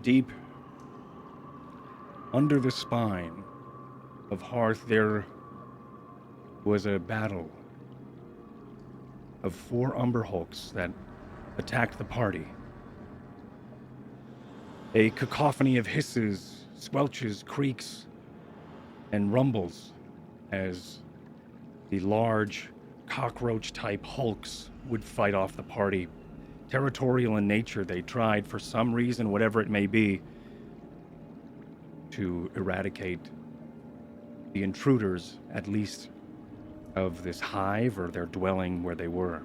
Deep under the spine of Hearth, there was a battle of 4 Umberhulks that attacked the party. A cacophony of hisses, squelches, creaks, and rumbles as the large cockroach-type hulks would fight off the party. Territorial in nature, they tried, for some reason, whatever it may be, to eradicate the intruders, at least of this hive or their dwelling where they were.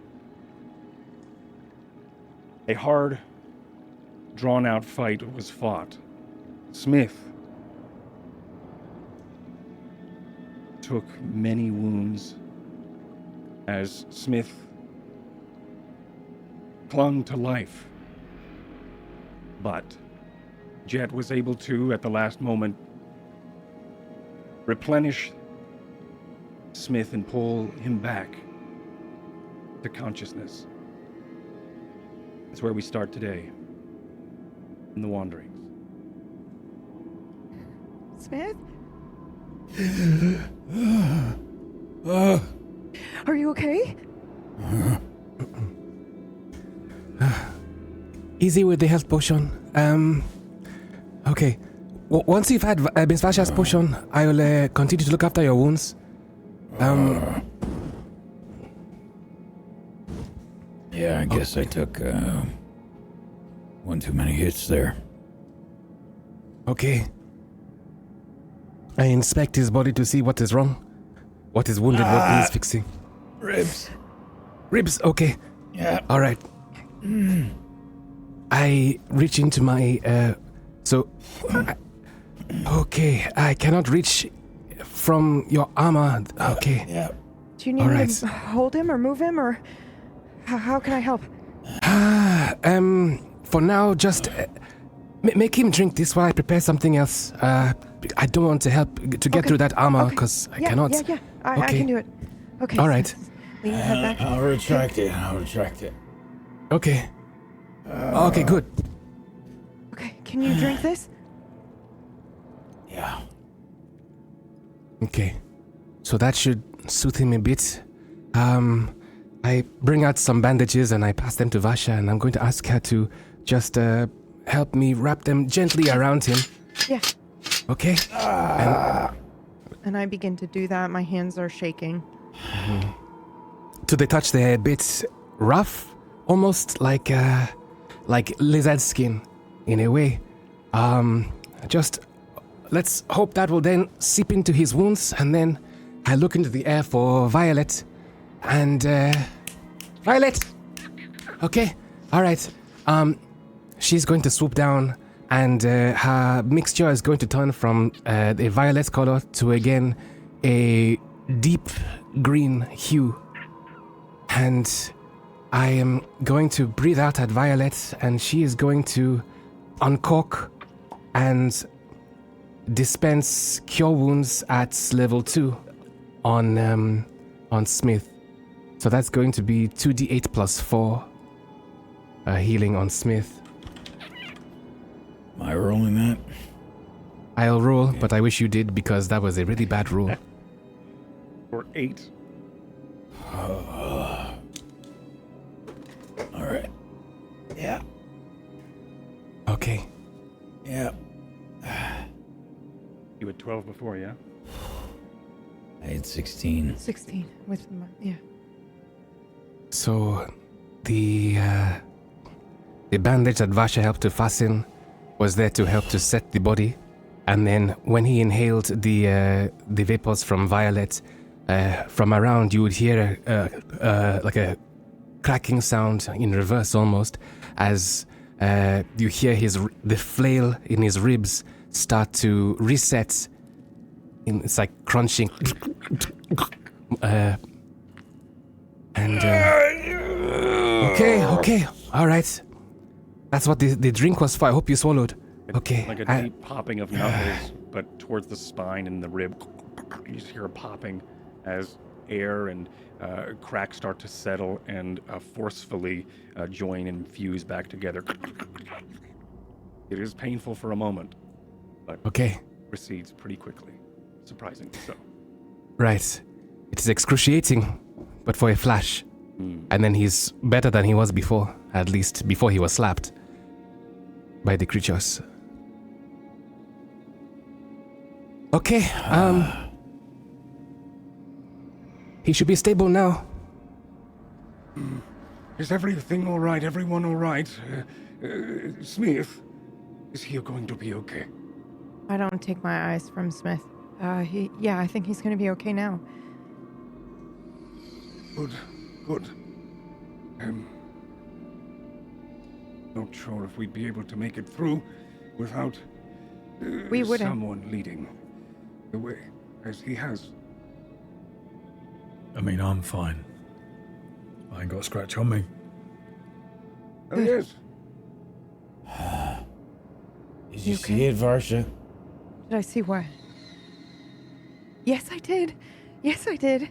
A hard, drawn-out fight was fought. Smith took many wounds as Smith clung to life. But Jet was able to, at the last moment, replenish Smith and pull him back to consciousness. That's where we start today, in the Wanderings. Smith? Are you okay? Easy with the health potion. Okay. Once you've had Miss Vasha's potion, I will continue to look after your wounds. Yeah, I guess I took one too many hits there. Okay. I inspect his body to see what is wrong. What is wounded, what needs fixing. Ribs. Ribs, okay. Yeah. Alright. I reach into my, okay, I cannot reach from your armor. Okay. Yeah. Do you need me to hold him or move him, or how can I help? For now, just make him drink this while I prepare something else. I don't want to help to get through that armor because I cannot. Yeah. I can do it. Okay. All right. Lean your head back. I'll retract it. Okay. Okay, good. Okay, can you drink this? Yeah. Okay. So that should soothe him a bit. I bring out some bandages and I pass them to Vasha, and I'm going to ask her to just help me wrap them gently around him. Yeah. Okay? And I begin to do that. My hands are shaking. To the touch, they're a bit rough, almost like lizard skin in a way. Just let's hope that will then seep into his wounds, and then I look into the air for Violet, and Violet. Okay, all right. She's going to swoop down, and her mixture is going to turn from a violet color to again a deep green hue, and I am going to breathe out at Violet, and she is going to uncork and dispense cure wounds at level 2 on Smith. So that's going to be 2d8 plus 4 healing on Smith. Am I rolling that? I'll roll, but I wish you did because that was a really bad roll. Or 8. All right. Yeah. Okay. Yeah. You had 12 before, yeah? I had 16. 16 with my, yeah. So the bandage that Vasha helped to fasten was there to help to set the body, and then when he inhaled the vapors from Violet, from around you would hear like a cracking sound in reverse almost, as you hear the flail in his ribs start to reset. It's like crunching. Okay, all right. That's what the drink was for. I hope you swallowed. Okay. Like a deep popping of knuckles, but towards the spine and the rib. You just hear a popping as air and cracks start to settle and forcefully join and fuse back together. It is painful for a moment, but Okay, recedes pretty quickly. Surprisingly so. right. It is excruciating, but for a flash. And then he's better than he was before, at least before he was slapped by the creatures. Okay, he should be stable now. Is everything all right? Everyone all right? Smith, is he going to be okay? I don't take my eyes from Smith. I think he's gonna be okay now. Good, good. Not sure if we'd be able to make it through without We wouldn't. someone leading the way, as he has. I mean, I'm fine. I ain't got a scratch on me. Oh, yes. Did you You see it, Varsha? Did I see what? Yes, I did. Yes, I did.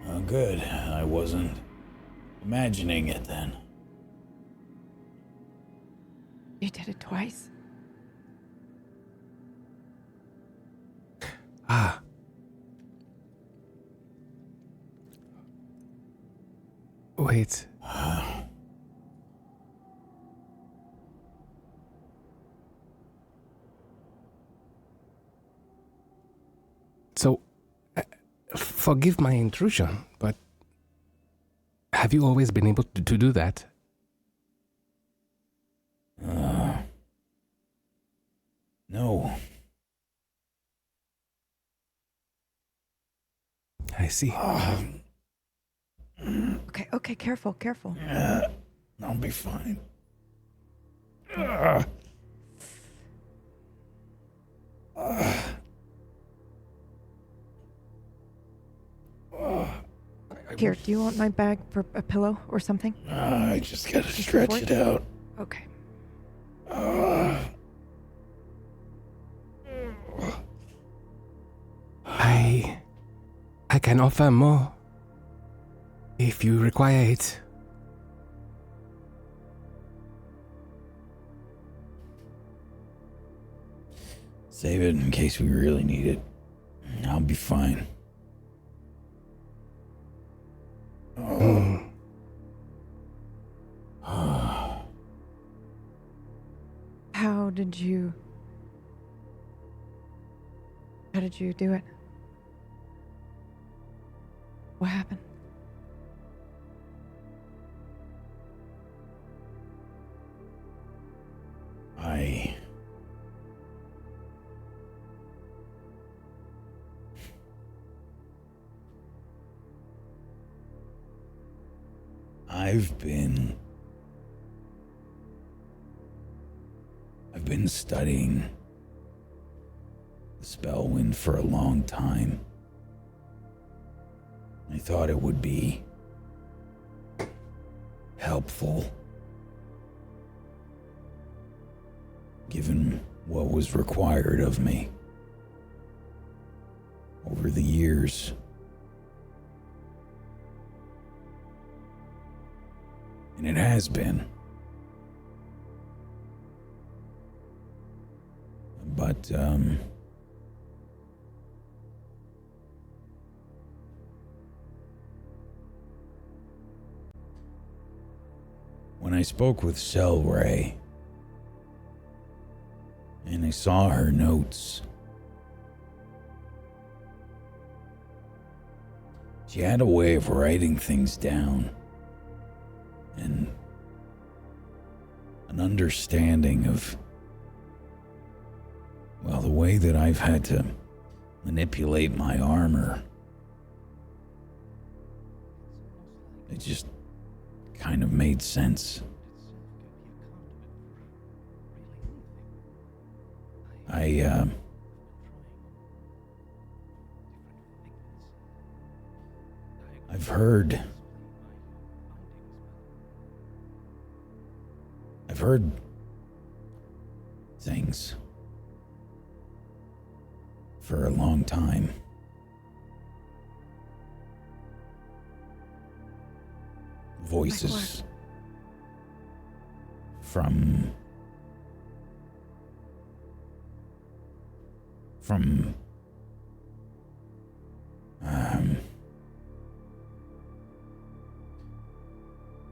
Oh, good. I wasn't imagining it then. You did it twice. Ah. Wait. So, forgive my intrusion, but have you always been able to do that? No. I see. Okay, careful. I'll be fine. Here, do you want my bag for a pillow or something? I just gotta stretch support? it out. Okay. I can offer more if you require it. Save it in case we really need it. I'll be fine. How did you do it? What happened? I've been studying the Spellwind for a long time. I thought it would be helpful, given what was required of me over the years. And it has been. But, when I spoke with Selray, and I saw her notes, she had a way of writing things down, and an understanding of, well, the way that I've had to manipulate my armor. It just kind of made sense. I've heard things for a long time. Voices. Like from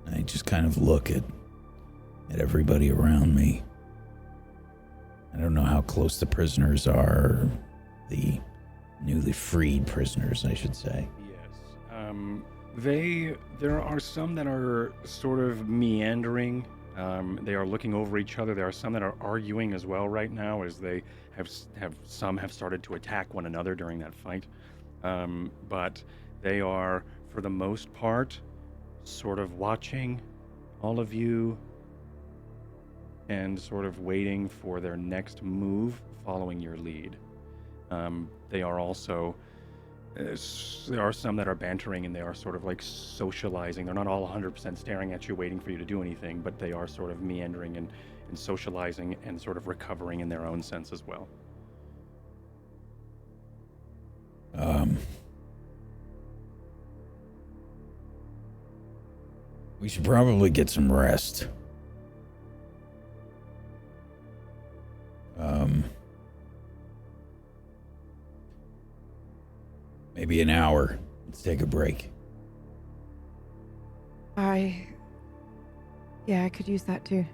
I just kind of look at everybody around me. I don't know how close the prisoners are, the newly freed prisoners, I should say. Yes. There are some that are sort of meandering. They are looking over each other. There are some that are arguing as well right now, as they some have started to attack one another during that fight. But they are, for the most part, sort of watching all of you and sort of waiting for their next move following your lead. They are also, there are some that are bantering and they are sort of like socializing. They're not all 100% staring at you waiting for you to do anything, but they are sort of meandering and socializing and sort of recovering in their own sense as well. We should probably get some rest. Maybe an hour. Let's take a break. I could use that too.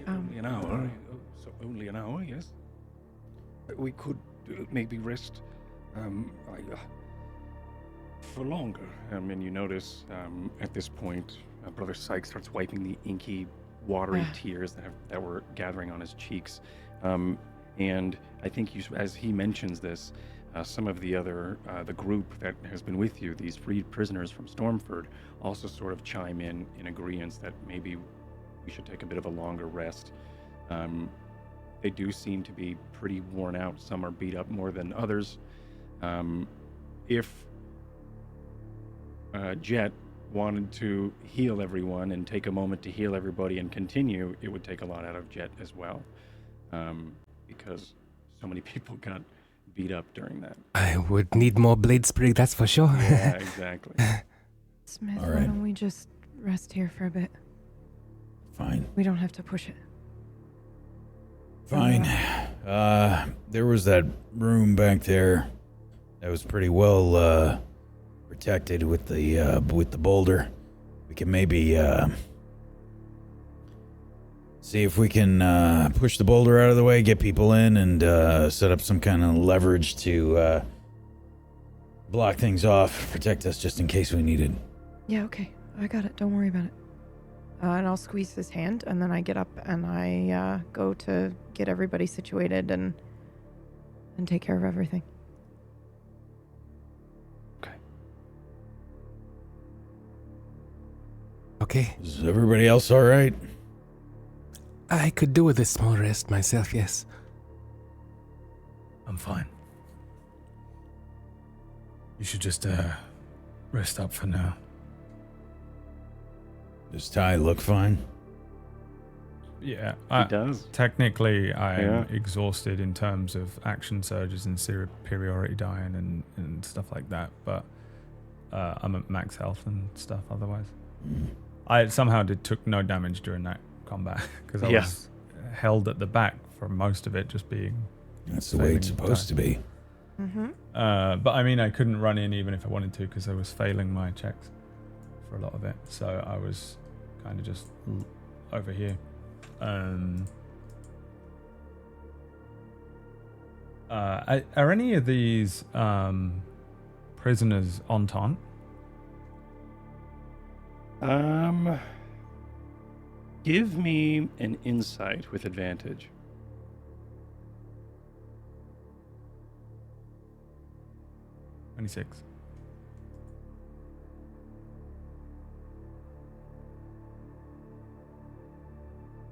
Only an hour. So only an hour, yes. We could maybe rest for longer. And you notice at this point, Brother Sykes starts wiping the inky, watery tears that were gathering on his cheeks. And I think as he mentions this, some of the other, the group that has been with you, these freed prisoners from Stormford, also sort of chime in agreement that maybe we should take a bit of a longer rest. They do seem to be pretty worn out. Some are beat up more than others. If Jet wanted to heal everyone and take a moment to heal everybody and continue, it would take a lot out of Jet as well. Because so many people got beat up during that. I would need more blade sprig, that's for sure. Yeah, exactly. Smith, All why right. don't we just rest here for a bit? Fine. We don't have to push it. Fine. There was that room back there that was pretty well protected with the boulder. We can maybe see if we can push the boulder out of the way, get people in, and set up some kind of leverage to block things off, protect us just in case we need it. Yeah, okay. I got it. Don't worry about it. And I'll squeeze his hand, and then I get up and I go to get everybody situated and take care of everything. Okay. Is everybody else all right? I could do with a small rest myself, yes. I'm fine. You should just rest up for now. Does Ty look fine? Yeah, He does. Technically, I am Yeah. exhausted in terms of action surges and superiority dying and stuff like that, but I'm at max health and stuff otherwise. I somehow took no damage during that combat because I was held at the back for most of it, just being... That's the way it's supposed to be. Mm-hmm. But I mean, I couldn't run in even if I wanted to because I was failing my checks for a lot of it. So I was kind of just over here. Are any of these prisoners Entente? Give me an insight with advantage. $26.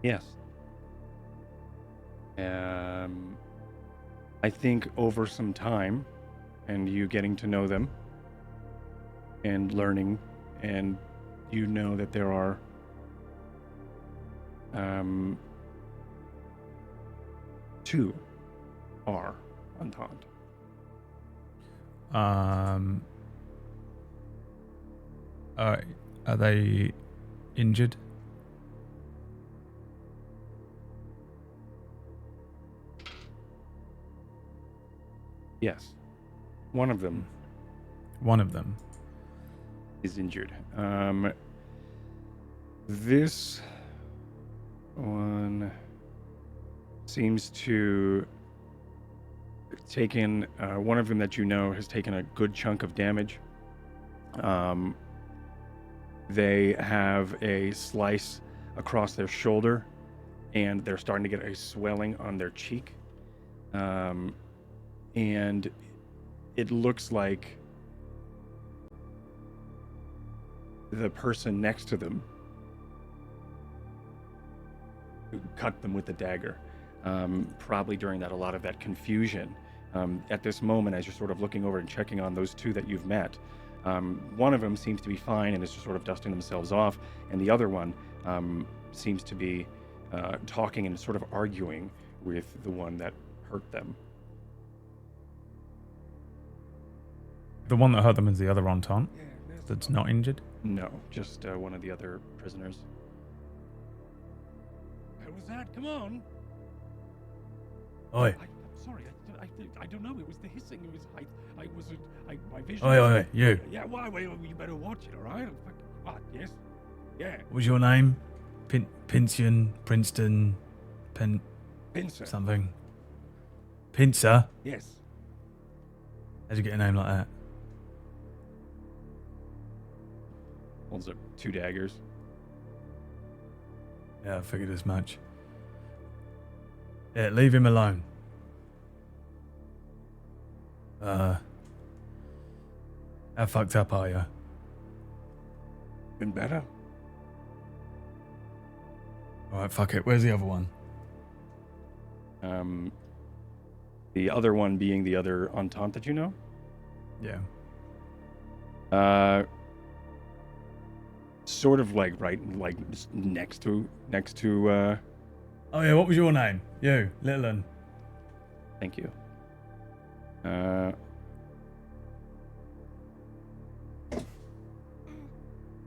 Yes. I think over some time and you getting to know them and learning, and you know that there are two are Entente. Are they injured? Yes. One of them One of them. is injured. This one seems to taken one of them that you know has taken a good chunk of damage. They have a slice across their shoulder, and they're starting to get a swelling on their cheek. And it looks like the person next to them cut them with the dagger. Probably during that, a lot of that confusion. At this moment, as you're sort of looking over and checking on those two that you've met, one of them seems to be fine and is just sort of dusting themselves off, and the other one seems to be talking and sort of arguing with the one that hurt them. The one that hurt them is the other Entente that's not injured? No, just one of the other prisoners. Who was that? Come on! Oi. I'm sorry, I don't know. It was the hissing. It was I wasn't. My vision. Oi, you. Yeah, why? You better watch it, all right? What? Yes. Yeah. What was your name? Pincian, Princeton, Pincer. something. Pincer? Yes. How'd you get a name like that? Holds up 2 daggers. Yeah, I figured as much. Yeah, leave him alone. How fucked up are you? Been better. Alright, fuck it. Where's the other one? The other one being the other Entente that you know? Yeah. Sort of like next to Oh yeah, what was your name? You, little un. thank you.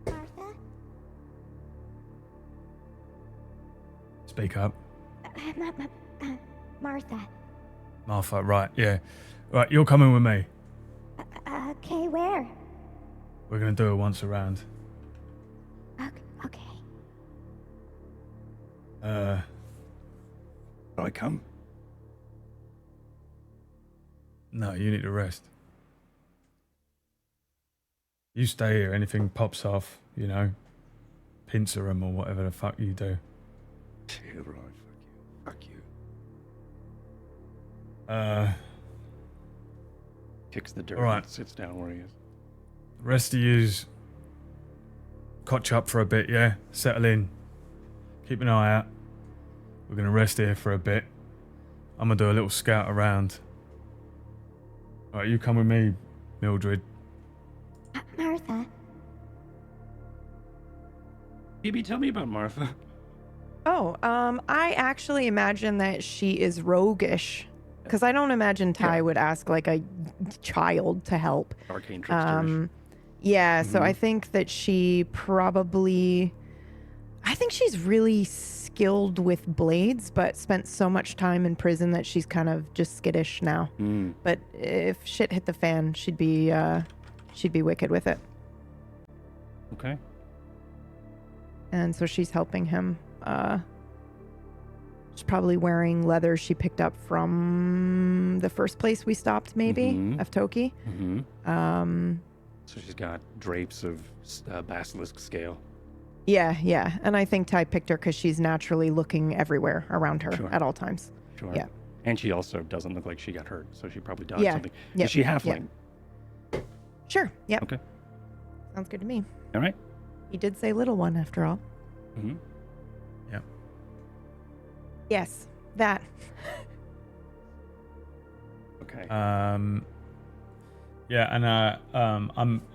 Martha? Speak up. Martha. Martha, right, yeah. Right, you're coming with me. Okay, where? We're gonna do it once around. Okay. Do I come? No, you need to rest. You stay here, anything pops off, you know, pincer 'em or whatever the fuck you do. Yeah, right. Fuck you. Kicks the dirt. All right. And sits down where he is. The rest of yous, cotch up for a bit, yeah? Settle in. Keep an eye out. We're gonna rest here for a bit. I'm gonna do a little scout around. Alright, you come with me, Mildred. Martha. Phoebe, tell me about Martha. Oh, I actually imagine that she is roguish. Because I don't imagine Ty would ask like a child to help. Arcane trickster. Yeah, so Mhm. I think that she probably... I think she's really skilled with blades, but spent so much time in prison that she's kind of just skittish now. Mm. But if shit hit the fan, she'd be wicked with it. Okay. And so she's helping him. She's probably wearing leather she picked up from the first place we stopped, maybe, Mhm. of Toki. Mm-hmm. So she's got drapes of basilisk scale. Yeah. And I think Ty picked her because she's naturally looking everywhere around her Sure. at all times. Sure. Yeah. And she also doesn't look like she got hurt, so she probably dodged Yeah. something. Yep. Is she halfling? Sure. Yep. Okay. Sounds good to me. All right. He did say little one after all. Mm-hmm. Yes, that. Okay. Yeah, and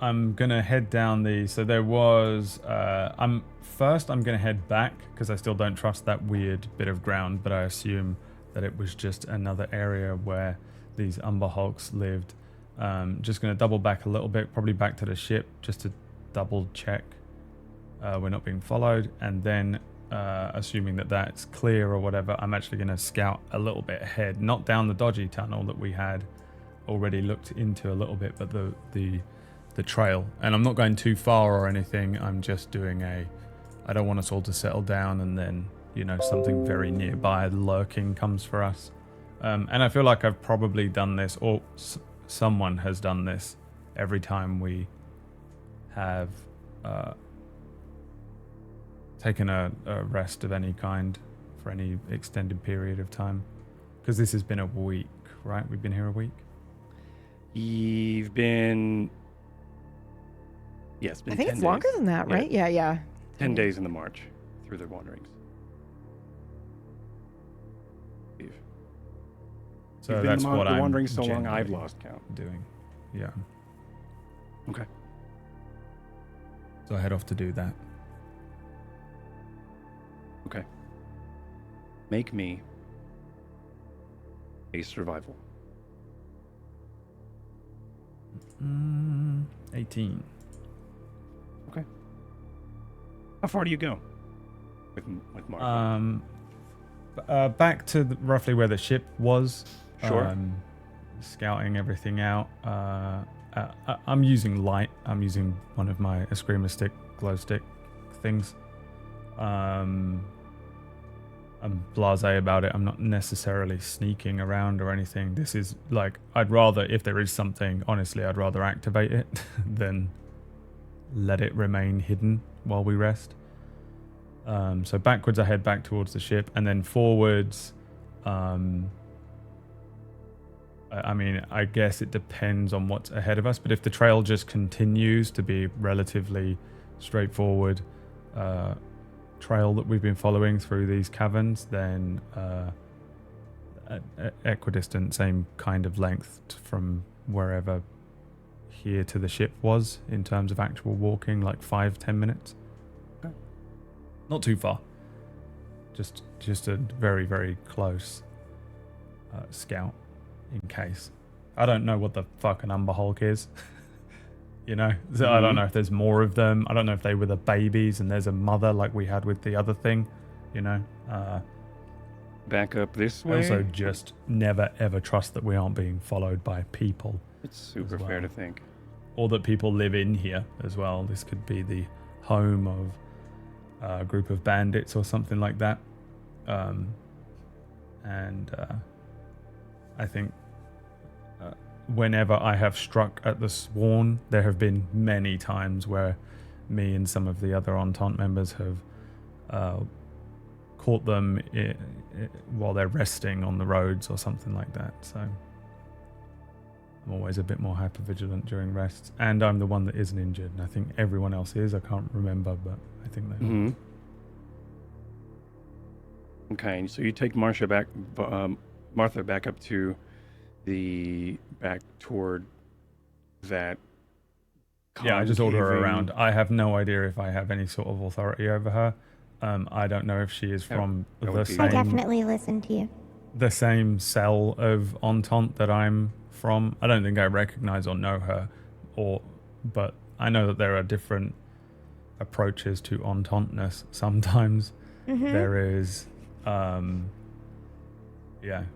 I'm gonna head down the. So there was. I'm gonna head back because I still don't trust that weird bit of ground, but I assume that it was just another area where these Umberhulks lived. Just gonna double back a little bit, probably back to the ship, just to double check. we're not being followed, and then assuming that that's clear or whatever, I'm actually going to scout a little bit ahead, not down the dodgy tunnel that we had already looked into a little bit, but the trail. And I'm not going too far or anything. I'm just doing I don't want us all to settle down and then, you know, something very nearby lurking comes for us. And I feel like I've probably done this, or someone has done this every time we have taken a rest of any kind for any extended period of time. Because this has been a week, right? We've been here a week? You've been... Yes, I think it's longer than that, right? Yeah. 10 days in the march through the wanderings. So You've that's been what I'm wandering so long, I've generally lost count. doing. Yeah. Okay. So I head off to do that. Okay. Make me a survival. 18. Okay. How far do you go with Mark? Back to roughly where the ship was. Sure. Scouting everything out. I'm using light. I'm using one of my Askren stick, glow stick things. I'm blasé about it. I'm not necessarily sneaking around or anything. This is like, I'd rather, if there is something, honestly, I'd rather activate it than let it remain hidden while we rest. So backwards, I head back towards the ship, and then forwards, I mean, I guess it depends on what's ahead of us, but if the trail just continues to be relatively straightforward trail that we've been following through these caverns, then equidistant, same kind of length from wherever here to the ship was in terms of actual walking, like 5-10 minutes. Okay. Not too far. Just a very, very close scout in case. I don't know what the fuck an Umberhulk is. You know, so I don't know if there's more of them. I don't know if they were the babies and there's a mother like we had with the other thing, you know. Back up this I way. also just never ever trust that we aren't being followed by people. It's super as well. fair to think. Or that people live in here as well. This could be the home of a group of bandits or something like that. I think whenever I have struck at the Sworn, there have been many times where me and some of the other Entente members have caught them while they're resting on the roads or something like that. So I'm always a bit more hypervigilant during rests. And I'm the one that isn't injured. And I think everyone else is. I can't remember, but I think they are. Okay, so you take Martha back up to back toward that. Yeah, I just order her concaving- around. I have no idea if I have any sort of authority over her. I don't know if she is from that the would be- I same definitely listen to you. the same cell of Entente that I'm from. I don't think I recognize or know her, but I know that there are different approaches to Entente-ness. Sometimes there is,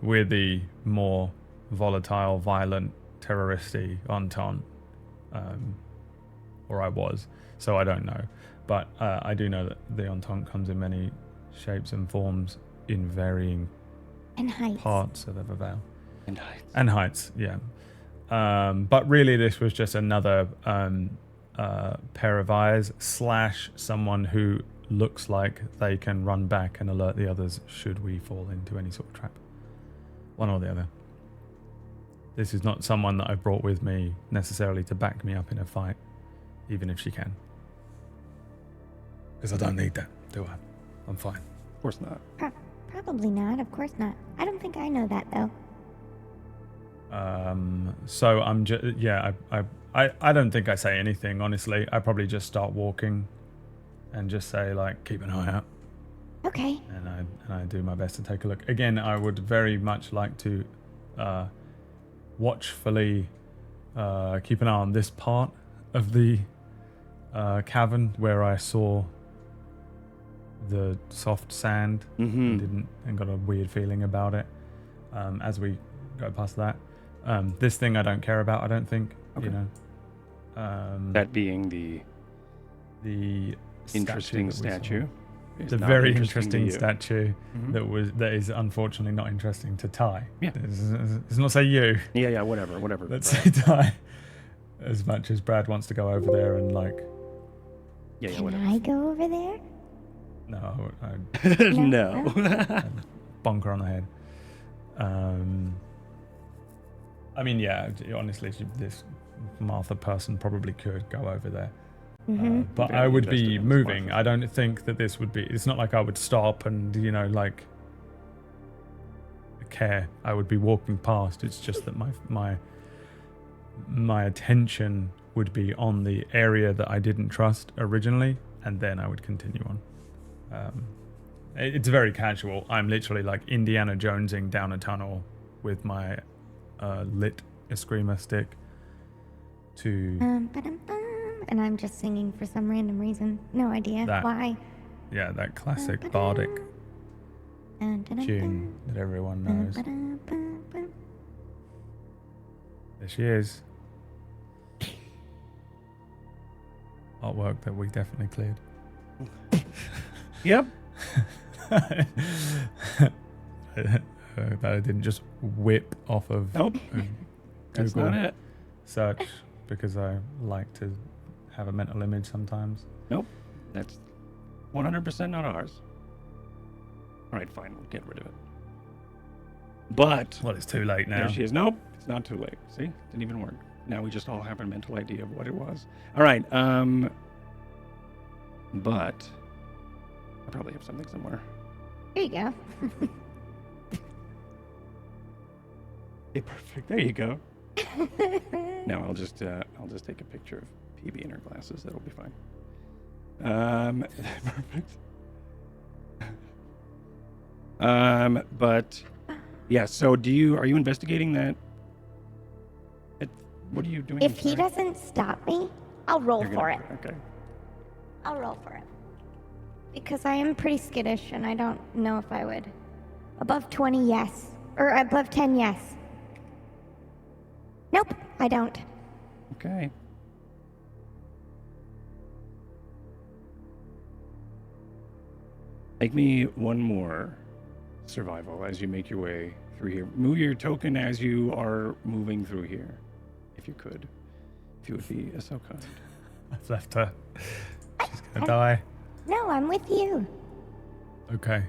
we're the more volatile, violent, terroristy Entente, or I was, so I don't know. But I do know that the Entente comes in many shapes and forms in varying And heights. parts of Evervale. And heights. And heights, yeah. But really this was just another pair of eyes / someone who looks like they can run back and alert the others should we fall into any sort of trap. One or the other. This is not someone that I've brought with me necessarily to back me up in a fight, even if she can. Because I don't need that, do I? I'm fine. Of course not. Probably not. Of course not. I don't think I know that, though. So I'm just, I don't think I say anything, honestly. I probably just start walking and just say, like, keep an eye out. Okay. And I do my best to take a look. Again, I would very much like to watchfully keep an eye on this part of the cavern where I saw the soft sand and got a weird feeling about it as we go past that. This thing I don't care about, I don't think. Okay. You know. That being the interesting that we saw. statue. is The not very to interesting you. statue Mhm. that is unfortunately not interesting to Ty. Yeah. Let's not say you. Yeah, whatever. Let's Right. say Ty. As much as Brad wants to go over there and like, Yeah, Can whatever. I go over there? no, I No. bonker on the head. I mean, yeah, honestly, this Martha person probably could go over there. But Very I would invested be in this moving. Martha. I don't think that this would be. It's not like I would stop and, you know, like care. I would be walking past. It's just that my attention would be on the area that I didn't trust originally, and then I would continue on. It's very casual. I'm literally like Indiana Jonesing down a tunnel with my lit Eskrima stick to Ba-dum-bum, and I'm just singing for some random reason. No idea That why. that classic bardic tune that everyone knows. There she is. Artwork that we definitely cleared. Yep. That I didn't just whip off of Nope. That's Google not it. search because I like to have a mental image sometimes. Nope. That's 100% not ours. All right, fine. We'll get rid of it. But Well, it's too late now. there she is. Nope. It's not too late. See? Didn't even work. Now we just all have a mental idea of what it was. All right. But I probably have something somewhere. Here you go. Okay, perfect. There you go. Now I'll just take a picture of PB in her glasses. That'll be fine. Perfect. But yeah. So are you investigating that? What are you doing? If he Sorry? doesn't stop me, I'll roll You're for gonna- it. Okay. I'll roll for it. Because I am pretty skittish and I don't know if I would. Above 20, yes. Or above 10, yes. Nope, I don't. Okay. Make me one more survival as you make your way through here. Move your token as you are moving through here, if you could. If you would be so kind. I've left her. She's gonna die. No, I'm with you. Okay.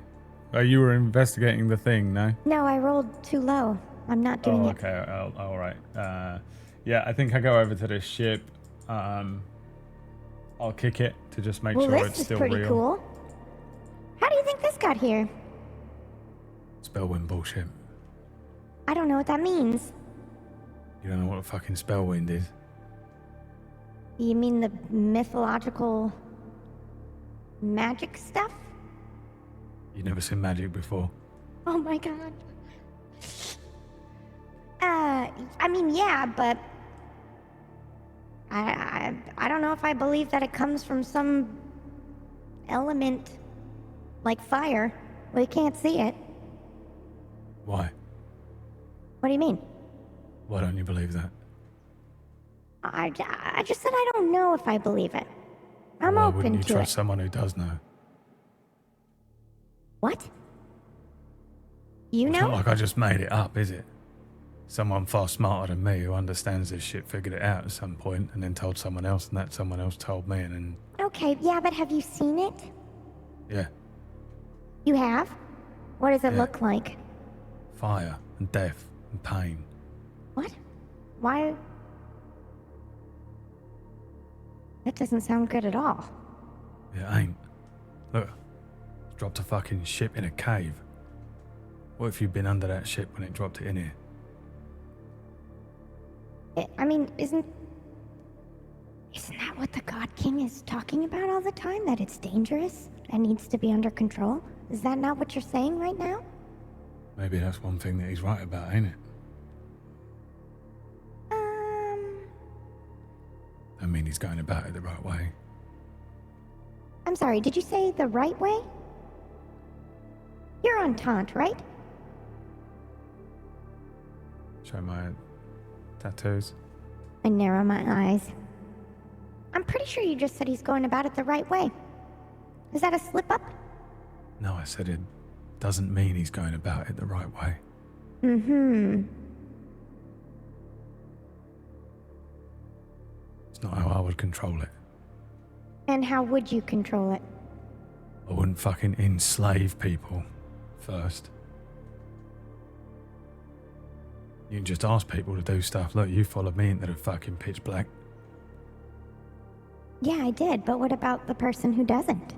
You were investigating the thing, no? No, I rolled too low. I'm not doing Oh, it. okay. All right. Yeah, I think I go over to this ship. I'll kick it to just make Well, sure this it's is still pretty real. cool. How do you think this got here? Spellwind bullshit. I don't know what that means. You don't know what a fucking spellwind is. You mean the mythological magic stuff? You've never seen magic before. Oh my god. I mean, yeah, but I don't know if I believe that it comes from some element like fire. We can't see it. Why? What do you mean? Why don't you believe that? I just said I don't know if I believe it. I'm Why open wouldn't you to trust it. someone who does know? What? You It's know? not like I just made it up, is it? Someone far smarter than me who understands this shit figured it out at some point and then told someone else, and that someone else told me, and then Okay, yeah, but have you seen it? yeah, You have? What does it Yeah. look like? fire and death and pain. What? Why? That doesn't sound good at all. It ain't. Look, dropped a fucking ship in a cave. What if you'd been under that ship when it dropped it in here? I mean, isn't that what the God King is talking about all the time? That it's dangerous and needs to be under control? Is that not what you're saying right now? Maybe that's one thing that he's right about, ain't it? I mean, he's going about it the right way. I'm sorry, did you say the right way? You're on taunt, right? Show my tattoos. I narrow my eyes. I'm pretty sure you just said he's going about it the right way. Is that a slip-up? No, I said it doesn't mean he's going about it the right way. Mm-hmm. It's not how I would control it. And how would you control it? I wouldn't fucking enslave people first. You can just ask people to do stuff. Look, you followed me into the fucking pitch black. Yeah, I did, but what about the person who doesn't?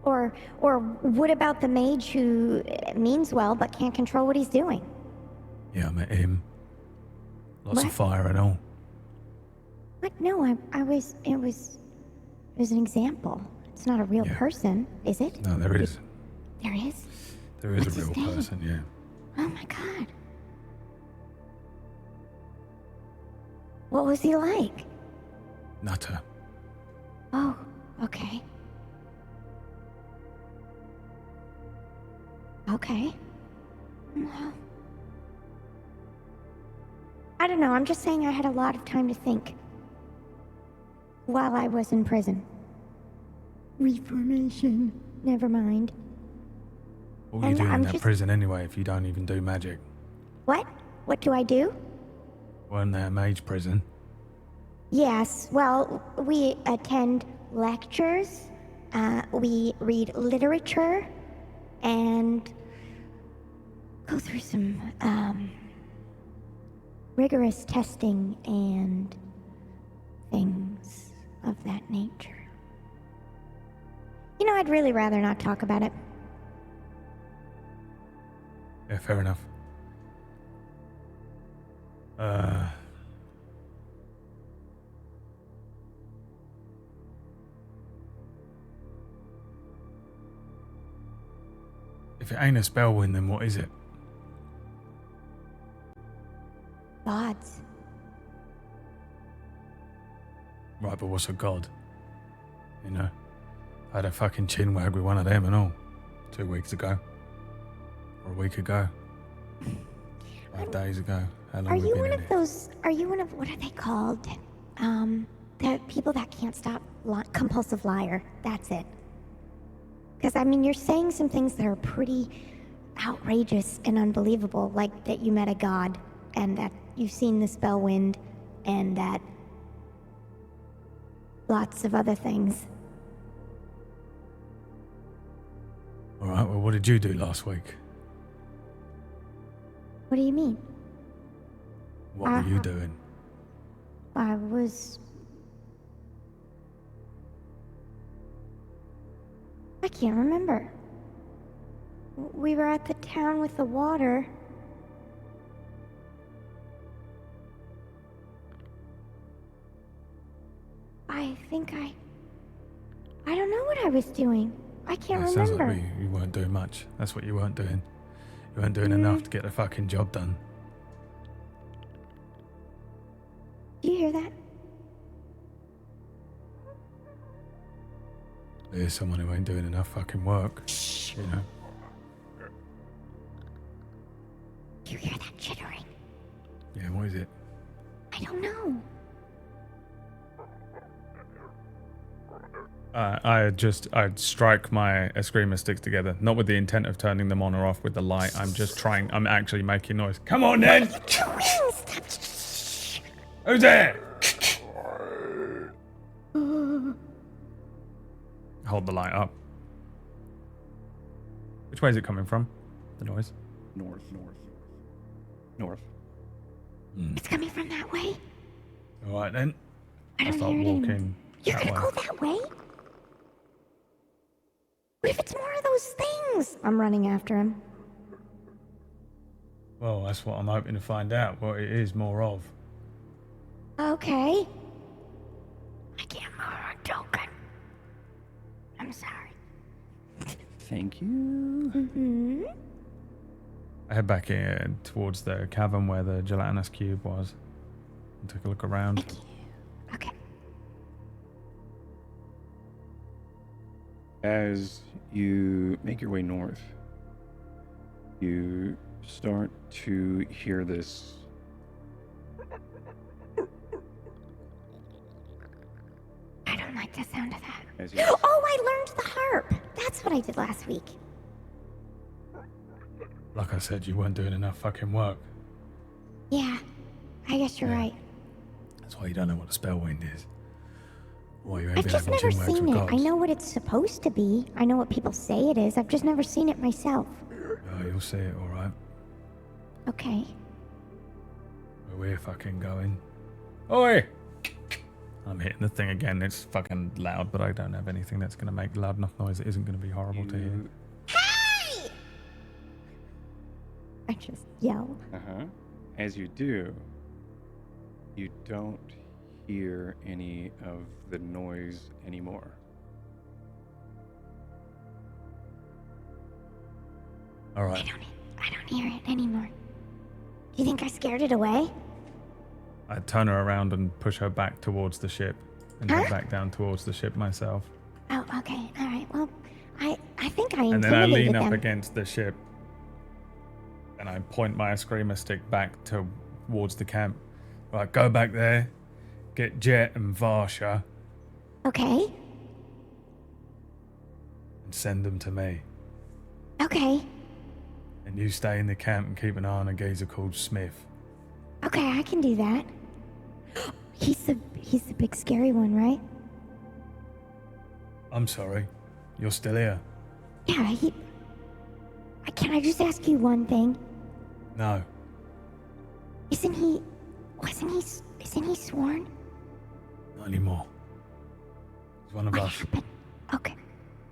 Or what about the mage who means well but can't control what he's doing? Yeah, I met him. Lots What? of fire and all. What? No, it was an example. It's not a real Yeah. person, is it? No, there is. There is? There is What's a real his name? person, yeah. Oh my god. What was he like? Nutter. Oh, okay. Okay. Well, I don't know. I'm just saying I had a lot of time to think while I was in prison. Reformation. Never mind. What are you And doing in I'm that just- prison anyway if you don't even do magic? What? What do I do? Weren't there a mage prison? Yes, well, we attend lectures, we read literature, and go through some rigorous testing and things of that nature. You know, I'd really rather not talk about it. Yeah, fair enough. If it ain't a Spellwind, then what is it? Gods. Right, but what's a god? You know? I had a fucking chinwag with one of them and all. 2 weeks ago. Or a week ago. 5 days ago. How long Are have we you been one in of it? those, what are they called? The people that can't stop compulsive liar. That's it. Because, I mean, you're saying some things that are pretty outrageous and unbelievable, like that you met a god, and that you've seen the Spellwind, and that lots of other things. Alright, well, what did you do last week? What do you mean? What were you doing? I was... I can't remember. We were at the town with the water. I think I don't know what I was doing. I can't It sounds remember. like you weren't doing much. That's what you weren't doing. You weren't doing enough to get the fucking job done. Do you hear that? There's someone who ain't doing enough fucking work. You know? Do you hear that chittering? Yeah, what is it? I don't know. I'd strike my Eskrima sticks together, not with the intent of turning them on or off with the light. I'm actually making noise. Come on then! Who's there? Hold the light up. Which way is it coming from? The noise? North. North. It's coming from that way. Alright then. I I'll don't start hear it anymore. walking You're that gonna way. go that way? What if it's more of those things? I'm running after him. Well, that's what I'm hoping to find out, what it is more of. Okay. I can't move. I'm joking. I'm sorry. Thank you. Mm-hmm. I head back in towards the cavern where the gelatinous cube was. And take a look around. Thank you. Okay. As you make your way north, You start to hear this. I don't like the sound of that. As you, Oh, I learned the harp. That's what I did last week. Like I said, you weren't doing enough fucking work. Yeah, I guess you're Yeah. right. That's why you don't know what a Spellwind is. Why you ain't I've been just having never chin wags seen with it. gods. I know what it's supposed to be. I know what people say it is. I've just never seen it myself. Oh, you'll see it, alright. Okay. Where we're fucking going. Oi! I'm hitting the thing again. It's fucking loud, but I don't have anything that's going to make loud enough noise. It isn't going to be horrible to hear. you Hey! I just yelled. As you do, you don't hear any of the noise anymore. Alright. I don't hear it anymore. Do you think I scared it away? I turn her around and push her back towards the ship and head back down towards the ship myself. Oh, okay. All right. Well, I think I And then I intimidated lean up them. against the ship and I point my screamer stick back towards the camp. Right, go back there, get Jet and Varsha, Okay. and send them to me. Okay. And you stay in the camp and keep an eye on a geezer called Smith. Okay, I can do that. He's the big scary one, right? I'm sorry, you're still here? Yeah, Can I just ask you one thing? No. Isn't he sworn? Not anymore. He's one of What us. happened? Okay.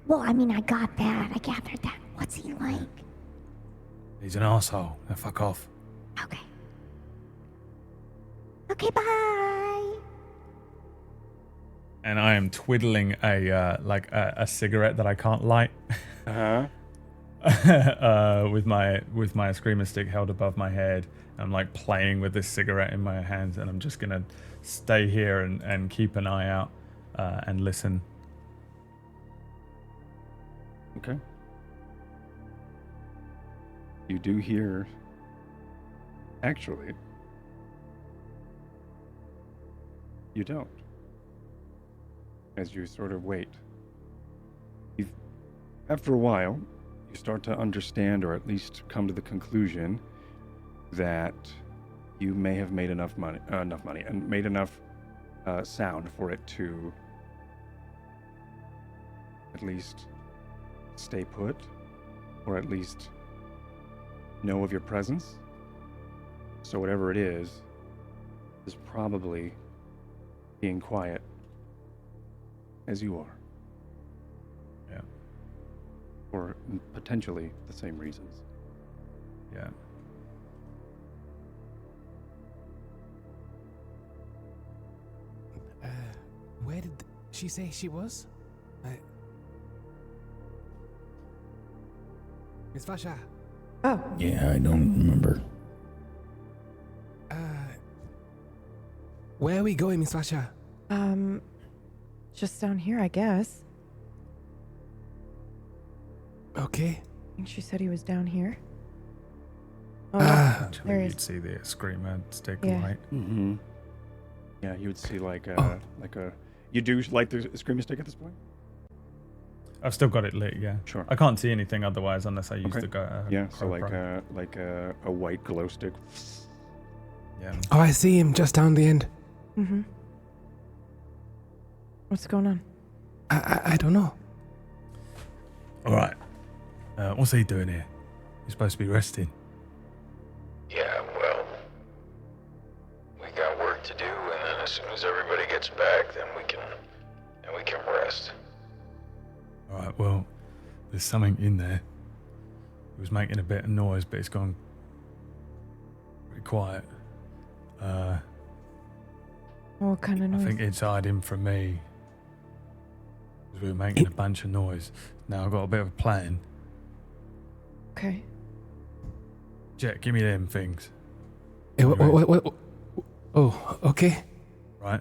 Well, I mean, I got that. I gathered that. What's he like? He's an asshole. Now fuck off. Okay. Okay, bye. And I am twiddling a cigarette that I can't light. With my screamer stick held above my head. I'm like playing with this cigarette in my hands, and I'm just gonna stay here and keep an eye out and listen. Okay. You do hear. Actually, you don't. As you sort of wait. After a while, you start to understand, or at least come to the conclusion, that you may have made enough money, and made enough sound for it to at least stay put, or at least know of your presence. So whatever it is probably being quiet as you are. Yeah. For potentially the same reasons. Yeah. Where did she say she was? Miss Vasha. Oh, Yeah, I don't remember. Where are we going, Miss Vasha? just down here, I guess. Okay. I think she said he was down here. Oh, Ah. there Actually, he you'd is. see the screamer stick Yeah. light. Mm-hmm. Yeah, you would see like a You do light the screaming stick at this point? I've still got it lit, yeah. Sure. I can't see anything otherwise unless I use Okay. the go. Yeah, so like GoPro. a white glow stick. Yeah. Oh, I see him just down the end. Mm-hmm. What's going on? I don't know. All right. What's he doing here? He's supposed to be resting. Yeah, well, we got work to do, and then as soon as everybody gets back, then we can rest. All right. Well, there's something in there. It was making a bit of noise, but it's gone pretty quiet. What kind of noise? I think it's hiding from me. Because we were making a bunch of noise. Now I've got a bit of a plan. Okay. Jet, give me them things. Oh, okay. Right?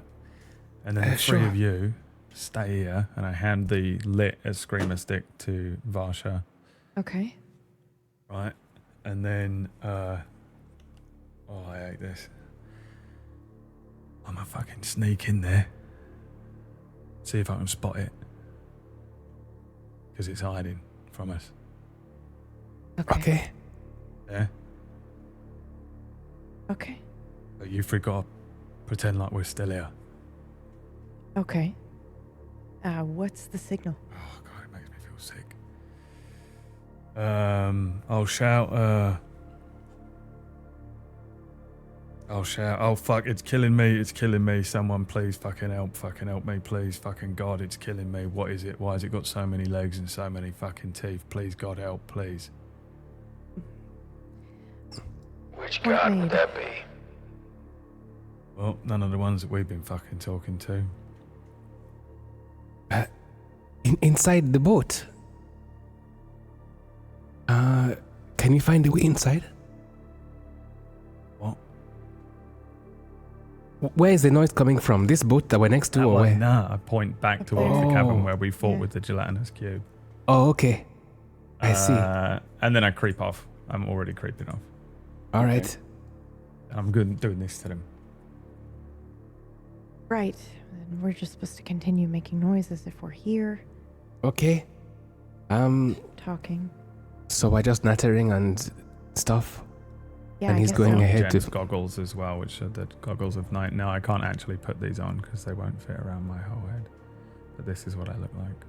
And then the three Sure. of you stay here, and I hand the lit as screamer stick to Varsha. Okay. Right? And then, oh, I hate this. I'm gonna fucking sneak in there. See if I can spot it. Because it's hiding from us. Okay. Yeah? Okay. But you three gotta pretend like we're still here. Okay. What's the signal? Oh, God, it makes me feel sick. I'll shout, oh fuck, it's killing me, someone please fucking help me, please, fucking God, it's killing me, what is it, why has it got so many legs and so many fucking teeth, please God help, please. Which Point god made. would that be? Well, none of the ones that we've been fucking talking to. Inside the boat. Can you find the way inside? What? Where is the noise coming from? This boat that we're next to, That or one, where? nah, I point back towards the Oh. cabin where we fought Yeah. with the gelatinous cube. Oh, okay. I see. And then I creep off. I'm already creeping off. All right. And I'm good doing this to them. Right. And we're just supposed to continue making noises if we're here, Okay. talking. So we're just nattering and stuff. Yeah, And I he's guess going so. ahead Jen's to. goggles as well, which are the goggles of night. No, I can't actually put these on because they won't fit around my whole head. But this is what I look like.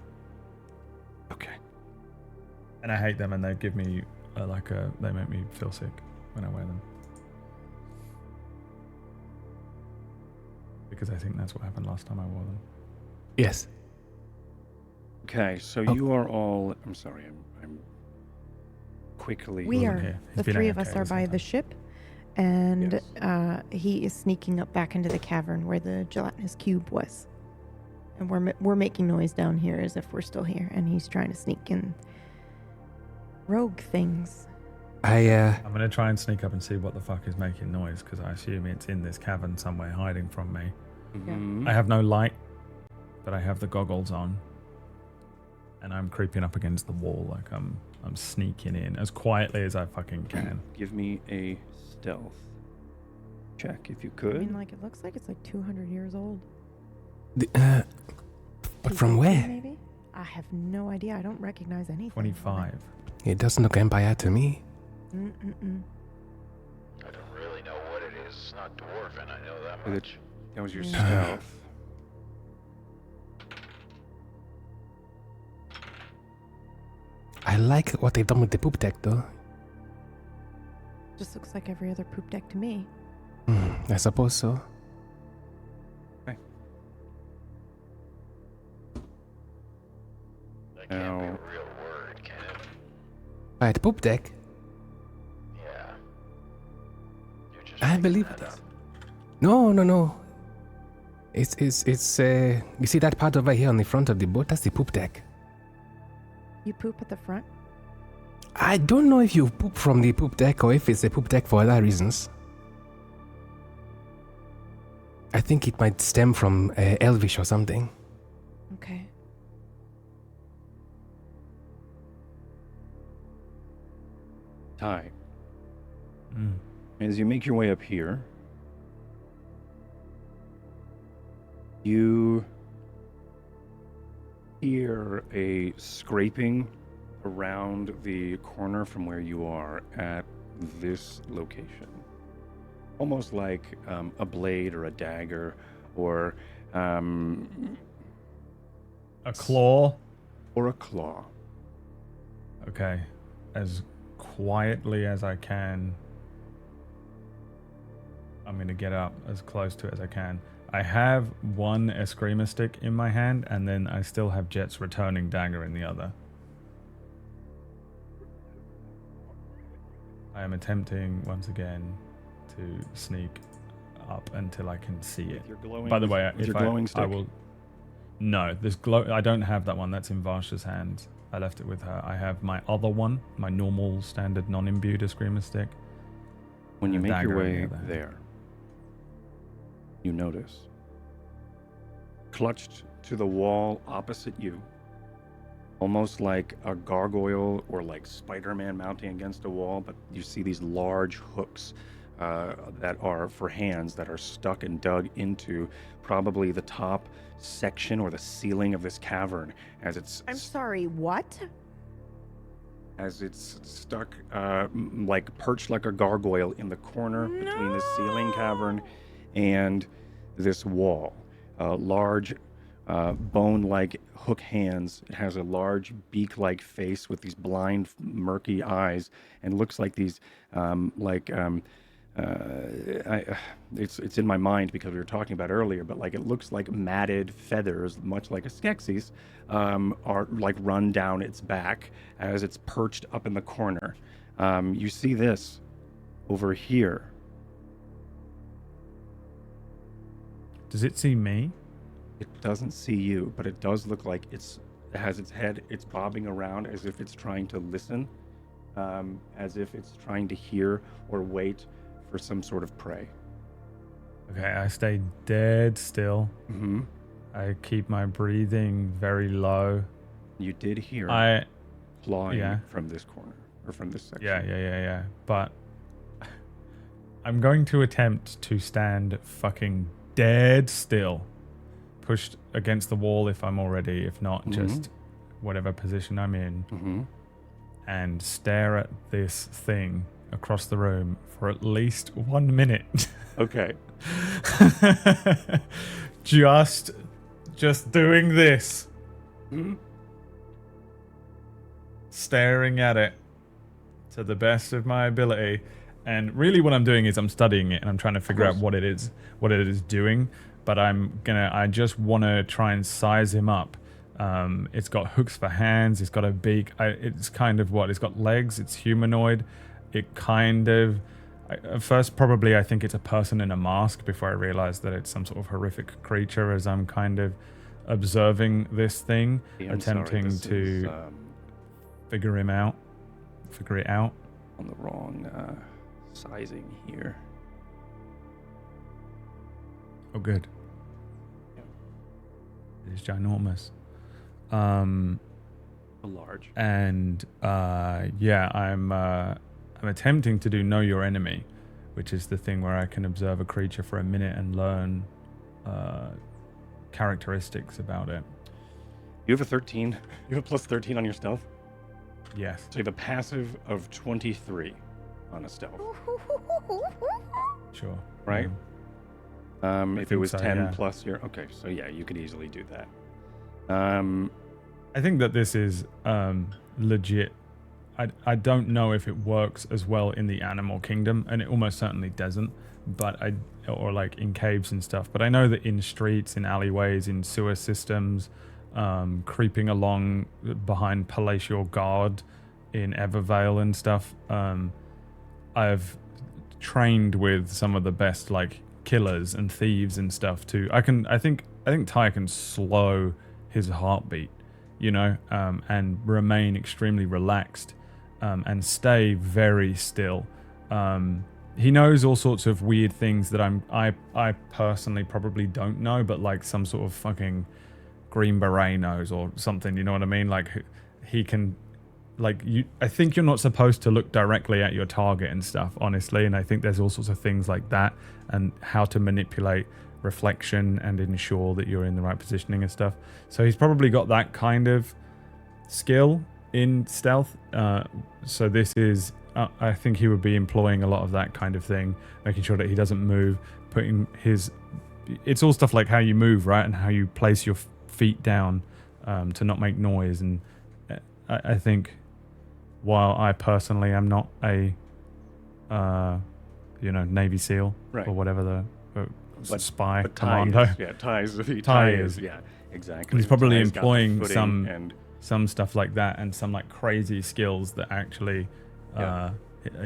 Okay. And I hate them, and they give me they make me feel sick when I wear them. Because I think that's what happened last time I wore them. Yes. Okay, so Oh. you are all. I'm sorry, I'm quickly. We wasn't are. here. He's The been three AFK of us are this by whole the time. ship, and Yes. he is sneaking up back into the cavern where the gelatinous cube was. And we're making noise down here as if we're still here, and he's trying to sneak in rogue things. I'm gonna try and sneak up and see what the fuck is making noise, because I assume it's in this cavern somewhere hiding from me. Mhm. I have no light, but I have the goggles on, and I'm creeping up against the wall like I'm sneaking in as quietly as I fucking can. Give me a stealth check if you I could. mean, like, it looks like it's like 200 years old. But from 250 where? Maybe? I have no idea. I don't recognize anything. 25. It doesn't look empire to me. Mm-mm-mm. I don't really know what it is. It's not dwarven, I know that With much. That was your Yeah. stealth. I like what they've done with the poop deck, though. Just looks like every other poop deck to me. I suppose so. That can't be a Now- real word, can it? Right, poop deck. Yeah. You're just I making believe that it is. up. No. It's you see that part over here on the front of the boat? That's the poop deck. You poop at the front? I don't know if you poop from the poop deck or if it's a poop deck for other reasons. I think it might stem from Elvish or something. Okay. Ty, Mm. as you make your way up here, you hear a scraping around the corner from where you are at this location. Almost like a blade or a dagger or A claw. a claw. Okay. As quietly as I can, I'm going to get up as close to it as I can. I have one Eskrima stick in my hand, and then I still have Jet's returning dagger in the other. I am attempting once again to sneak up until I can see it. Your glowing, By the way, with your if glowing I stick. will. No, this glow. I don't have that one. That's in Varsha's hands. I left it with her. I have my other one, my normal, standard, non-imbued Eskrima stick. When you and a make your dagger in way the other hand. there, you notice, clutched to the wall opposite you, almost like a gargoyle or like Spider-Man mounting against a wall, but you see these large hooks that are for hands that are stuck and dug into probably the top section or the ceiling of this cavern as it's I'm sorry, what? as it's stuck like perched like a gargoyle in the corner between the ceiling cavern and this wall. Large bone-like hook hands. It has a large beak-like face with these blind, murky eyes, and looks like these it's in my mind because we were talking about earlier, but like it looks like matted feathers, much like a Skeksis, are like run down its back as it's perched up in the corner. You see this over here. Does it see me? It doesn't see you, but it does look like it has its head, it's bobbing around as if it's trying to listen, as if it's trying to hear or wait for some sort of prey. Okay, I stay dead still. Mm-hmm. I keep my breathing very low. You did hear clawing from this corner, or from this section. Yeah. But I'm going to attempt to stand fucking dead still. Pushed against the wall if I'm already, if not, just whatever position I'm in. And stare at this thing across the room for at least 1 minute. Okay. just doing this. Staring at it to the best of my ability. And really what I'm doing is I'm studying it and I'm trying to figure out what it is doing. But I just want to try and size him up. It's got hooks for hands. It's got a beak. It's kind of it's got legs. It's humanoid. It kind of, at first probably I think it's a person in a mask before I realize that it's some sort of horrific creature as I'm kind of observing this thing, attempting to figure it out. On the wrong sizing here. Oh, good. Yeah. It is ginormous. Large. And I'm attempting to do Know Your Enemy, which is the thing where I can observe a creature for a minute and learn characteristics about it. You have a 13. You have a plus 13 on your stealth? Yes. So you have a passive of 23 on a stealth. Sure. Right? If it was so, 10 yeah. plus your... Okay, so yeah, you could easily do that. I think that this is legit. I don't know if it works as well in the animal kingdom, and it almost certainly doesn't, or like in caves and stuff. But I know that in streets, in alleyways, in sewer systems, creeping along behind palatial guard in Evervale and stuff, I've trained with some of the best like killers and thieves and stuff too. I think Ty can slow his heartbeat, and remain extremely relaxed, and stay very still. He knows all sorts of weird things that I personally probably don't know, but like some sort of fucking Green Beret knows or something, you know what I mean? Like he can, I think you're not supposed to look directly at your target and stuff, honestly, and I think there's all sorts of things like that and how to manipulate reflection and ensure that you're in the right positioning and stuff. So he's probably got that kind of skill in stealth. So this is, I think he would be employing a lot of that kind of thing, making sure that he doesn't move, it's all stuff like how you move, right? And how you place your feet down to not make noise. And I think while I personally am not a, Navy SEAL or whatever spy commando. Ty is, yeah, exactly. He's probably Ty's employing some stuff like that and some like crazy skills that actually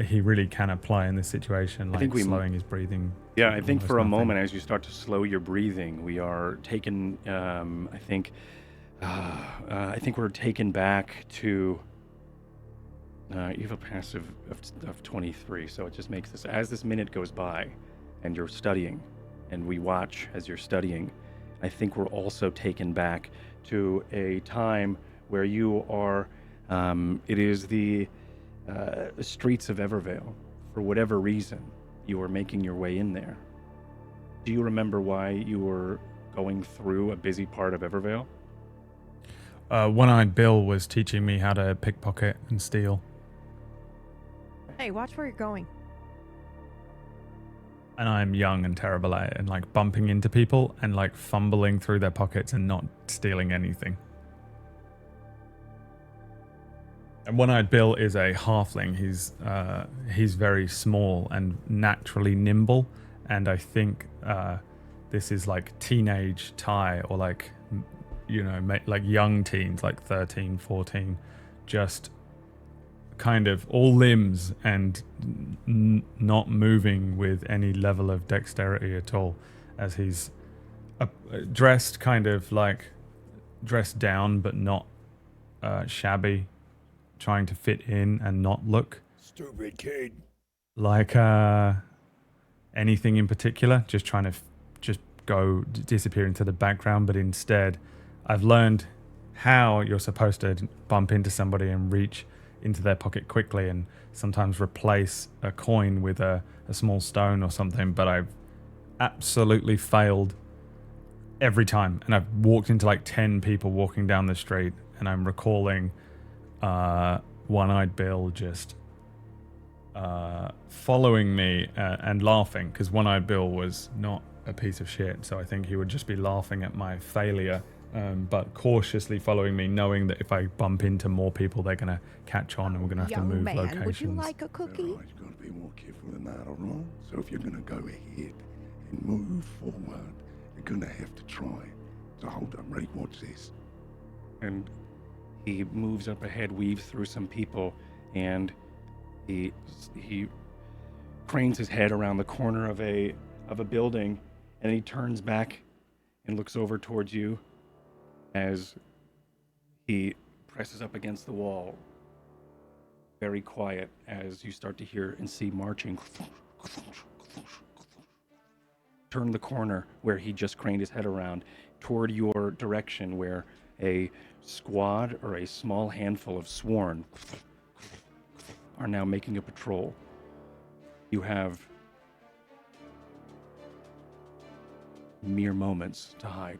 he really can apply in this situation, like slowing his breathing. Yeah, I think for a moment as you start to slow your breathing, we are taken. I think we're taken back to. You have a passive of 23, so it just makes this as this minute goes by, and you're studying. And we watch as you're studying. I think we're also taken back to a time where you are. It is the streets of Evervale. For whatever reason, you are making your way in there. Do you remember why you were going through a busy part of Evervale? One-Eyed Bill was teaching me how to pickpocket and steal. Hey, watch where you're going. And I'm young and terrible at it, and like bumping into people and like fumbling through their pockets and not stealing anything. And One-Eyed Bill is a halfling. He's very small and naturally nimble, and I think this is like teenage Ty, or like, you know, like young teens, like 13, 14, just kind of all limbs and not moving with any level of dexterity at all, as he's dressed kind of like dressed down but not shabby, trying to fit in and not look Stupid kid. like anything in particular, just trying to just go disappear into the background. But instead, I've learned how you're supposed to bump into somebody and reach into their pocket quickly, and sometimes replace a coin with a small stone or something, but I've absolutely failed every time. And I've walked into like 10 people walking down the street, and I'm recalling One-Eyed Bill just following me and laughing, because One-Eyed Bill was not a piece of shit, so I think he would just be laughing at my failure, but cautiously following me, knowing that if I bump into more people, they're going to catch on and we're going to have to move man, locations. would you like a cookie? All right, you've got to be more careful than that, all right? So if you're going to go ahead and move forward, you're going to have to try. So hold up, ready, watch this. And he moves up ahead, weaves through some people, and he cranes his head around the corner of a building, and he turns back and looks over towards you as he presses up against the wall. Very quiet as you start to hear and see marching. Turn the corner where he just craned his head around toward your direction, where a squad or a small handful of sworn are now making a patrol. You have mere moments to hide.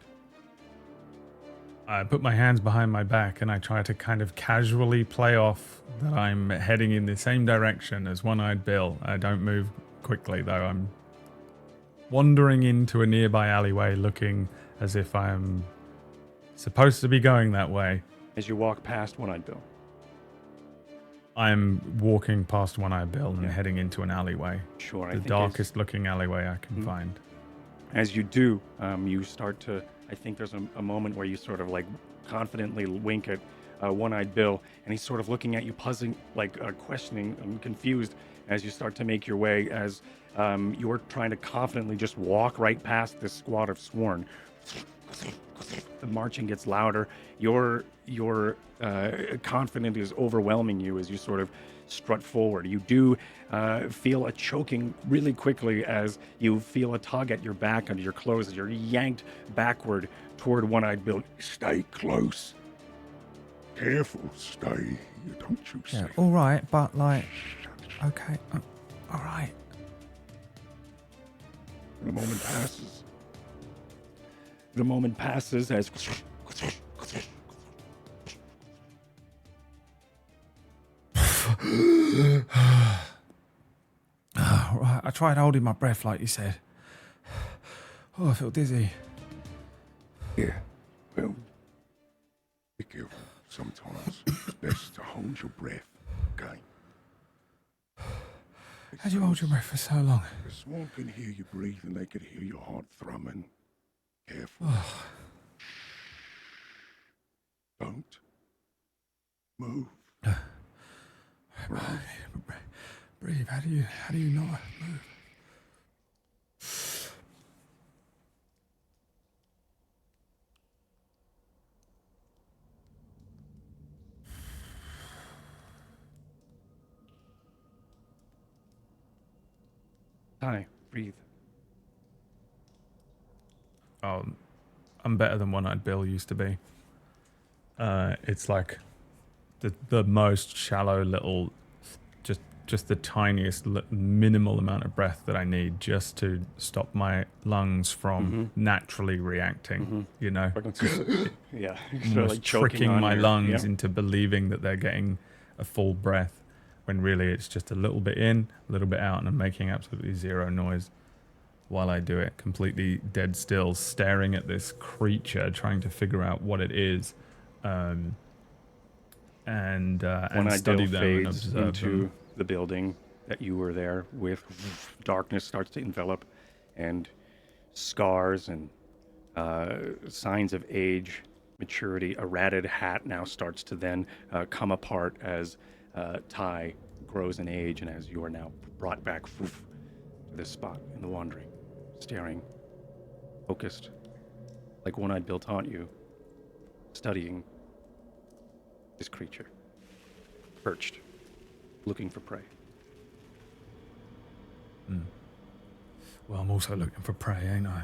I put my hands behind my back and I try to kind of casually play off that I'm heading in the same direction as One-Eyed Bill. I don't move quickly, though. I'm wandering into a nearby alleyway, looking as if I'm supposed to be going that way. As you walk past One-Eyed Bill. I'm walking past One-Eyed Bill and heading into an alleyway. Sure, I The think darkest looking alleyway I can find. As you do, you start to, I think there's a moment where you sort of like confidently wink at One-Eyed Bill, and he's sort of looking at you, puzzling, like questioning and confused as you start to make your way, as you're trying to confidently just walk right past this squad of sworn. The marching gets louder. Your confidence is overwhelming you as you sort of strut forward. You do feel a choking really quickly as you feel a tug at your back under your clothes as you're yanked backward toward One-Eyed Bill. Stay close. Careful, stay. You don't you Yeah, say. all right, but like, okay, all right. The moment passes. The moment passes as Right, I tried holding my breath like you said. Oh, I feel dizzy. Yeah, well, be careful. Sometimes it's best to hold your breath, okay? How do you hold your breath for so long? The swan can hear you breathe and they could hear your heart thrumming. Careful. Don't move. Right. Breathe. How do you not move? Hi, breathe. Oh, I'm better than One-Eyed Bill used to be. It's like the most shallow little, just the tiniest minimal amount of breath that I need just to stop my lungs from naturally reacting. You know, Yeah, almost tricking my lungs into believing that they're getting a full breath, when really it's just a little bit in, a little bit out, and I'm making absolutely zero noise while I do it, completely dead still, staring at this creature, trying to figure out what it is, and study them and observe into them. the building that you were there with. Darkness starts to envelop, and scars and signs of age, maturity. A ratted hat now starts to then come apart as Ty grows in age, and as you are now brought back to this spot in the Wandering, staring, focused, like One-Eyed Bill taught you, studying this creature, perched, looking for prey. Well, I'm also looking for prey, ain't I?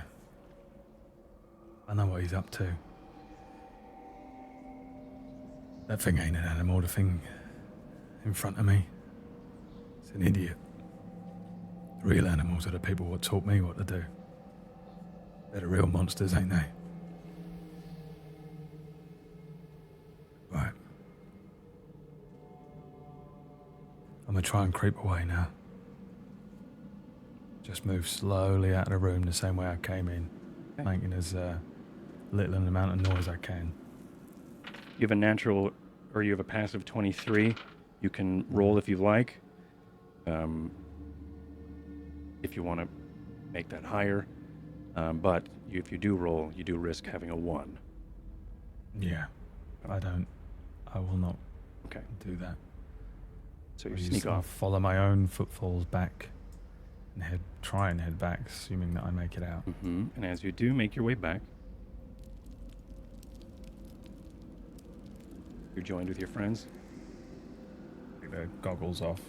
I know what he's up to. That thing ain't an animal, the thing in front of me. It's an idiot. The real animals are the people what taught me what to do. They're the real monsters, ain't they? Right. I'm gonna try and creep away now. Just move slowly out of the room the same way I came in, making as little an amount of noise I can. You have a natural, or you have a passive 23. You can roll if you like. If you want to make that higher. But if you do roll, you do risk having a 1. Yeah. I will not Okay. do that. So you I'll sneak off. follow my own footfalls back and try and head back, assuming that I make it out. And as you do make your way back, you're joined with your friends. Take their goggles off.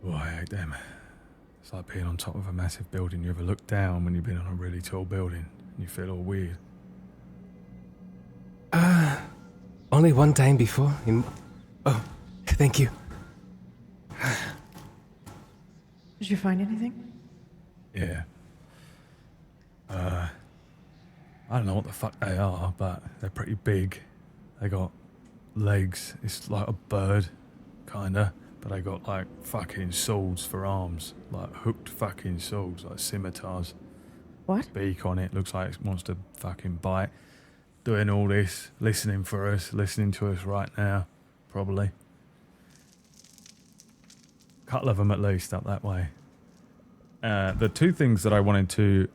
Oh, I hate them. It's like being on top of a massive building. You ever look down when you've been on a really tall building and you feel all weird? Only one time before. Oh, thank you. Did you find anything? Yeah. I don't know what the fuck they are, but they're pretty big. They got legs. It's like a bird, kinda. But they got like fucking swords for arms. Like hooked fucking swords, like scimitars. What? Beak on it. Looks like it wants to fucking bite. Doing all this, listening for us, listening to us right now, probably. Couple of them at least up that way. The two things that I wanted to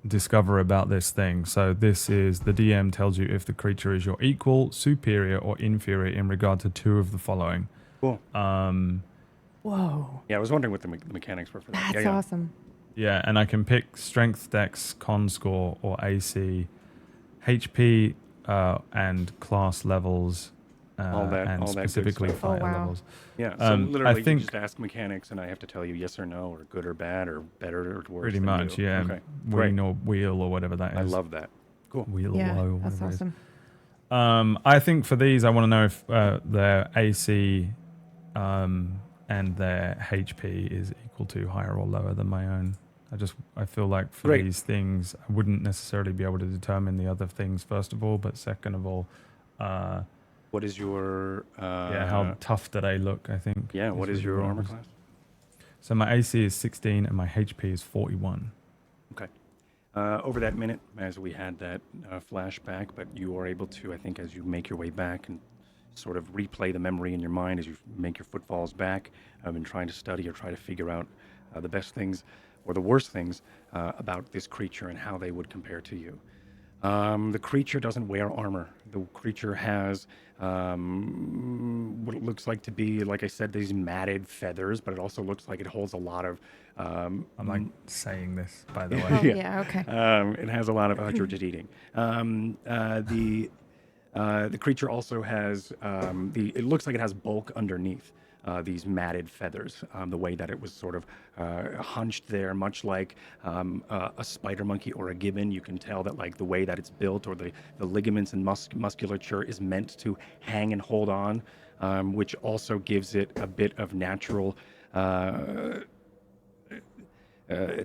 discover about this thing. So this is, the DM tells you if the creature is your equal, superior, or inferior in regard to 2 of the following. Cool. Whoa. Yeah, I was wondering what the mechanics were for that. That's awesome. Yeah, and I can pick strength, dex, con score, or AC, HP, and class levels, and specifically good stuff. fire wow. levels. Yeah, so literally I think you just ask mechanics and I have to tell you yes or no, or good or bad, or better or worse. pretty than much, you. yeah. Okay, great. Wing or wheel or whatever that is. I love that. Cool. Wheel Yeah, or woe, that's whatever it is. awesome. I think for these, I want to know if their AC and their HP is equal to, higher or lower than my own. I feel like for Great. these things, I wouldn't necessarily be able to determine the other things, first of all, but second of all, What is your... how tough do they look, I think. Yeah, what is really your what armor matters. class? So my AC is 16 and my HP is 41. Okay. Over that minute, as we had that flashback, but you are able to, I think, as you make your way back and sort of replay the memory in your mind as you make your footfalls back, and trying to study or try to figure out the best things or the worst things about this creature and how they would compare to you. The creature doesn't wear armor. The creature has what it looks like to be, like I said, these matted feathers, but it also looks like it holds a lot of... I'm like saying this, by the way. Oh, yeah, okay. It has a lot of... you're just eating. The creature also has... it looks like it has bulk underneath. these matted feathers, the way that it was sort of hunched there, much like a spider monkey or a gibbon. You can tell that like the way that it's built, or the ligaments and musculature is meant to hang and hold on, which also gives it a bit of natural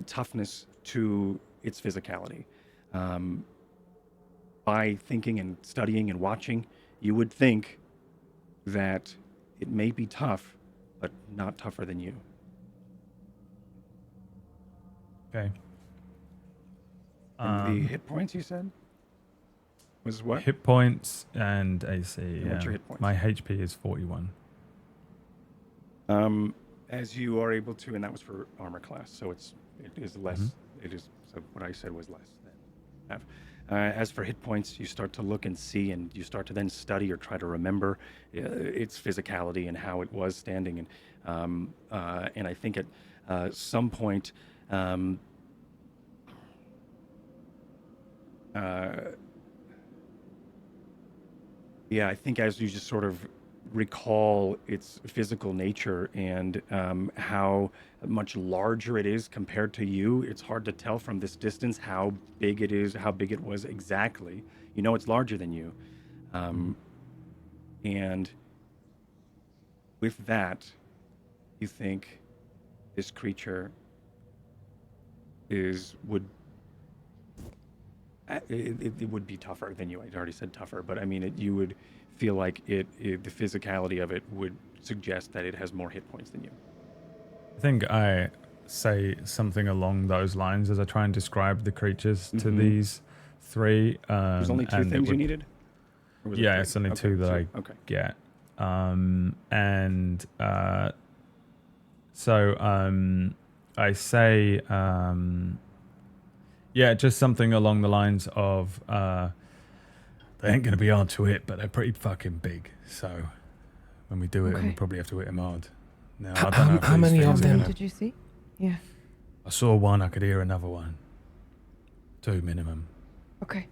toughness to its physicality. By thinking and studying and watching, you would think that it may be tough, but not tougher than you. Okay. And the hit points you said was what? Hit points and AC. And what's your hit points? My HP is 41. As you are able to, and that was for armor class, so it is less. Mm-hmm. It is, so what I said was less than half. As for hit points, you start to look and see, and you start to then study or try to remember its physicality and how it was standing. And I think at some point, I think as you just sort of recall its physical nature and how much larger it is compared to you, it's hard to tell from this distance how big it is, how big it was exactly. You know it's larger than you. And with that, you think this creature would be tougher than you. I already said tougher, but I mean, you would feel like the physicality of it would suggest that it has more hit points than you. I think I say something along those lines as I try and describe the creatures to these three. There's only two things you needed? Or was it three? It's only two that I get. I say, just something along the lines of, they ain't going to be hard to hit, but they're pretty fucking big. So when we do it, we probably have to hit them hard. Now, I don't know if how many of them did you see? Yeah. I saw one, I could hear another one. 2 minimum. Okay.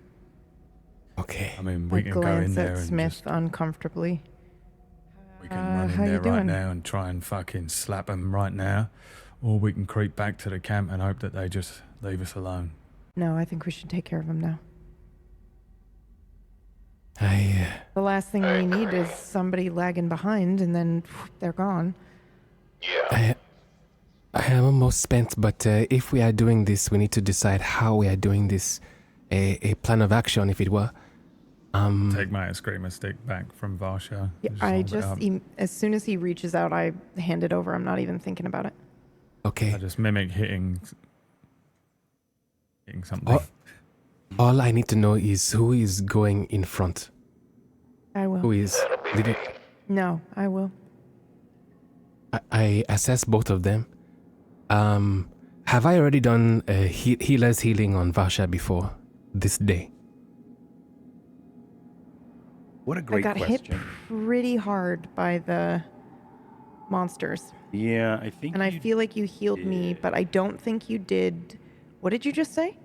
Okay. I mean, we I can go in glance there at and Smith just, uncomfortably. we can run how in there you doing? right now and try and fucking slap them right now. Or we can creep back to the camp and hope that they just leave us alone. No, I think we should take care of him now. I The last thing we need is somebody lagging behind and then they're gone. Yeah. I am almost spent, but if we are doing this, we need to decide how we are doing this. A plan of action, if it were. Take my screamer stick back from Varsha. I as soon as he reaches out, I hand it over. I'm not even thinking about it. Okay. I just mimic hitting something. All I need to know is who is going in front. I will. Who is? No, I will. I assess both of them. Have I already done healer's healing on Varsha before this day? What a great I got question. hit pretty hard by the monsters. Yeah, I think. And I feel like you healed me, but I don't think you did. What did you just say?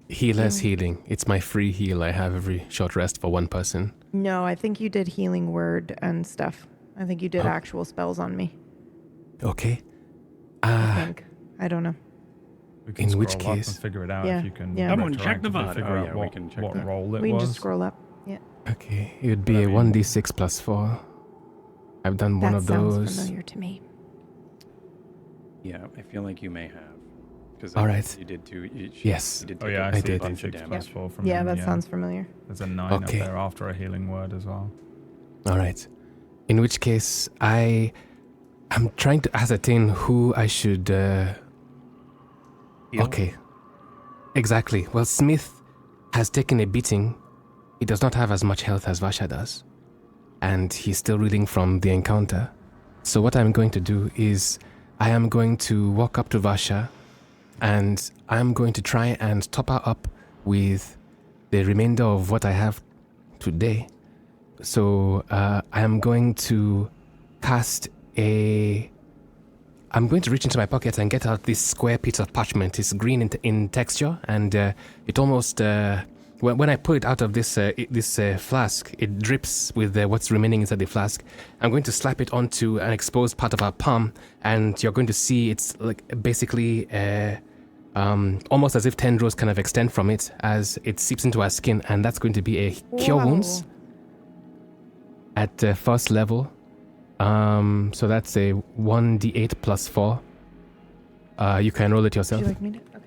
Healer's healing. It's my free heal I have every short rest for one person. No, I think you did healing word and stuff. I think you did actual spells on me. Okay. I think. I don't know. We can in which scroll up case- and figure it out Yeah, if you can. yeah. Someone check the retroactively VOD. Figure Oh, out yeah, we can check what that. role it We can was. just scroll up. Yeah. Okay, it would be a 1d6 plus 4. I've done one That of sounds those. familiar to me. Yeah, I feel like you may have. Because All right. You did too. Yes. You did Oh take yeah, a I see did. bunch of 6 damage. plus 4 from Yeah, him, that sounds familiar. There's a 9 Okay. up there after a healing word as well. All right. In which case, I'm trying to ascertain who I should. Heal? Okay. Exactly. Well, Smith has taken a beating. He does not have as much health as Varsha does, and he's still reeling from the encounter. So what I'm going to do is, I am going to walk up to Varsha, and I'm going to try and top her up with the remainder of what I have today. So I am going to cast I'm going to reach into my pocket and get out this square piece of parchment. It's green in texture, and it almost when I pull it out of this flask, it drips with what's remaining inside the flask. I'm going to slap it onto an exposed part of her palm, and you're going to see it's like basically almost as if tendrils kind of extend from it as it seeps into her skin, and that's going to be a cure wounds at first level. So that's a 1d8 plus 4. You can roll it yourself. Would you like me to? Okay.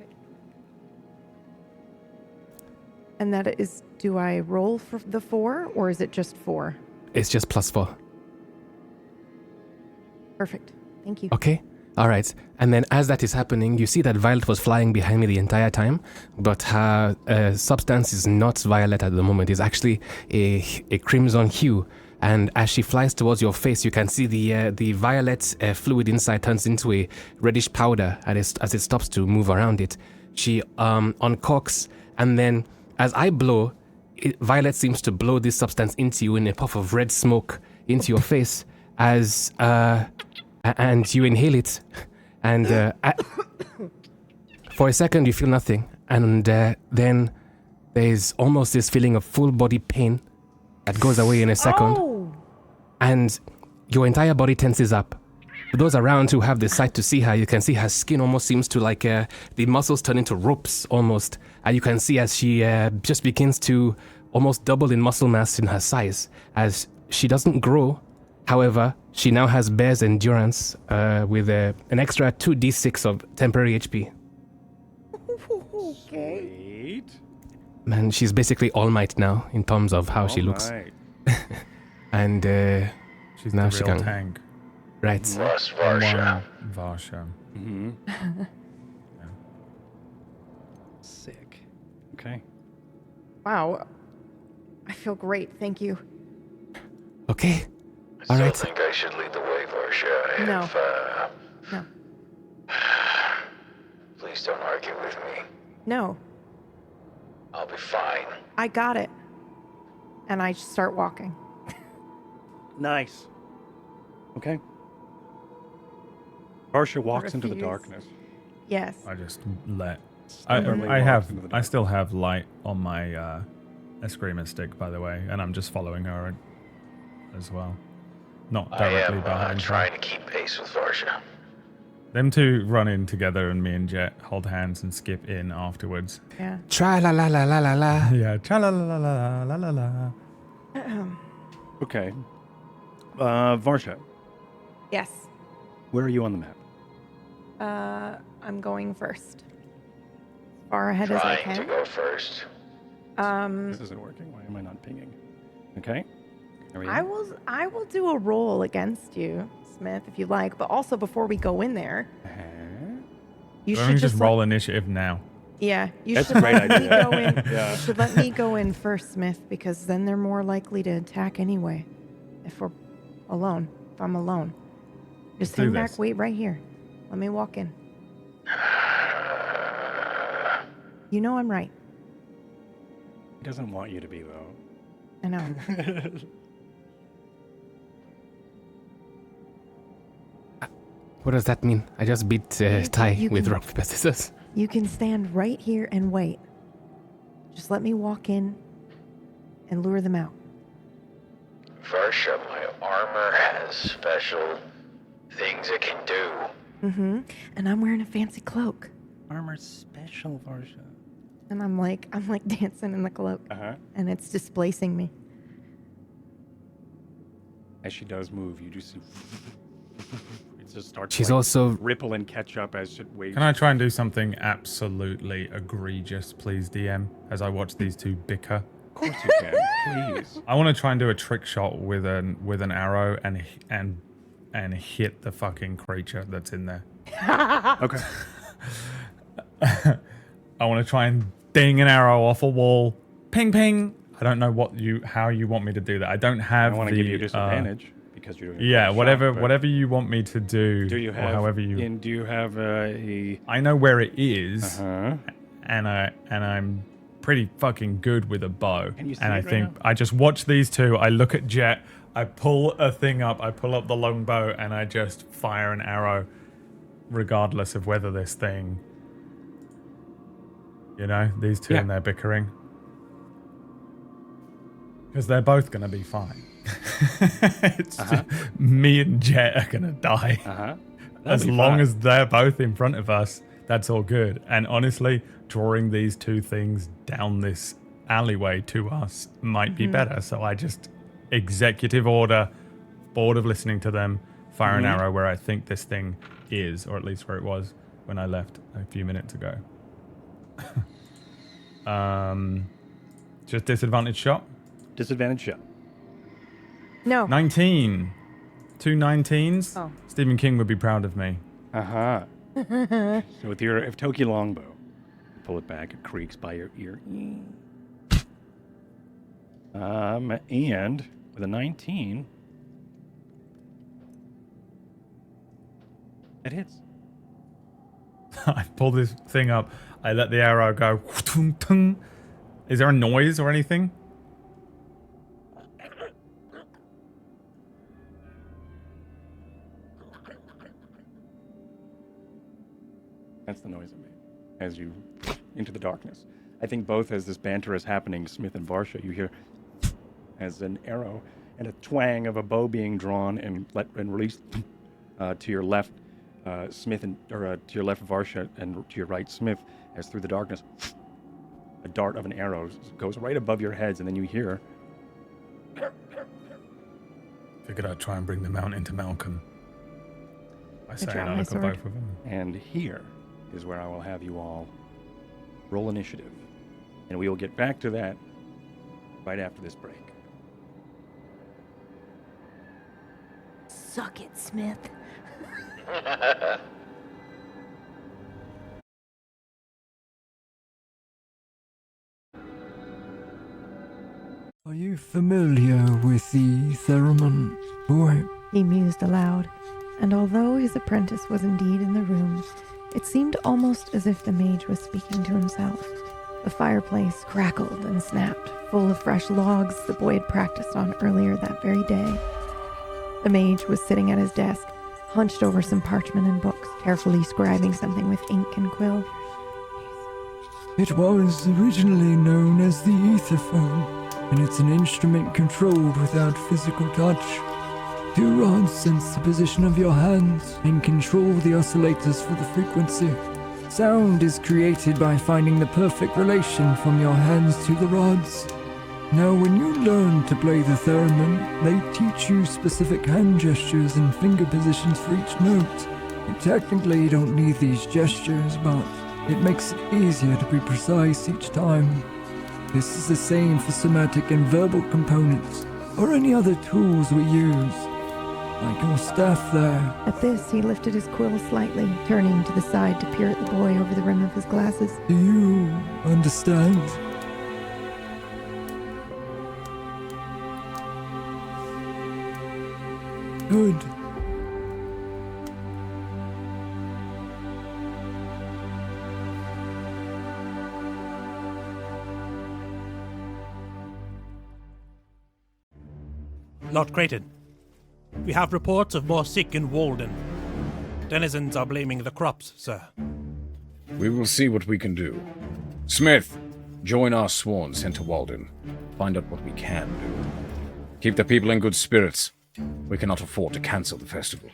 And that is, do I roll for the 4 or is it just 4? It's just plus 4. Perfect. Thank you. Okay. All right. And then as that is happening, you see that Violet was flying behind me the entire time, but her substance is not violet at the moment. It's actually a crimson hue. And as she flies towards your face, you can see the violet fluid inside turns into a reddish powder as it stops to move around it. She uncorks, and then as I blow, Violet seems to blow this substance into you in a puff of red smoke into your face as and you inhale it, and for a second you feel nothing, and then there's almost this feeling of full body pain that goes away in a second. And your entire body tenses up. For those around who have the sight to see her, you can see her skin almost seems to like the muscles turn into ropes almost. And you can see as she just begins to almost double in muscle mass in her size. As she doesn't grow, however, she now has Bear's endurance with an extra 2d6 of temporary HP. Okay. Sweet. Man, she's basically All Might now in terms of how she All looks. right. And She's now the she real can- tank. right. Plus Varsha. Varsha. Mm-hmm. Sick. Okay. Wow. I feel great. Thank you. Okay. I All still right. think I should lead the way, Varsha. No. If, No. Please don't argue with me. No. I'll be fine. I got it. And I just start walking. Nice. Okay. Varsha walks into the refuse. darkness. Yes. I just let. Stubbornly I walks have. into the I dark. still have light on my Eskrima stick, by the way, and I'm just following her as well. Not I directly am behind trying her. to keep pace with Varsha. Them two run in together, and me and Jet hold hands and skip in afterwards. Yeah. Tra la la la la la la. Yeah, cha la la la la la la. Okay. Varsha, Yes. where are you on the map? I'm going first. As far ahead as I Trying to can. go first. This isn't working. Why am I not pinging? Okay. There we go. I will do a roll against you, Smith, if you like. But also before we go in there, Uh-huh. you Why should don't you just just roll initiative now? Yeah, you That's should a great let me idea. go in. Yeah. You should let me go in first, Smith, because then they're more likely to attack anyway. If we're alone, if I'm alone, just Let's do hang back, this. wait right here. Let me walk in. You know I'm right. He doesn't want you to be, though. I know. What does that mean? I just beat Ty you with can- rock, paper, scissors. You can stand right here and wait. Just let me walk in and lure them out. Varsha, my armor has special things it can do. Mm-hmm. And I'm wearing a fancy cloak. Armor special, Varsha. And I'm like dancing in the cloak. Uh-huh. And it's displacing me. As she does move, you do see... it just starts She's to, like, also ripple and catch up as it waves. Can I try and do something absolutely egregious, please, DM, as I watch these two bicker? Of course you can. Please. I want to try and do a trick shot with an arrow and hit the fucking creature that's in there. Okay. I want to try and ding an arrow off a wall. Ping, ping. I don't know how you want me to do that. I don't have I want to the, give you disadvantage because you're doing a Yeah, shot, whatever but whatever you want me to do. Do you or have? however you? Do you have a? I know where it is, Uh-huh. and I'm pretty fucking good with a bow. Can you see and it I right think now? I just watch these two. I look at Jet. I pull a thing up. I pull up the longbow, and I just fire an arrow, regardless of whether this thing. You know, these two Yeah. and they're bickering. Because they're both going to be fine. It's just, me and Jet are going to die. As long as they're both in front of us, that's all good. And honestly, drawing these two things down this alleyway to us might be better. So I just executive order, bored of listening to them, fire an arrow where I think this thing is, or at least where it was when I left a few minutes ago. Just disadvantage shot? Disadvantage shot. No. 19. 2 19s. Oh. Stephen King would be proud of me. So with your Toki longbow, pull it back, it creaks by your ear. And with a 19, it hits. I pull this thing up. I let the arrow go. Is there a noise or anything? That's the noise it made as you into the darkness. I think both as this banter is happening, Smith and Varsha, you hear as an arrow and a twang of a bow being drawn and released to your left, Smith, to your left, Varsha, and to your right, Smith, as through the darkness, a dart of an arrow goes right above your heads, and then you hear. Figured I'd try and bring the mountain to Malcolm. I say, draw and I my look at sword. both of them. And here is where I will have you all roll initiative. And we will get back to that right after this break. Suck it, Smith. Are you familiar with the Theremin Boy? He mused aloud, and although his apprentice was indeed in the room, it seemed almost as if the mage was speaking to himself. The fireplace crackled and snapped, full of fresh logs the boy had practiced on earlier that very day. The mage was sitting at his desk, hunched over some parchment and books, carefully scribing something with ink and quill. It was originally known as the Etherphone, and it's an instrument controlled without physical touch. 2 rods sense the position of your hands and control the oscillators for the frequency. Sound is created by finding the perfect relation from your hands to the rods. Now, when you learn to play the theremin, they teach you specific hand gestures and finger positions for each note. You technically don't need these gestures, but it makes it easier to be precise each time. This is the same for somatic and verbal components, or any other tools we use. Like your staff there. At this, he lifted his quill slightly, turning to the side to peer at the boy over the rim of his glasses. Do you understand? Good. Lord Creighton, we have reports of more sick in Walden. Denizens are blaming the crops, sir. We will see what we can do. Smith, join our sworn sent to Walden. Find out what we can do. Keep the people in good spirits. We cannot afford to cancel the festival.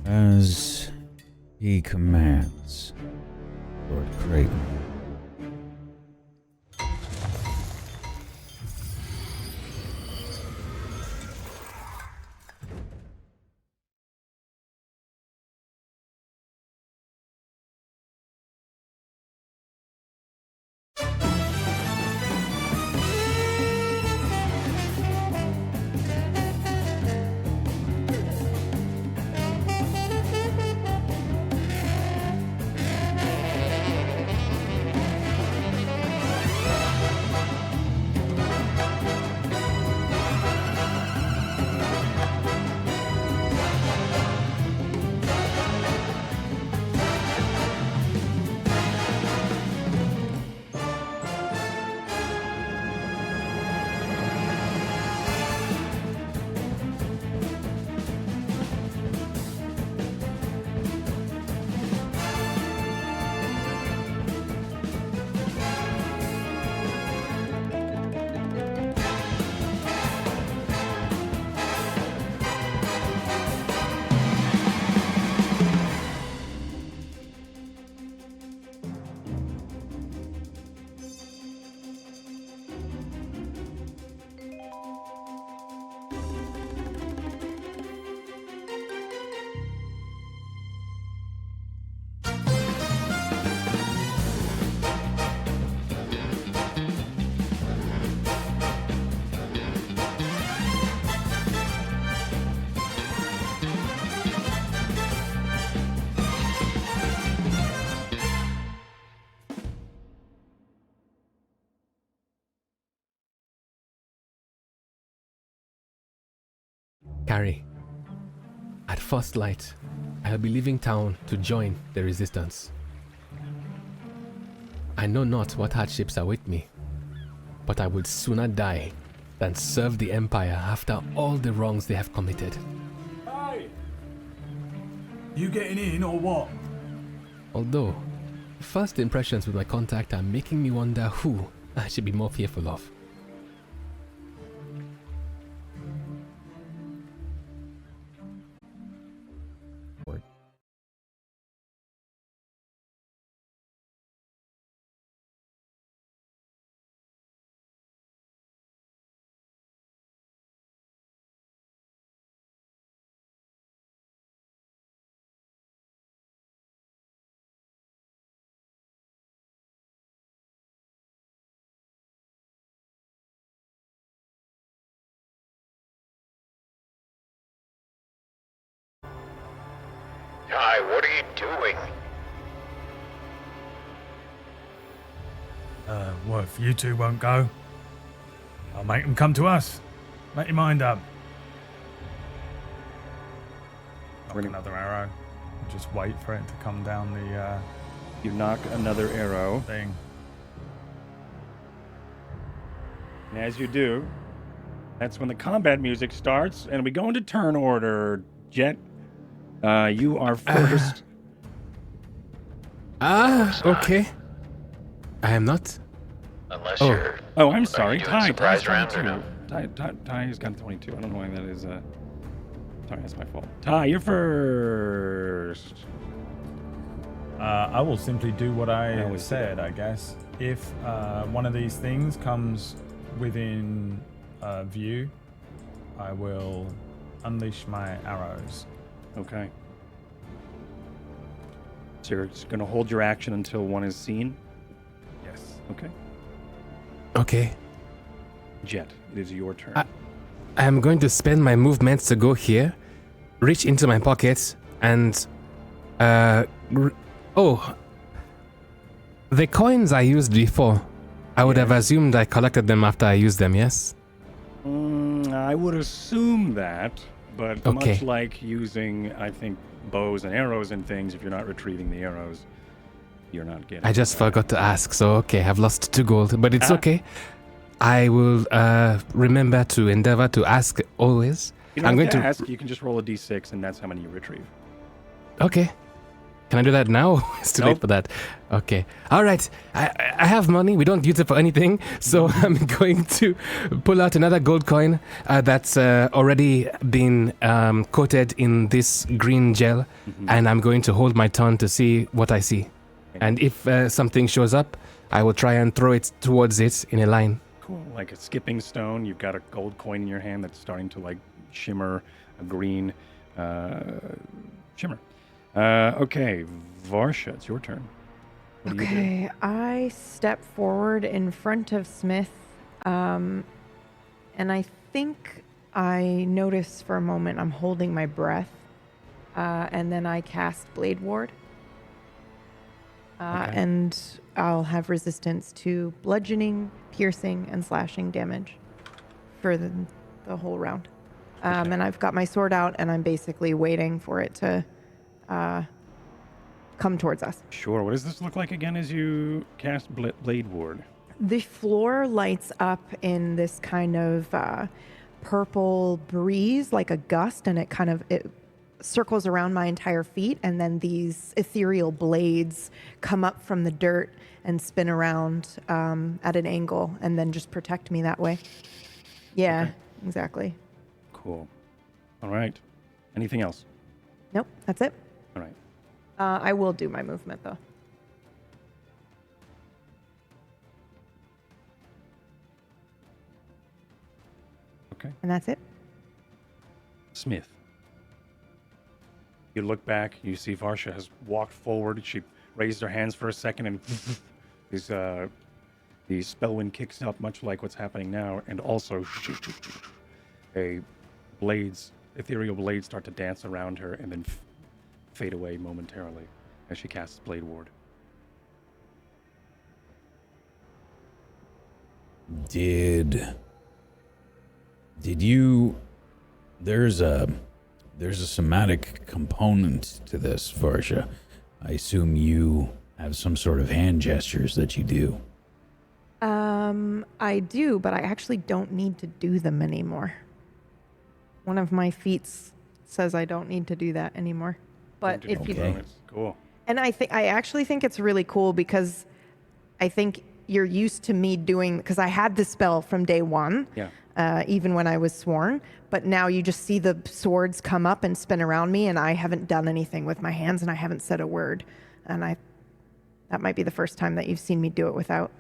As he commands, Lord Creighton. Carrie, at first light, I'll be leaving town to join the resistance. I know not what hardships await me, but I would sooner die than serve the Empire after all the wrongs they have committed. Hey! You getting in or what? Although, first impressions with my contact are making me wonder who I should be more fearful of. Ty, what are you doing? Well, if you two won't go, I'll make them come to us. Make your mind up. Knock another arrow. Just wait for it to come down the You knock another arrow. thing. And as you do, that's when the combat music starts, and we go into turn order. Jet, you are first. Okay. I am not. Unless Oh. you're... Oh, I'm are sorry. you doing Ty's surprise rounds or 22. no? Ty's got 22. I don't know why that is. Sorry, that's my fault. Ty, you're first. I will simply do what I always do said, I guess. If one of these things comes within view, I will unleash my arrows. Okay. So you're just going to hold your action until one is seen? Yes. Okay. Okay. Jet, it is your turn. I am going to spend my movements to go here, reach into my pockets, and oh, the coins I used before. I would have assumed I collected them after I used them. Yes. I would assume that, but Okay. much like using, I think, bows and arrows and things, if you're not retrieving the arrows, you're not getting. I just forgot to ask, so okay, I've lost 2 gold, but it's Ah. okay. I will remember to endeavor to ask always. You don't I'm have going to to ask. You can just roll a d6, and that's how many you retrieve. Okay. Can I do that now? It's too late Nope. for that. Okay. All right. I have money. We don't use it for anything. So I'm going to pull out another gold coin that's already been coated in this green gel. And I'm going to hold my turn to see what I see. And if something shows up, I will try and throw it towards it in a line. Cool. Like a skipping stone, you've got a gold coin in your hand that's starting to like shimmer a green shimmer. Okay, Varsha, it's your turn. What do you do? Okay, I step forward in front of Smith, and I think I notice for a moment I'm holding my breath, and then I cast Blade Ward, Okay. and I'll have resistance to bludgeoning, piercing, and slashing damage for the whole round. And I've got my sword out, and I'm basically waiting for it to come towards us. Sure. What does this look like again as you cast Blade Ward? The floor lights up in this kind of purple breeze, like a gust, and it circles around my entire feet, and then these ethereal blades come up from the dirt and spin around at an angle, and then just protect me that way. Yeah, Okay. exactly. Cool. All right. Anything else? Nope, that's it. All right. I will do my movement, though. Okay. And that's it. Smith. You look back, you see Varsha has walked forward. She raised her hands for a second, and the Spellwind kicks up, much like what's happening now, and also ethereal blades start to dance around her and then fade away momentarily as she casts Blade Ward. Did you there's a somatic component to this, Varsha. I assume you have some sort of hand gestures that you do. I do, but I actually don't need to do them anymore. One of my feats says I don't need to do that anymore. But if you cool. And I actually think it's really cool because I think you're used to me doing, because I had this spell from day one, even when I was sworn, but now you just see the swords come up and spin around me, and I haven't done anything with my hands, and I haven't said a word. And that might be the first time that you've seen me do it without.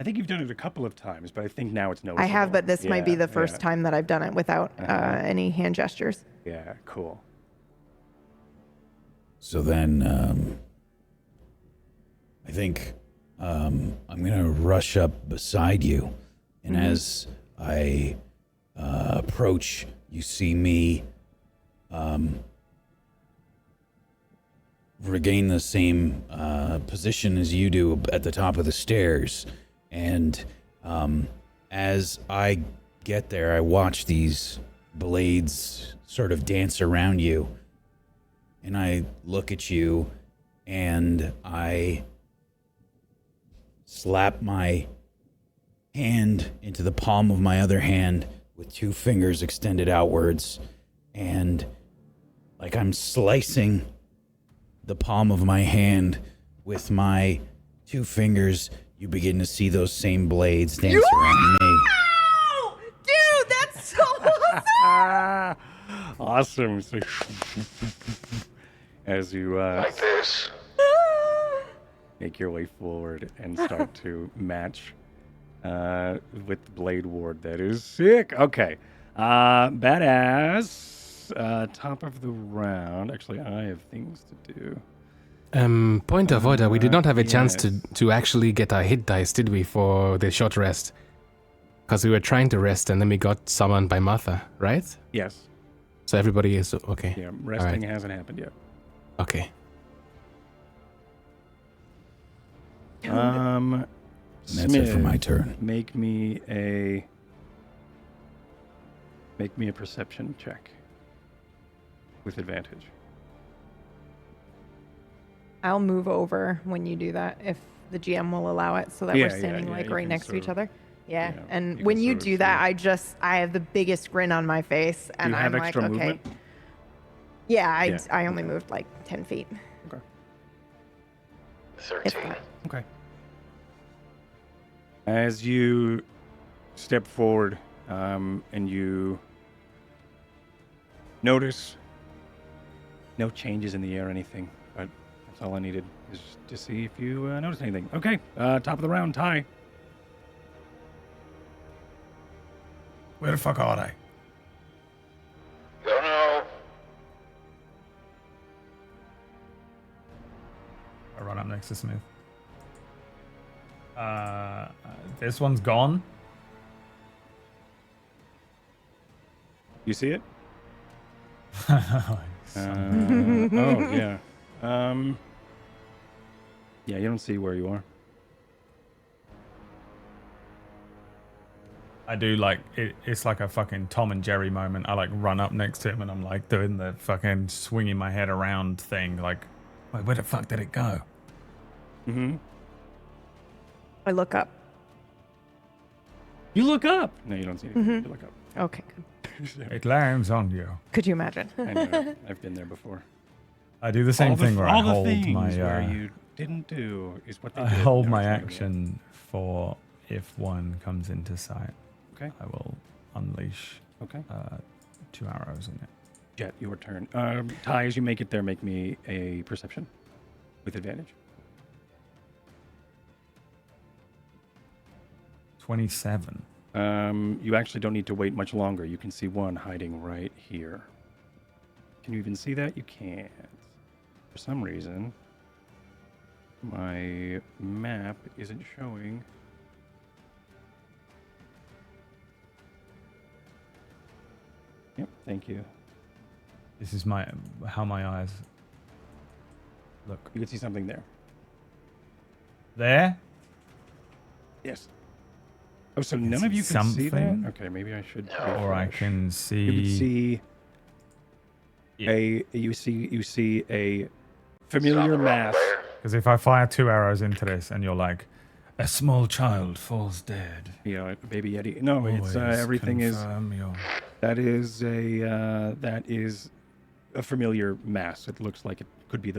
I think you've done it a couple of times, but I think now it's noticeable. I have, but this might be the first time that I've done it without any hand gestures. Yeah, cool. So then, I think I'm gonna rush up beside you, and as I approach, you see me regain the same position as you do at the top of the stairs, and as I get there, I watch these blades sort of dance around you, and I look at you, and I slap my hand into the palm of my other hand with 2 fingers extended outwards, and like I'm slicing the palm of my hand with my 2 fingers, you begin to see those same blades dance around me. Dude, that's so awesome! Awesome. So, as you Like this. make your way forward and start to match with the Blade Ward. That is sick. Okay. Badass. Top of the round. Actually, I have things to do. Point of order, we did not have a chance yes. to actually get our hit dice, did we, for the short rest? Because we were trying to rest and then we got summoned by Martha, right? Yes. So everybody is okay. Yeah, resting hasn't happened yet. Okay. And that's it for my turn. Make me a perception check with advantage. I'll move over when you do that, if the GM will allow it, so that we're standing like you right can next to each sort other. Yeah, you and can when you sort of do that, I have the biggest grin on my face, and you have I'm extra like, okay. movement? Yeah, I only moved like 10 feet. Okay. 13. Okay. As you step forward, and you notice no changes in the air or anything, but that's all I needed is to see if you notice anything. Okay, top of the round, Ty. Where the fuck are they? Don't know. I run up next to Smith. This one's gone. You see it? Oh, yeah. Yeah, you don't see where you are. I do like it's like a fucking Tom and Jerry moment. I like run up next to him and I'm like doing the fucking swinging my head around thing. Like, wait, where the fuck did it go? Mm-hmm. I look up. You look up. No, you don't see anything. You look up. Okay, good. It lands on you. Could you imagine? I know. I've been there before. I do the same thing where I hold my. Where you didn't do is what they I did. hold Never my tried again. action for if one comes into sight. Okay. I will unleash. Okay. 2 arrows in it. Jet, your turn. Ty, as you make it there, make me a perception with advantage. 27. You actually don't need to wait much longer. You can see one hiding right here. Can you even see that? You can't. For some reason, my map isn't showing. Yep, thank you. This is how my eyes look. You can see something there. There? Yes. Oh, so none of you can see that? something. Okay, maybe I should. Or I can see. You can see you see a familiar mass. Because if I fire 2 arrows into this and you're like, a small child falls dead. Baby Yeti. No, it's everything is. That is a familiar mass. It looks like it could be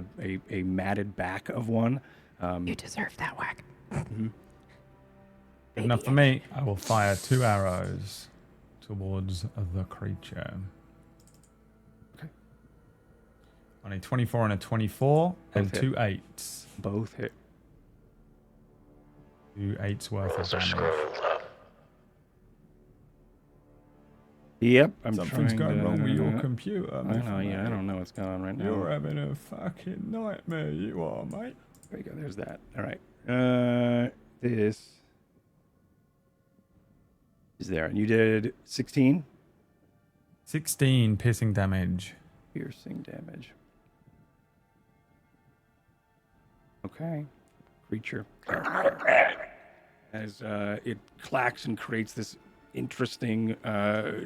a matted back of one. You deserve that whack. Mm-hmm. Good enough for me. I will fire 2 arrows towards the creature. Okay. On a 24 and a 24, and Both 2 hit. 8s. Both hit. 2 8s worth of damage. Yep, Something's going wrong with your computer. I know, I don't know what's going on right now. You're having a fucking nightmare, you are, mate. There you go, there's that. All right. This is there. And you did 16? 16 piercing damage. Piercing damage. Okay. Creature. As it clacks and creates this interesting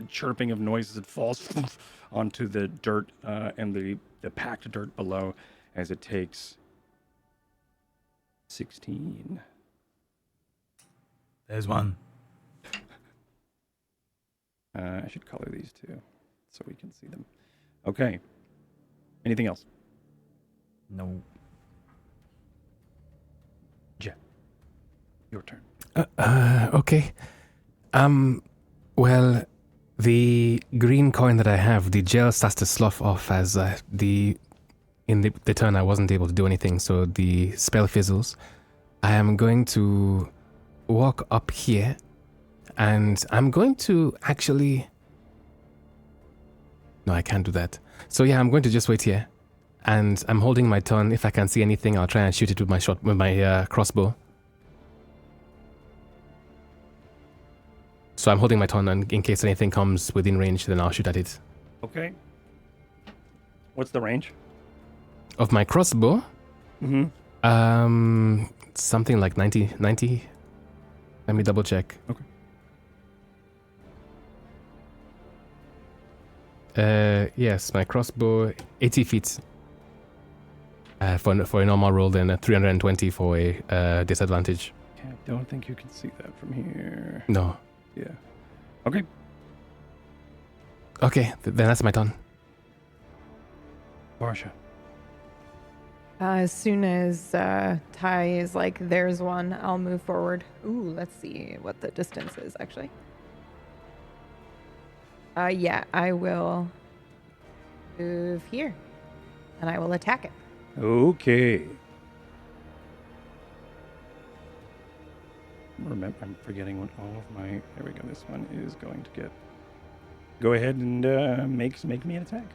chirping of noises, it falls onto the dirt and the packed dirt below as it takes 16. There's one. I should color these two so we can see them. Okay. Anything else? No. Jet. Your turn. Okay. Well, the green coin that I have, the gel starts to slough off as in the turn I wasn't able to do anything, so the spell fizzles. I am going to walk up here, and I'm going to actually... No, I can't do that. So yeah, I'm going to just wait here, and I'm holding my turn. If I can see anything, I'll try and shoot it with my crossbow. So I'm holding my turn, and in case anything comes within range, then I'll shoot at it. Okay. What's the range? Of my crossbow? Mm-hmm. Something like 90. Let me double check. Okay. Yes, my crossbow, 80 feet. For a normal roll, then 320 for a disadvantage. Okay, I don't think you can see that from here. No. Yeah. Okay. Okay, then that's my turn. Barsha. As soon as Ty is like, there's one, I'll move forward. Ooh, let's see what the distance is, actually. Yeah, I will move here, and I will attack it. Okay. Remember, I'm forgetting what all of my... There we go. This one is going to get... Go ahead and make me an attack.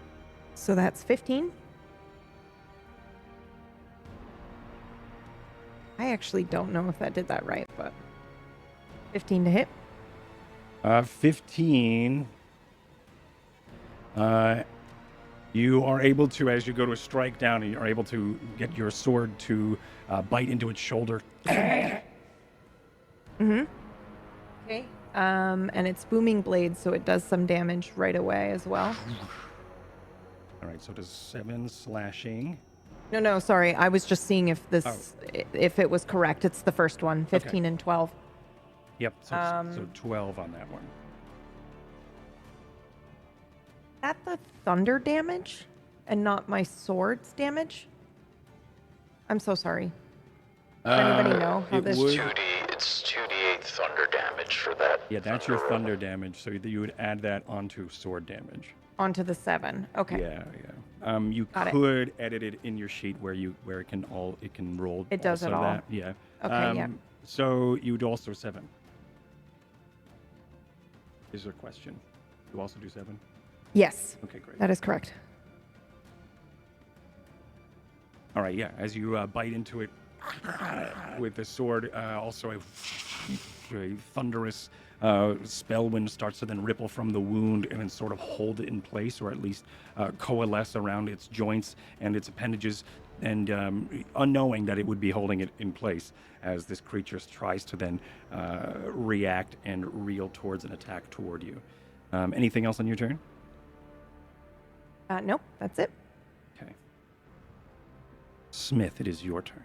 So that's 15. I actually don't know if that did that right, but 15 to hit. 15. You are able to, as you go to strike down, you are able to get your sword to bite into its shoulder. Mm-hmm. Okay. And it's booming blade, so it does some damage right away as well. All right, so it does 7 slashing. No, sorry. I was just seeing if if it was correct. It's the first one, 15 and 12. Yep, so 12 on that one. Is that the thunder damage and not my sword's damage? I'm so sorry. Does anybody know how this... It's 2d8 thunder damage for that. Yeah, that's your thunder damage, so you would add that onto sword damage. Onto the 7. Okay. Yeah. You could edit it in your sheet where it can roll. It does it all. That. Yeah. Okay. Yeah. So you'd also 7. Is there a question? You also do 7? Yes. Okay, great. That is correct. All right. Yeah. As you bite into it with the sword, also a thunderous spellwind starts to then ripple from the wound and then sort of hold it in place, or at least coalesce around its joints and its appendages, unknowing that it would be holding it in place as this creature tries to then react and reel towards an attack toward you. Anything else on your turn? Nope, that's it. Okay. Smith, it is your turn.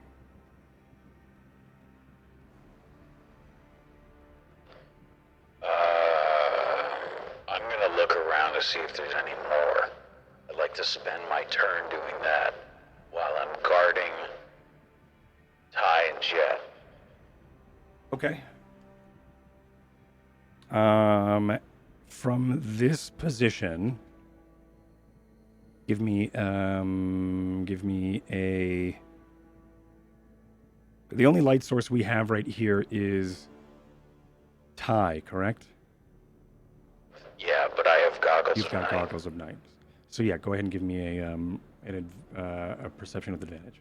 I'm gonna look around to see if there's any more. I'd like to spend my turn doing that while I'm guarding Ty and Jet. Okay. From this position, give me a. The only light source we have right here is Ty, correct? Yeah, but I have goggles You've of got night. goggles of night. So yeah, go ahead and give me a perception with advantage.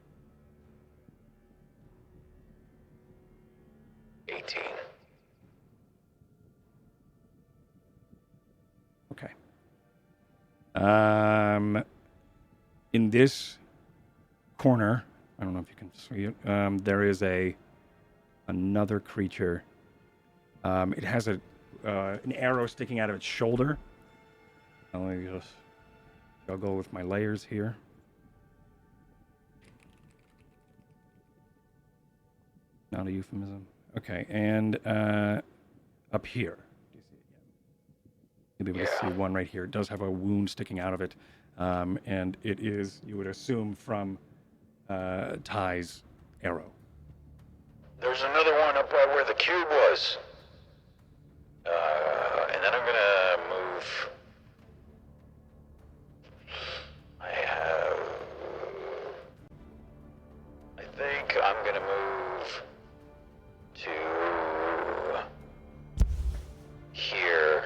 18. Okay. In this corner, I don't know if you can see it. There is another creature. It has an arrow sticking out of its shoulder. Let me just juggle with my layers here. Not a euphemism. Okay, and up here. Do you see it? You'll be able to see one right here. It does have a wound sticking out of it, and it is, you would assume, from Ty's arrow. There's another one up by where the cube was. And then I'm gonna move. I think I'm gonna move to here.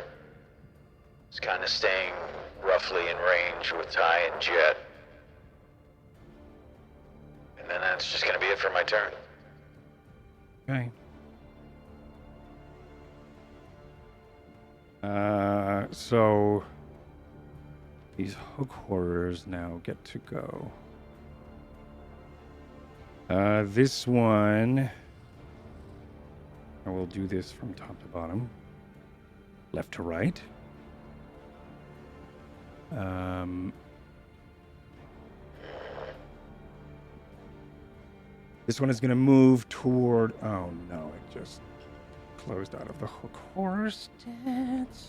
It's kind of staying roughly in range with Ty and Jet. And then that's just gonna be it for my turn. Okay. So these hook horrors now get to go. This one, I will do this from top to bottom, left to right. This one is going to move toward. Oh no! It just closed out of the hook horror stats.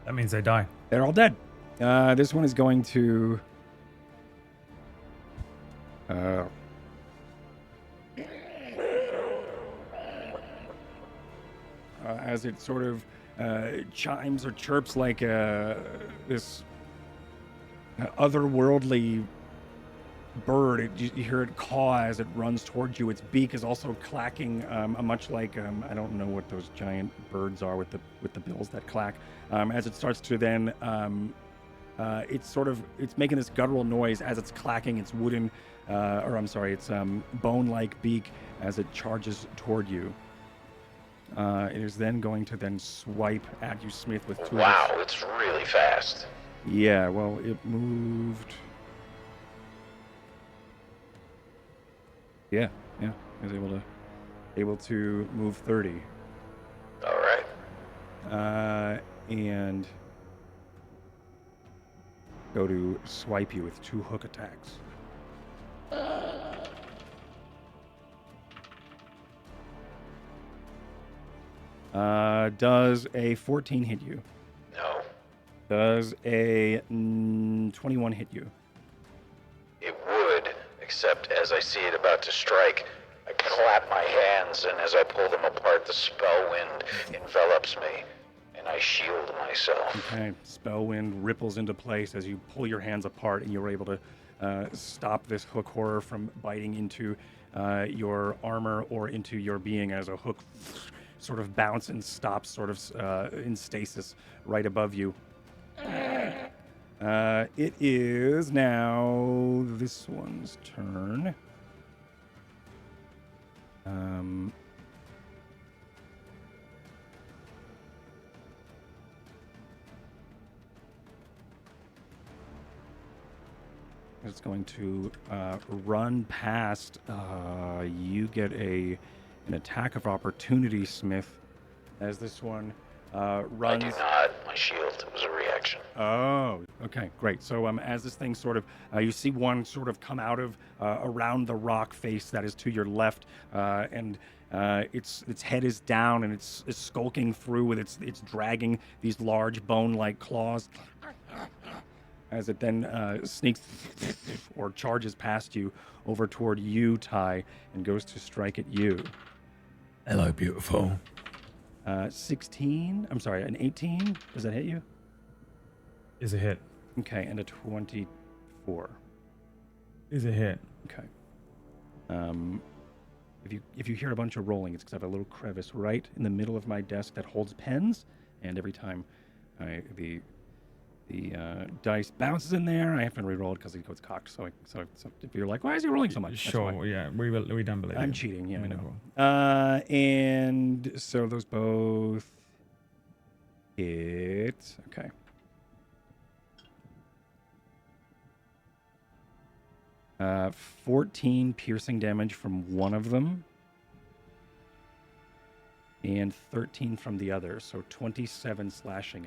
That means they die. They're all dead. This one is going to. As it sort of chimes or chirps like this otherworldly bird, you hear it caw as it runs towards you. Its beak is also clacking, much like I don't know what those giant birds are with the bills that clack. As it starts to then, it's making this guttural noise as it's clacking its wooden, its bone-like beak as it charges toward you. It is then going to then swipe at you, Smith, with two. Wow, it's really fast. Yeah, well, it moved. Yeah, it was able to move 30. All right. And go to swipe you with two hook attacks. Does a 14 hit you? No. Does a 21 hit you? It would, except as I see it about to strike, I clap my hands, and as I pull them apart, the Spellwind envelops me, and I shield myself. Okay, Spellwind ripples into place as you pull your hands apart, and you're able to stop this hook horror from biting into your armor or into your being as a hook sort of bounce and stops sort of in stasis right above you. It is now this one's turn. is going to run past. You get an attack of opportunity, Smith, as this one runs. I do not. My shield was a reaction. Oh, okay, great. So as this thing sort of, you see one sort of come out of around the rock face that is to your left, and its head is down and it's skulking through with it's dragging these large bone-like claws as it then sneaks or charges past you over toward you, Ty, and goes to strike at you. Hello, beautiful. 16. I'm sorry, an 18. Does that hit you? Is a hit. Okay, and a 24. Is a hit. Okay. If you hear a bunch of rolling, it's because I have a little crevice right in the middle of my desk that holds pens, and every time the dice bounces in there, I have to re-roll it because it goes cocked. So if you're like, why is he rolling so much? Sure, yeah, we don't believe I'm you. cheating, yeah, I No know. problem. And so those both hit. Okay. Uh, 14 piercing damage from one of them, and 13 from the other. So 27 slashing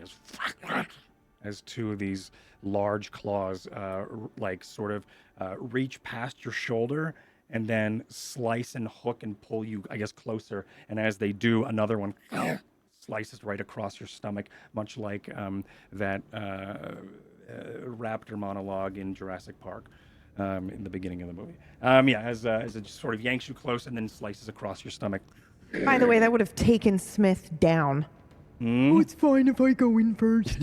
as two of these large claws, reach past your shoulder and then slice and hook and pull you, I guess, closer. And as they do, another one slices right across your stomach, much like that raptor monologue in Jurassic Park. In the beginning of the movie. As it just sort of yanks you close and then slices across your stomach. By the way, that would have taken Smith down. Oh, it's fine if I go in first.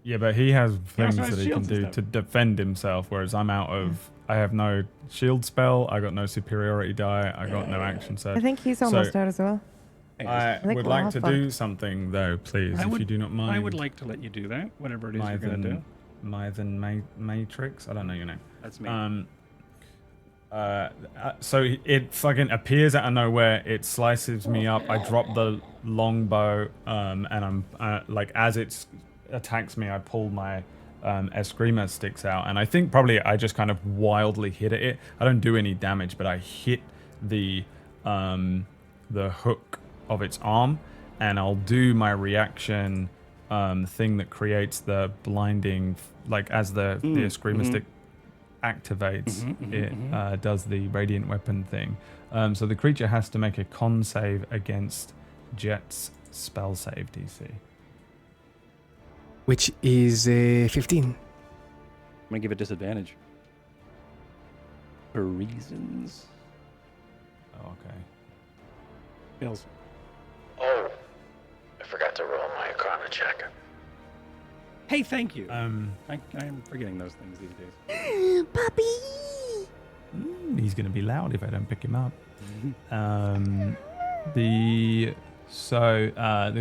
Yeah, but he has things has that he can shields and do stuff. to defend himself, whereas I'm out of... I have no shield spell, I got no superiority die, I got no action surge. I think he's almost out as well. I think would we're all like to fucked. do something, though, please, if you do not mind. I would like to let you do that, whatever it is you're going to do. Meehan Matrix? I don't know your name. That's me. So it fucking appears out of nowhere. It slices me up. I drop the longbow, and I'm as it attacks me, I pull my eskrima sticks out, and I think probably I just kind of wildly hit at it. I don't do any damage, but I hit the hook of its arm, and I'll do my reaction thing that creates the blinding, as the eskrima stick activates, it does the radiant weapon thing. So the creature has to make a con save against Jet's spell save DC. Which is 15. I'm going to give it disadvantage. For reasons. Oh, okay. Fails. Oh, I forgot to roll my Arcana check. Hey, thank you. I am forgetting those things these days. Puppy! He's going to be loud if I don't pick him up. The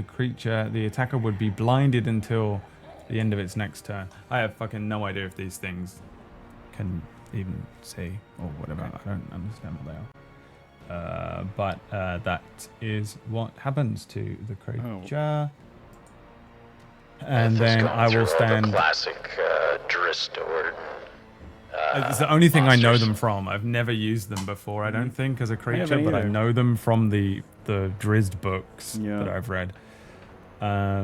creature, the attacker would be blinded until the end of its next turn. I have fucking no idea if these things can even see or whatever. I don't understand what they are. But that is what happens to the creature. And then I will stand. Classic Dristord. It's the only thing I know them from. I've never used them before, I don't think, as a creature, but I know them from the Drizzt books that I've read. I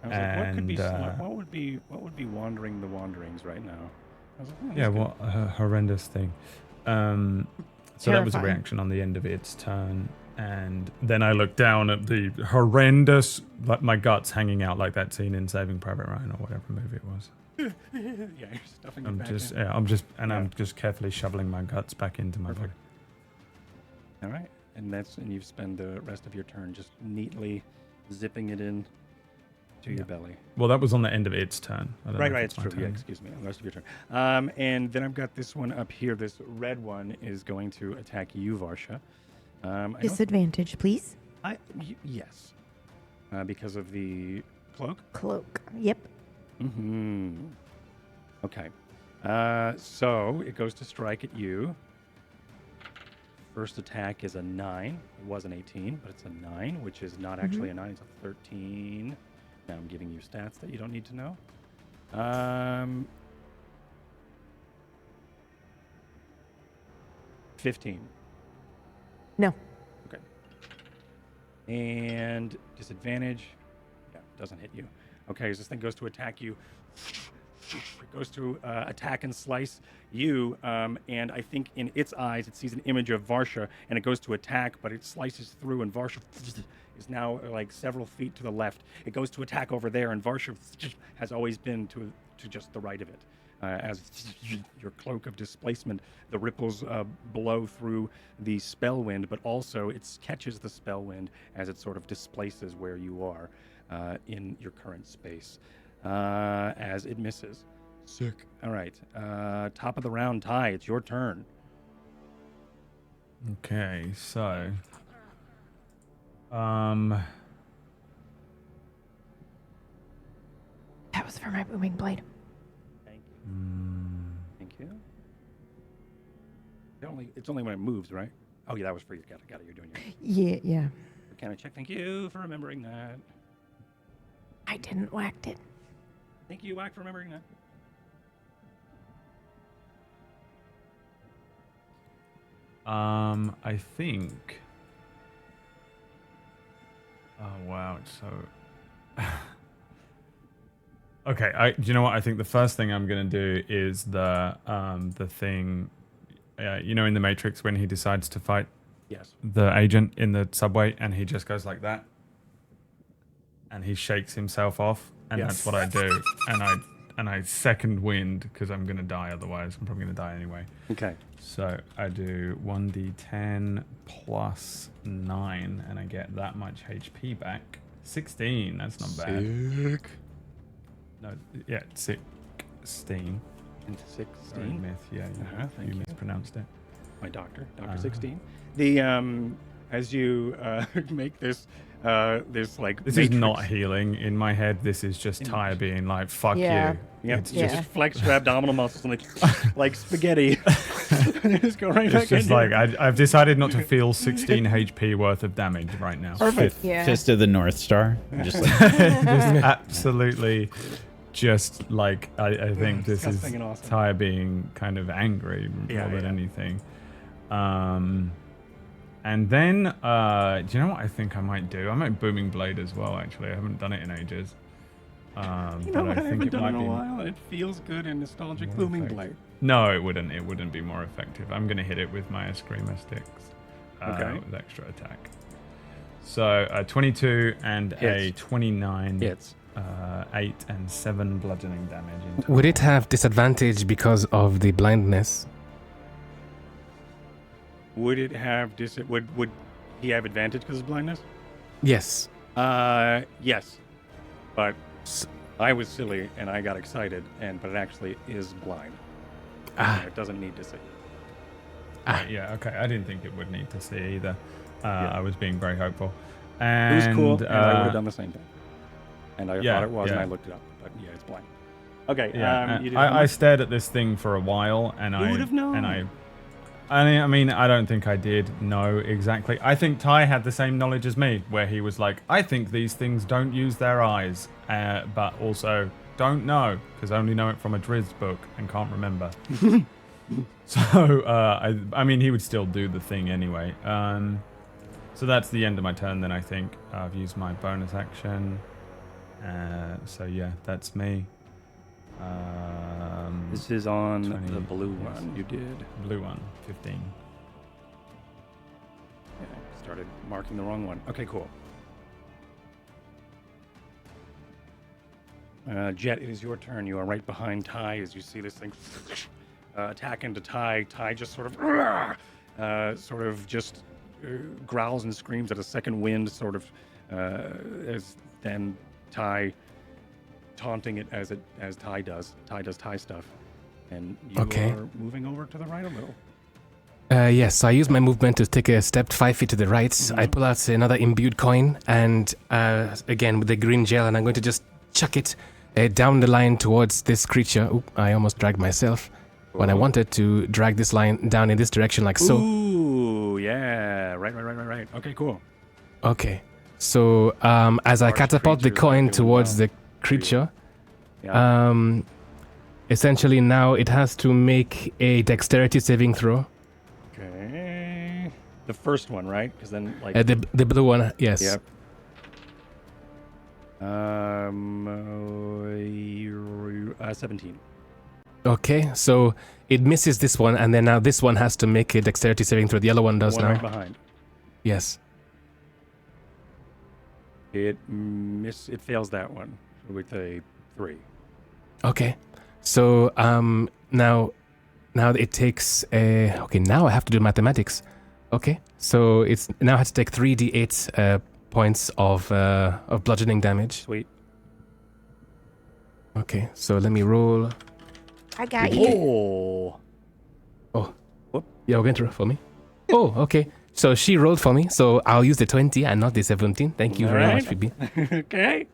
was like, what would be wandering the wanderings right now? I was like, Yeah, what a horrendous thing. So that was a reaction on the end of its turn. And then I looked down at the horrendous, my guts hanging out like that scene in Saving Private Ryan or whatever movie it was. Yeah, you're stuffing it I'm back just, in. yeah, I'm just carefully shoveling my guts back into my body. All right, and you've spent the rest of your turn just neatly zipping it in to your belly. Well, that was on the end of its turn. Right, it's true. Yeah, excuse me, the rest of your turn. And then I've got this one up here. This red one is going to attack you, Varsha. Disadvantage, please. Yes. Because of the cloak? Cloak. Yep. Mm-hmm. Okay. So it goes to strike at you. First attack is a 9. It was an 18, but it's a 9, which is not actually a 9. It's a 13. Now I'm giving you stats that you don't need to know. 15. No. Okay. And disadvantage. Yeah, doesn't hit you. Okay, as this thing goes to attack you, it goes to attack and slice you, and I think in its eyes it sees an image of Varsha, and it goes to attack, but it slices through, and Varsha is now like several feet to the left. It goes to attack over there, and Varsha has always been to just the right of it. As your cloak of displacement, the ripples blow through the Spellwind, but also it catches the Spellwind as it sort of displaces where you are in your current space. As it misses. Sick. All right. Top of the round, Ty. It's your turn. Okay, so That was for my booming blade. Thank you. Thank you. It's only when it moves, right? Oh yeah, that was for you. Got it. You're doing your. Yeah. Can I check? Thank you for remembering that. I didn't whack it. Thank you, Wack, for remembering that. I think. Oh wow, it's so. Okay, do you know what? I think the first thing I'm gonna do is the thing, in the Matrix when he decides to fight. Yes. The agent in the subway, and he just goes like that, and he shakes himself off, and that's what I do, and I second wind because I'm gonna die otherwise. I'm probably gonna die anyway. Okay. So I do 1d10 plus 9, and I get that much HP back. 16. That's not bad. Sick. No, yeah, 16. 16. Sorry, myth. Yeah, Thank you. Mispronounced it. My doctor, Dr. 16. The as you make this this is not healing in my head. This is just Tyre being like, "Fuck you." Yeah, It's just flex your abdominal muscles and like spaghetti. Just go right back it's just in like here. I've decided not to feel 16 HP worth of damage right now. Perfect. Fist of the North Star. Just like Just absolutely. Just like I think this is disgusting and awesome. Tyre being kind of angry more than anything. And then, do you know what I think I might do? I might Booming Blade as well, actually. I haven't done it in ages. You but know what? I I think haven't it done might in a be while, and it feels good and nostalgic. more Booming effective. blade. No, it wouldn't. It wouldn't be more effective. I'm going to hit it with my Eskrima sticks with extra attack. So 22 and a 29. Hits. 8 and 7 bludgeoning damage. In total. Would it have disadvantage because of the blindness? Would it have would he have advantage because of blindness? Yes. Yes. But I was silly and I got excited, but it actually is blind. It doesn't need to see. Right, yeah, okay. I didn't think it would need to see either. I was being very hopeful. It And, was cool, and I would have done the same thing. And I thought it was, and yeah. I looked it up. But yeah, it's blind. Okay. Yeah, You did I stared at this thing for a while, and You would have known. And I mean, I don't think I did know exactly. I think Ty had the same knowledge as me, where he was like, I think these things don't use their eyes, but also don't know, because I only know it from a Drizzt book and can't remember. So, I mean, he would still do the thing anyway. So that's the end of my turn then, I think. I've used my bonus action. So yeah, that's me. This is on 20, the blue yes. one you did. Blue one, 15. Yeah, started marking the wrong one. Okay, cool. Jet, it is your turn. You are right behind Ty as you see this thing attack into Ty. Ty just sort of just growls and screams at a second wind, sort of as then Ty taunting it as Ty does. Ty does Ty stuff, and you are moving over to the right a little. Yes, so I use my movement to take a step 5 feet to the right. Mm-hmm. I pull out another imbued coin, and again with the green gel, and I'm going to just chuck it down the line towards this creature. Oop, I almost dragged myself when I wanted to drag this line down in this direction, like so. Ooh, yeah, right. Okay, cool. Okay, so as I catapult the creatures coin aren't doing towards well. the creature, Yeah. essentially now it has to make a dexterity saving throw. Okay. The first one, right? Because then, like... the blue one, yes. Yep. 17. Okay, so it misses this one, and then now this one has to make a dexterity saving throw. The yellow one does One now. right behind. Yes. It fails that one with a 3. Okay. So now it takes a... Okay, now I have to do mathematics. Okay, so it's now has to take 3d8 points of bludgeoning damage. Sweet. Okay, so let me roll. I got you. Oh. Whoop. You're going to roll for me? Oh, okay. So she rolled for me, so I'll use the 20 and not the 17. Thank you very much, Phoebe. Okay.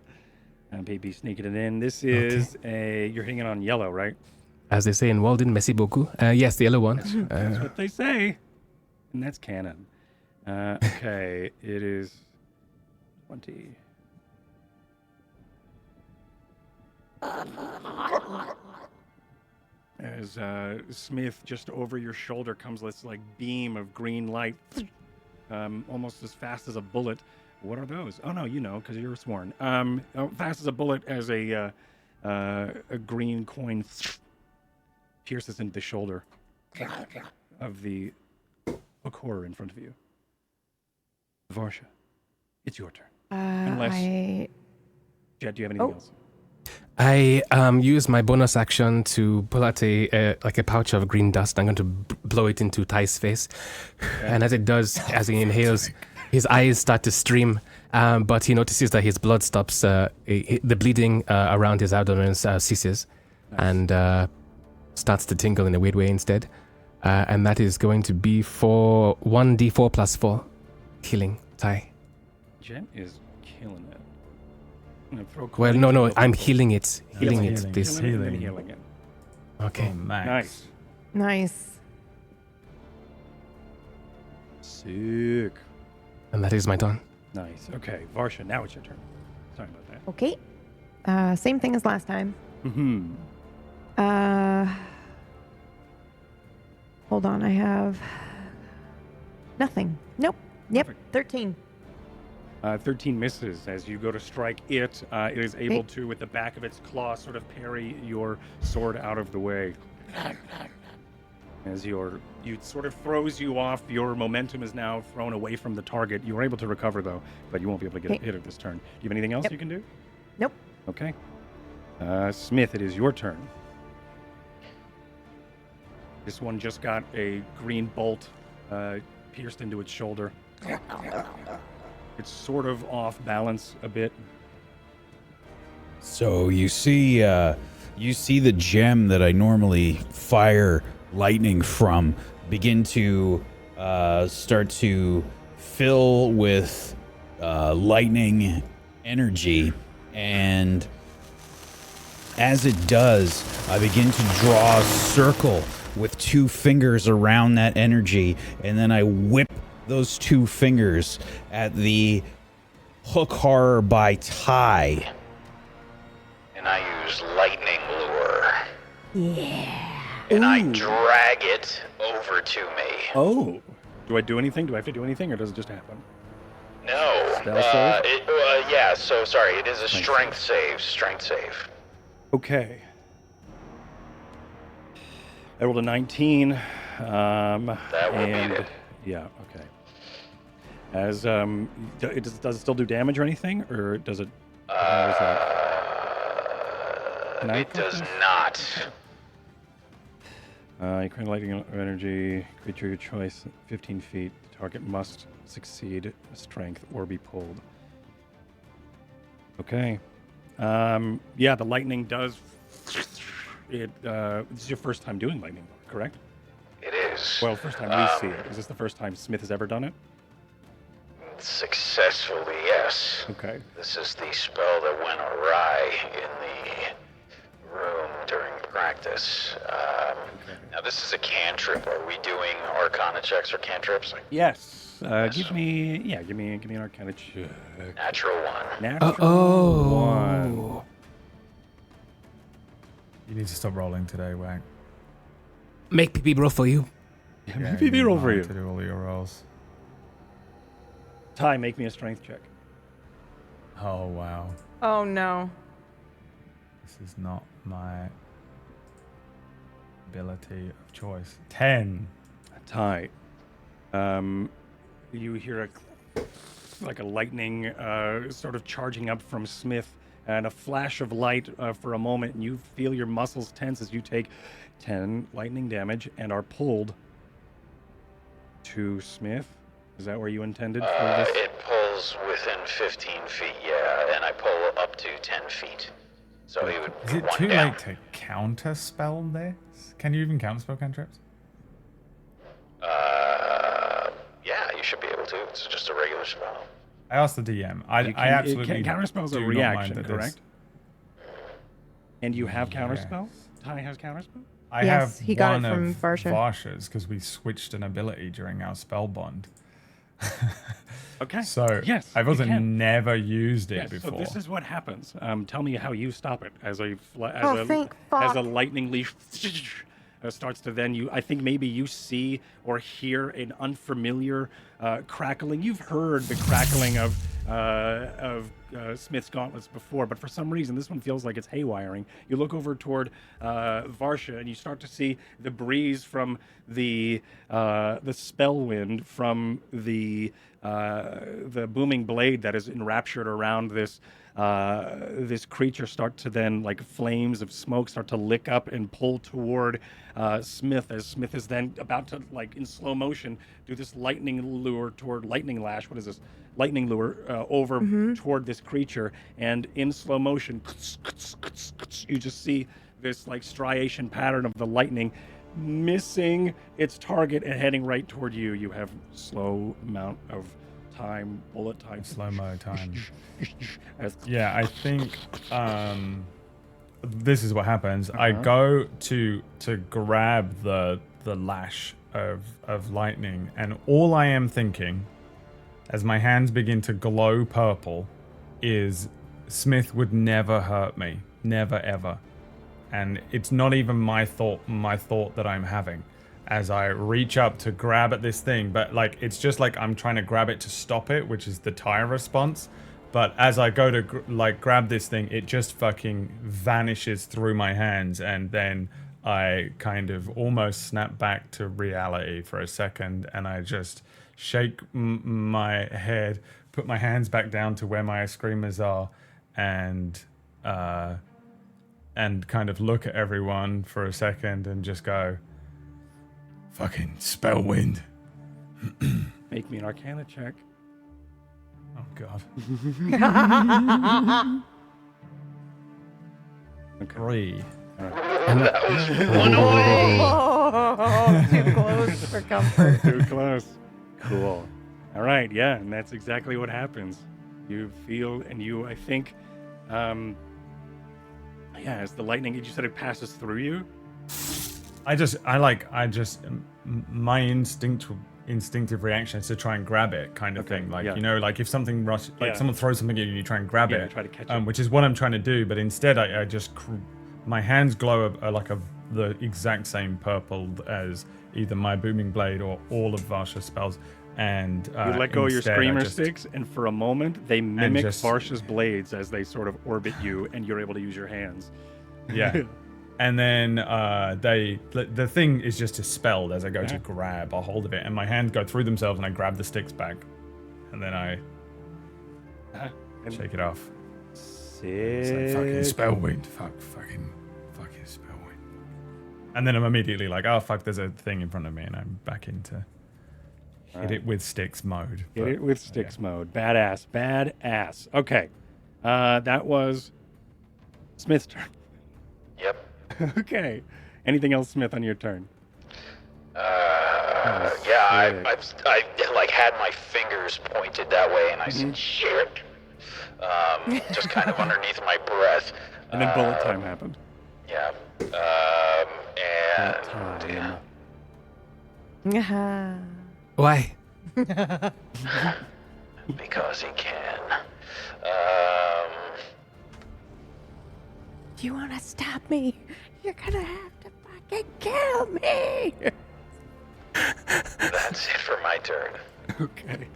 And Phoebe sneaking it in. This is you're hitting it on yellow, right? As they say in Walden, merci beaucoup. Yes, the yellow one. That's what they say. And that's canon. Okay, it is 20. As Smith, just over your shoulder comes this like beam of green light, almost as fast as a bullet. What are those? Oh no, you know, because you're sworn. Fast as a bullet, as a green coin pierces into the shoulder of the hook horror in front of you. Varsha, it's your turn. Jet, do you have anything else? I use my bonus action to pull out a pouch of green dust. I'm going to blow it into Ty's face, and as it does, as he inhales, his eyes start to stream. But he notices that his blood stops. The bleeding around his abdomen ceases, and starts to tingle in a weird way instead. And that is going to be for 1d4 plus 4 healing Ty. Jet is killing it. Well, no, I'm healing it. Healing Healing. it. This. Healing it. Okay. Oh, Max. Nice. Sick. And that is my turn. Nice. Okay, Varsha, now it's your turn. Sorry about that. Okay. Same thing as last time. Mm-hmm. Hold on, I have nothing. Nope. Yep. Perfect. 13. 13 misses. As you go to strike it, it is able to, with the back of its claw, sort of parry your sword out of the way. As it sort of throws you off, your momentum is now thrown away from the target. You were able to recover, though, but you won't be able to get hit at this turn. Do you have anything else you can do? Nope. Okay. Smith, it is your turn. This one just got a green bolt pierced into its shoulder. It's sort of off balance a bit. So you see the gem that I normally fire lightning from begin to start to fill with lightning energy, and as it does, I begin to draw a circle with 2 fingers around that energy, and then I whip those 2 fingers at the hook horror by Ty. And I use lightning lure. Yeah. And I drag it over to me. Oh. Do I do anything? Do I have to do anything, or does it just happen? No. Spell save? Yeah, so sorry. It is a strength save. Strength save. Okay. I rolled a 19. That will beat it. Yeah, okay. As does it still do damage or anything, or does it? It does not. You create lightning energy, creature your choice, 15 feet. The target must succeed strength or be pulled. Okay. Yeah, the lightning does. This is your first time doing lightning, correct? It is. Well, first time we see it. Is this the first time Smith has ever done it? Successfully, yes. Okay. This is the spell that went awry in the room during practice. Now, this is a cantrip. Are we doing Arcana checks or cantrips? Yes. Give me an Arcana check. Natural 1. Natural 1. You need to stop rolling today, Wang. Make PP roll for you. Yeah, PP roll for you. To do all your rolls. Ty, make me a strength check. Oh, wow. Oh no. This is not my ability of choice. 10. Ty, you hear like a lightning sort of charging up from Smith, and a flash of light for a moment, and you feel your muscles tense as you take 10 lightning damage and are pulled to Smith. Is that where you intended for this? It pulls within 15 feet, yeah, and I pull up to 10 feet. So he would Is be it one too down. late to counter spell this? Can you even counterspell cantrips? Yeah, you should be able to. It's just a regular spell. I asked the DM. I absolutely Counterspell's a do not mind reaction, that correct? And you have Yes. counterspell? Ty has counterspell? I Yes, have he got one it from of Varsha. Varsha's because we switched an ability during our spell bond. Okay. So yes, I've you also can. never used it Yes, before. so this is what happens. Tell me how you stop it as a Thank as a fuck. lightning leaf starts to then I think maybe you see or hear an unfamiliar crackling. You've heard the crackling of Smith's gauntlets before, but for some reason this one feels like it's haywiring. You look over toward Varsha and you start to see the breeze from the Spellwind from the booming blade that is enraptured around this creature start to then, like flames of smoke, start to lick up and pull toward Smith, as Smith is then about to, like in slow motion, do this lightning lash. What is this? Lightning lure over toward this creature, and in slow motion, you just see this like striation pattern of the lightning missing its target and heading right toward you. You have slow amount of time, bullet time. Slow-mo time. Yeah, I think this is what happens. I go to grab the lash of lightning, and all I am thinking as my hands begin to glow purple is Smith would never hurt me. Never ever. And it's not even my thought that I'm having as I reach up to grab at this thing, but like it's just like I'm trying to grab it to stop it, which is the tire response. But as I go to grab this thing, it just fucking vanishes through my hands, and then I kind of almost snap back to reality for a second, and I just shake my head, put my hands back down to where my screamers are, and kind of look at everyone for a second and just go, fucking Spellwind. Make me an Arcana check. Oh, God. Okay. 3. That was one away. Oh, too close for comfort. Too close. Cool. All right, yeah, and that's exactly what happens. You feel, and you, I think, yeah, as the lightning, you said it passes through you? My instinctive reaction is to try and grab it, kind of thing. Like, yeah. you know, like if something someone throws something at you, you try and grab it. Try to catch it. Which is what I'm trying to do, but instead I just, my hands glow the exact same purple as either my booming blade or all of Varsha's spells. And You let go of your instead screamer sticks, and for a moment, they mimic just- Varsha's blades as they sort of orbit you, and you're able to use your hands. Yeah. And then the thing is just dispelled as I go to grab a hold of it, and my hands go through themselves, and I grab the sticks back, and then I shake it off. It's like fucking Spellwind, fucking Spellwind. And then I'm immediately like, oh fuck, there's a thing in front of me, and I'm back into hit it with sticks mode. Hit it with sticks mode. Badass. Okay, that was Smith's turn. Yep. Okay. Anything else, Smith, on your turn? Yeah, I like had my fingers pointed that way, and I said shit. Just kind of underneath my breath. And then bullet time happened. Yeah. Bullet time. Why? Because he can. Do you want to stop me? You're gonna have to fucking kill me. That's it for my turn. Okay.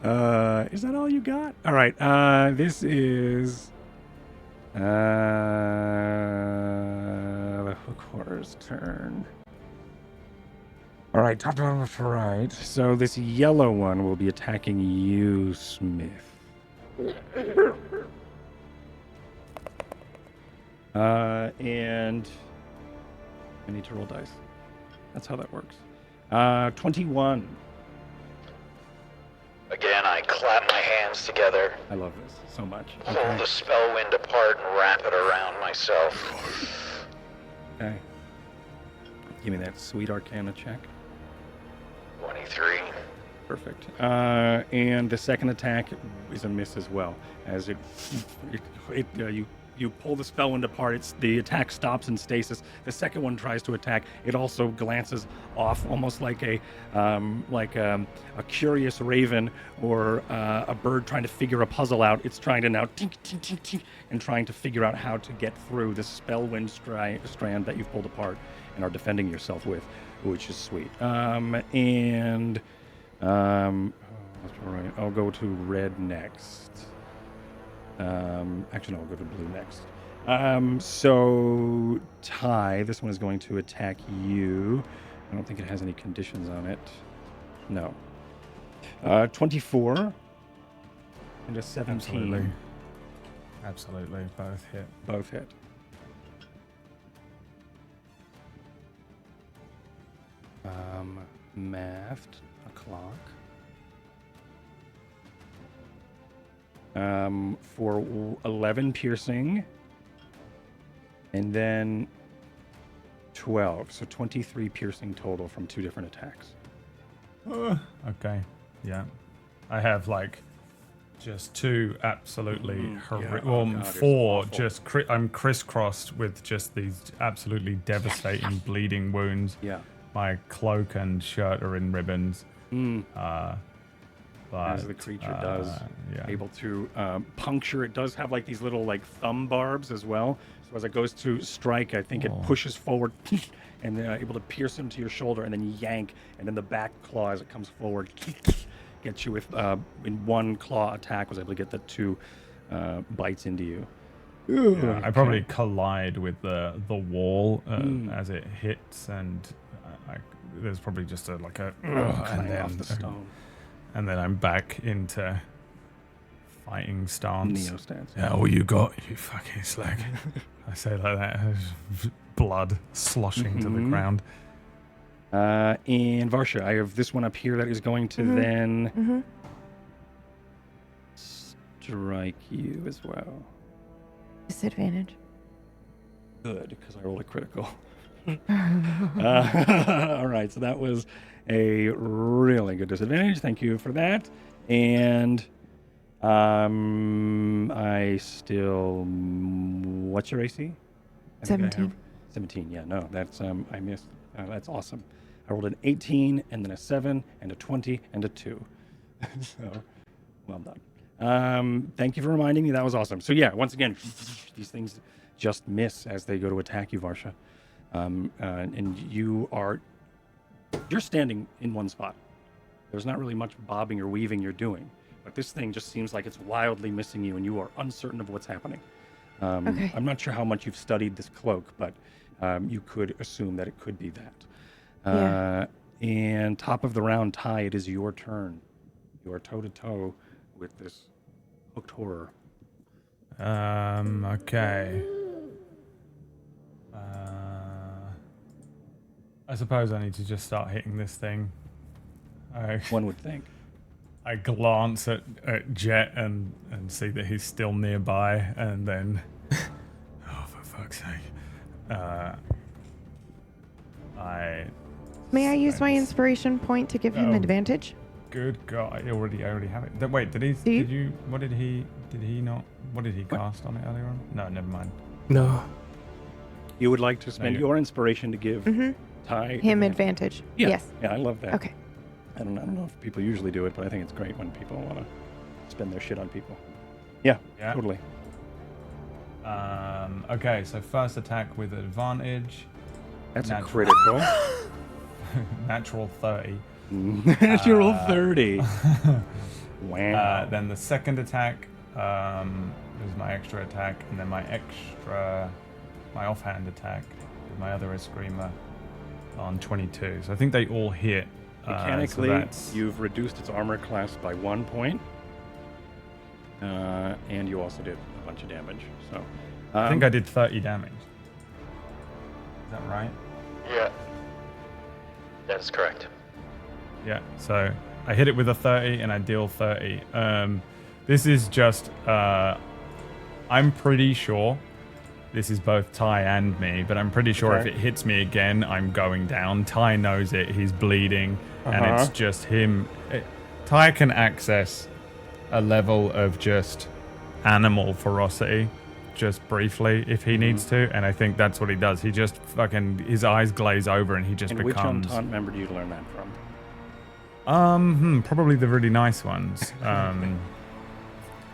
Is that all you got? All right. This is the hook horror's turn. All right, top to left to right. So this yellow one will be attacking you, Smith. And I need to roll dice. That's how that works. 21. Again, I clap my hands together, I love this so much. pull the Spellwind apart, and wrap it around myself. Okay. Give me that sweet Arcana check. 23. Perfect. And the second attack is a miss as well. As you pull the Spellwind apart, the attack stops in stasis. The second one tries to attack. It also glances off, almost like a curious raven or a bird trying to figure a puzzle out. It's trying to now tink, tink, tink, tink, and trying to figure out how to get through the Spellwind strand that you've pulled apart and are defending yourself with, which is sweet. All right, I'll go to red next. Actually, no, I'll go to blue next. So, Ty, this one is going to attack you. I don't think it has any conditions on it. No. 24 and a 17. Absolutely. Both hit. Both hit. Mathed o'clock. For 11 piercing, and then 12, so 23 piercing total from 2 different attacks. Okay, yeah. I have just 2 absolutely horrific. Well, God, 4 just I'm crisscrossed with just these absolutely devastating bleeding wounds. Yeah. My cloak and shirt are in ribbons. As the creature does, able to puncture. It does have these little thumb barbs as well. So as it goes to strike, I think it pushes forward and able to pierce into your shoulder and then yank. And then the back claw as it comes forward gets you with in one claw attack was able to get the 2 bites into you. Yeah, I probably collide with the wall as it hits, and there's probably just a clang off the stone. And then I'm back into fighting stance. Neo stance. Yeah, all you got, you fucking slag. I say like that. Blood sloshing to the ground. And Varsha, I have this one up here that is going to then strike you as well. Disadvantage. Good, because I rolled a critical. All right, so that was a really good disadvantage. Thank you for that. And I still... What's your AC? 17. 17, yeah, no, that's... I missed. That's awesome. I rolled an 18, and then a 7, and a 20, and a 2. So, well done. Thank you for reminding me. That was awesome. So yeah, once again, these things just miss as they go to attack you, Varsha. And you're standing in one spot. There's not really much bobbing or weaving you're doing, but this thing just seems like it's wildly missing you, and you are uncertain of what's happening. Okay. I'm not sure how much you've studied this cloak, but you could assume that it could be that. And top of the round, Ty, it is your turn. You are toe-to-toe with this hooked horror. Okay. I suppose I need to just start hitting this thing. One would think. I glance at Jet and see that he's still nearby, and then... oh, for fuck's sake. May I use my inspiration point to give him advantage? Good God, I already have it. Wait, did he cast on it earlier on? No, never mind. No. You would like to spend your inspiration to give Ty him advantage. Yeah. Yes. Yeah, I love that. Okay. I don't know if people usually do it, but I think it's great when people want to spend their shit on people. Yeah, totally. Okay, so first attack with advantage. That's a critical. Natural 30. Natural 30. Wow. Then the second attack is my extra attack, and then my offhand attack with my other Eskrima on 22. So I think they all hit. Mechanically, you've reduced its armor class by 1 point. And you also did a bunch of damage. So I think I did 30 damage. Is that right? Yeah. That is correct. Yeah, so I hit it with a 30 and I deal 30. This is just, I'm pretty sure this is both Ty and me, but I'm pretty sure if it hits me again, I'm going down. Ty knows it, he's bleeding, and it's just him. Ty can access a level of just animal ferocity just briefly if he needs to, and I think that's what he does. He just fucking, his eyes glaze over and he just becomes... Which Entente member do you learn that from? Probably the really nice ones.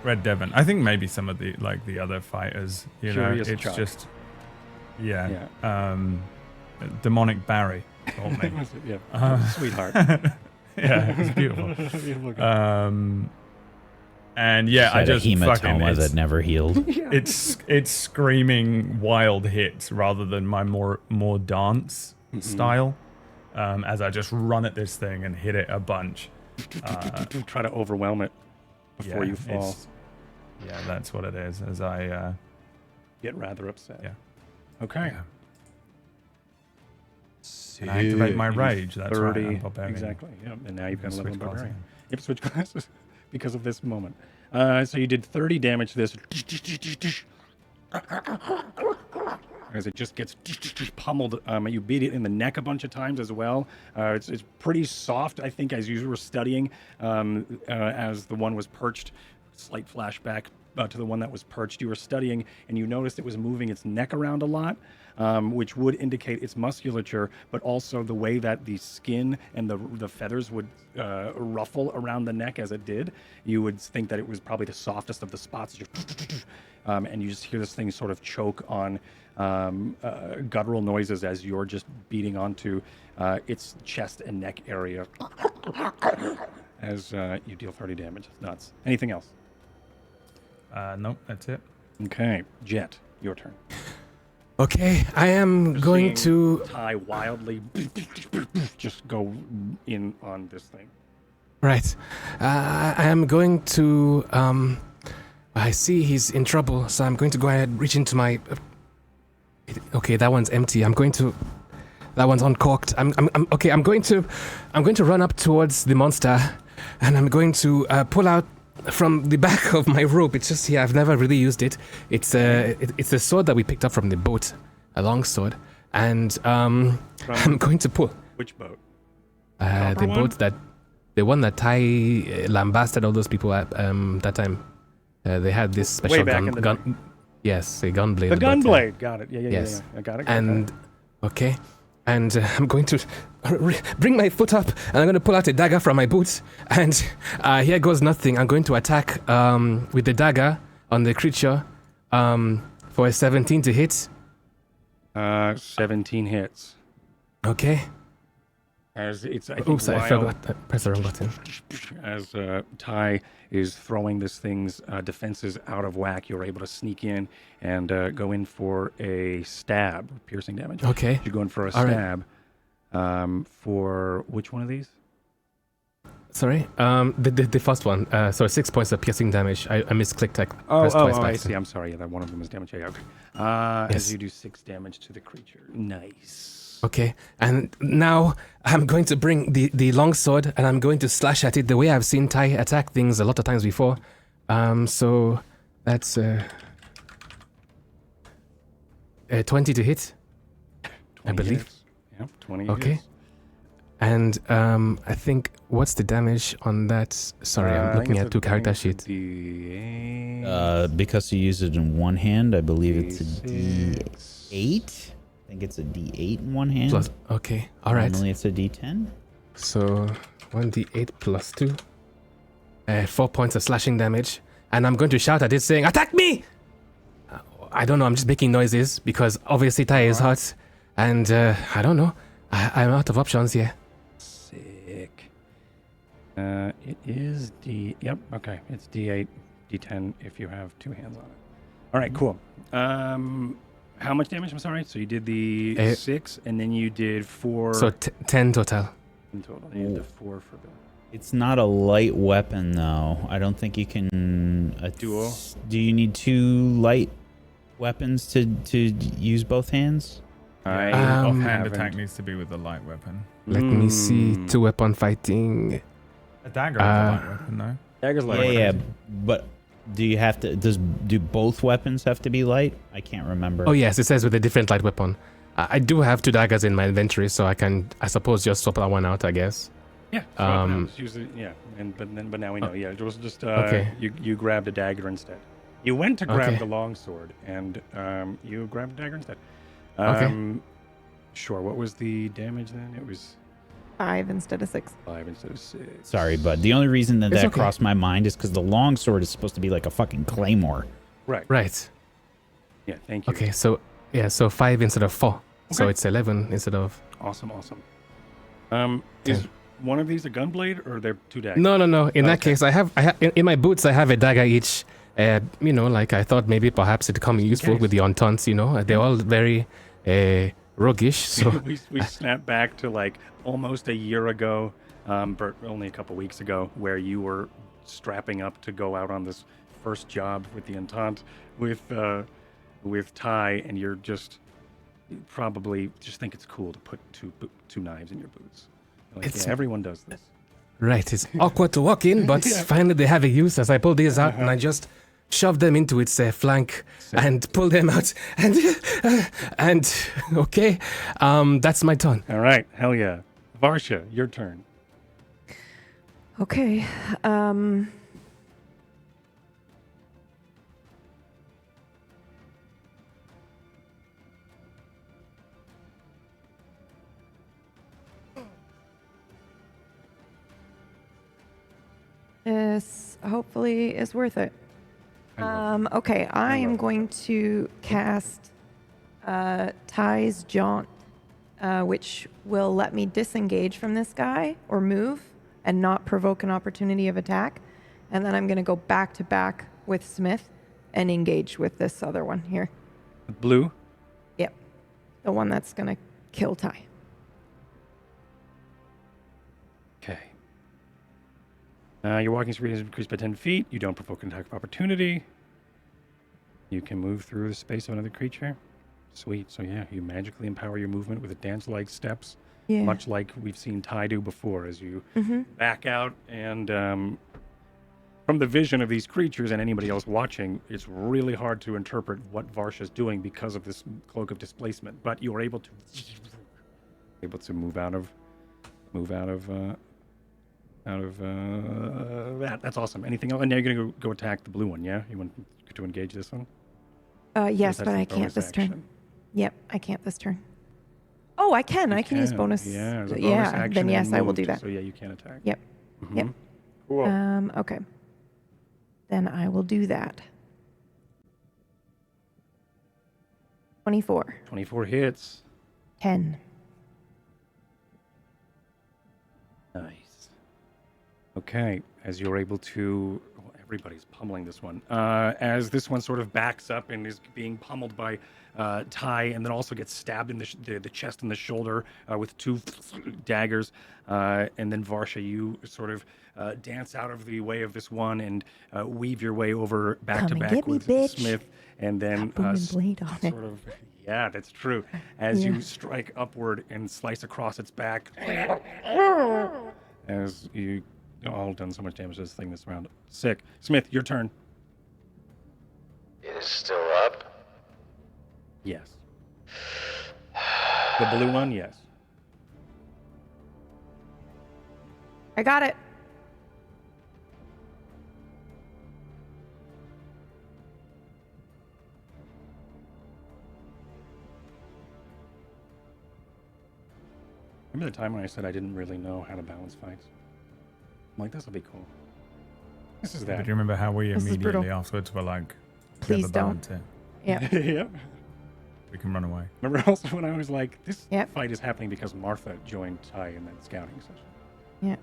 Red Devon. I think maybe some of the other fighters, you Curious know, it's Chuck. just Demonic Barry told me. Sweetheart. Yeah, it's beautiful. Beautiful guy. And yeah, I just hematoma that never healed. It's screaming wild hits rather than my more dance style. As I just run at this thing and hit it a bunch. Try to overwhelm it before you fall. Yeah, that's what it is. As I get rather upset. Yeah. Okay. Yeah. And I activate my rage. That's 30, right. I'm barbarian. Exactly. Yep. And now you've got a level Switch of barbarian. classes. Yep. Switch classes because of this moment. So you did 30 damage to this. As it just gets pummeled. You beat it in the neck a bunch of times as well. It's pretty soft, I think, as you were studying. As the one was perched, slight flashback to the one that was perched. You were studying, and you noticed it was moving its neck around a lot, which would indicate its musculature, but also the way that the skin and the feathers would ruffle around the neck as it did. You would think that it was probably the softest of the spots. And you just hear this thing sort of choke on guttural noises as you're just beating onto its chest and neck area as you deal 30 damage. It's nuts. Anything else? Nope, that's it. Okay, Jet, your turn. Okay, I am going to Ty wildly just go in on this thing. Right. I am going to I see he's in trouble, so I'm going to go ahead and reach into my okay, that one's empty. That one's uncorked. I'm going to run up towards the monster, and I'm going to pull out from the back of my rope. It's just here. I've never really used it. It's a sword that we picked up from the boat, a long sword, and I'm going to pull. Which boat? The one that Ty lambasted all those people at that time. They had this special gun. Yes, a gunblade. The gunblade. Got it. Yeah. Yes. I got it. Okay. And I'm going to bring my foot up, and I'm going to pull out a dagger from my boot. And here goes nothing. I'm going to attack with the dagger on the creature for a 17 to hit. 17 hits. Okay. As it's, I forgot to press the wrong button. As Ty is throwing this thing's defenses out of whack, you're able to sneak in and go in for a stab, piercing damage. Okay. You're going for a All stab. For which one of these? Sorry, the first one. So 6 points of piercing damage. I misclicked. Pressed twice I by see. I'm sorry. Yeah, that one of them is damage. Yeah, okay. Yes. As you do 6 damage to the creature. Nice. Okay, and now I'm going to bring the long sword, and I'm going to slash at it the way I've seen Ty attack things a lot of times before. So that's 20 to hit, 20 I believe. Hits. Yep, 20 Okay. hits. And I think, what's the damage on that? Sorry, I'm looking at 2 character sheets. Because you use it in one hand, I believe it's a D8. I think it's a D8 in one hand. Plus, okay, all right. Normally it's a D10. So 1d8 plus 2. 4 points of slashing damage. And I'm going to shout at it saying, "Attack me!" I don't know, I'm just making noises because obviously Ty is hurt. And I don't know. I'm out of options here. Sick. It is D. Yep. Okay. It's D8, D10 if you have 2 hands on it. All right. Cool. How much damage? I'm sorry. So you did the 6, and then you did 4. So 10 total. In total. You did the 4 for the. It's not a light weapon, though. I don't think you can... Duo? Do you need 2 light weapons to use both hands? Offhand attack needs to be with a light weapon. Let me see. 2-weapon fighting. A dagger is a light weapon, no? Dagger's light weapon. Yeah, but do you have to... Do both weapons have to be light? I can't remember. Oh, yes. It says with a different light weapon. I do have 2 daggers in my inventory, so I can, I suppose, just swap that one out, I guess. Yeah. Just use it, yeah. But now we know. Yeah. It was just okay. You grabbed a dagger instead. You went to grab the longsword, and you grabbed a dagger instead. Okay. Sure. What was the damage then? It was 5 instead of 6. 5 instead of 6. Sorry, bud. The only reason that okay. crossed my mind is because the longsword is supposed to be like a fucking claymore. Right. Right. Yeah. Thank you. Okay. So 5 instead of 4. Okay. So it's 11 instead of. Awesome. Is one of these a gunblade, or they're 2 daggers? No. In that case, I have in my boots. I have a dagger each. Like I thought maybe perhaps it'd come useful with the ententes. They're all very roguish. So we snap back to like almost a year ago, but only a couple weeks ago, where you were strapping up to go out on this first job with the entente with Ty, and you probably just think it's cool to put two knives in your boots. Like, everyone does this. Right, it's awkward to walk in, but finally they have a use as I pull these out and I just shove them into its flank and pull them out. And okay, that's my turn. All right, hell yeah. Varsha, your turn. Okay. This hopefully is worth it. Okay, I am going to cast Ty's Jaunt, which will let me disengage from this guy or move and not provoke an opportunity of attack. And then I'm going to go back to back with Smith and engage with this other one here. Blue? Yep. The one that's going to kill Ty. Okay. Your walking speed is increased by 10 feet. You don't provoke an attack of opportunity. You can move through the space of another creature. Sweet. So yeah, you magically empower your movement with a dance-like steps, much like we've seen Ty do before, as you back out. And from the vision of these creatures and anybody else watching, it's really hard to interpret what Varsha's doing because of this cloak of displacement. But you are able to move out of that. That's awesome. Anything else? And now you're gonna go attack the blue one. Yeah, you want to engage this one? Yes, but I can't this turn. Yep, I can't this turn. Oh, I can. I can use bonus. Yeah, bonus action. Then yes, I will do that. So yeah, you can attack. Yep. Yep. Cool. Okay. Then I will do that. 24. 24 hits. 10. Nice. Okay, as you're able to... everybody's pummeling this one. As this one sort of backs up and is being pummeled by Ty, and then also gets stabbed in the chest and the shoulder with 2 daggers. And then Varsha, you sort of dance out of the way of this one and weave your way over back to back with Smith. And then blade on it. sort of... Yeah, that's true. As you strike upward and slice across its back. As you all done so much damage to this thing this round. Sick. Smith, your turn. It is still up? Yes. The blue one, yes. I got it. Remember the time when I said I didn't really know how to balance fights? I'm like, this will be cool. This is that. But do you remember how we This is immediately brutal. afterwards were like, Please "Never don't." balance it. Yeah. Yep. We can run away. Remember also when I was like, this Yep. fight is happening because Martha joined Ty in that scouting session. Yeah.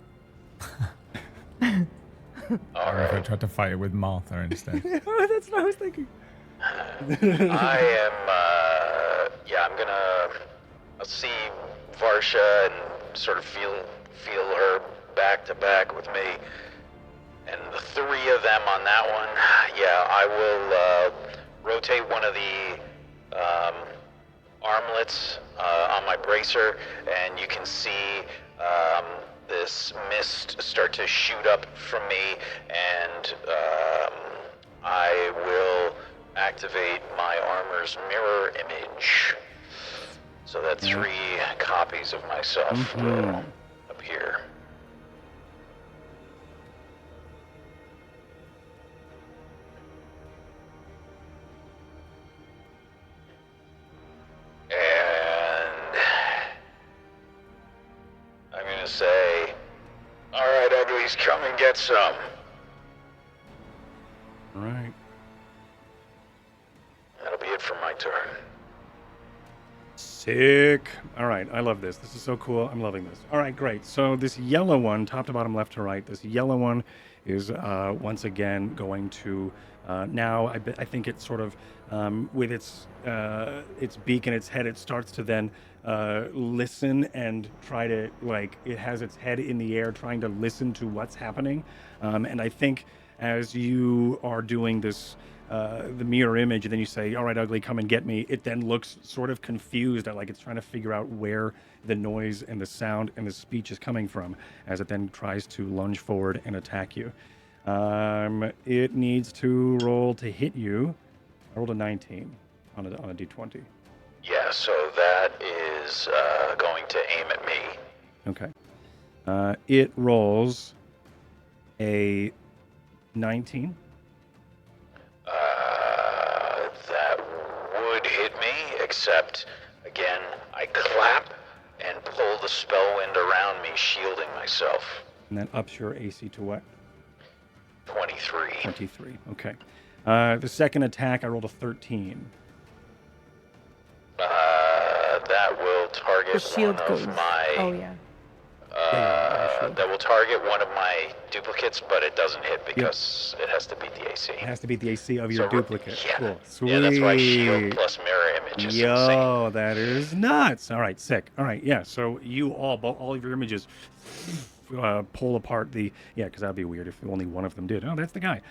Or if I Alright. tried to fight it with Martha instead. Oh, that's what I was thinking. I am, I'll see Varsha and sort of feel her back to back with me. And the three of them on that one, I will rotate one of the armlets on my bracer, and you can see this mist start to shoot up from me, and I will activate my armor's mirror image. So that 3 copies of myself will appear. And I'm gonna say, alright, uglies, come and get some. All right. That'll be it for my turn. Sick. All right, I love this. This is so cool. I'm loving this. All right, great. So this yellow one, top to bottom, left to right, this yellow one is once again going to now. I think it's sort of with its beak and its head, it starts to then listen and try to, like, it has its head in the air trying to listen to what's happening. And I think as you are doing this, the mirror image, and then you say, all right, ugly, come and get me, it then looks sort of confused, like it's trying to figure out where the noise and the sound and the speech is coming from, as it then tries to lunge forward and attack you. It needs to roll to hit you. I rolled a 19 on a d20. Yeah, so that is going to aim at me. Okay. It rolls a 19. That would hit me, except, again, I clap and pull the Spellwind around me, shielding myself. And that ups your AC to what? 23. 23. Okay. The second attack, I rolled a 13. That will target The shield one goes. of my... Oh, yeah. That will target one of my duplicates, but it doesn't hit because it has to beat the AC. It has to beat the AC of your So, duplicate. yeah. Cool. Sweet. Yeah, that's why shield plus mirror image is insane. Yo, that is nuts. All right, sick. All right, yeah. So you all of your images pull apart the, because that'd be weird if only one of them did. Oh, that's the guy.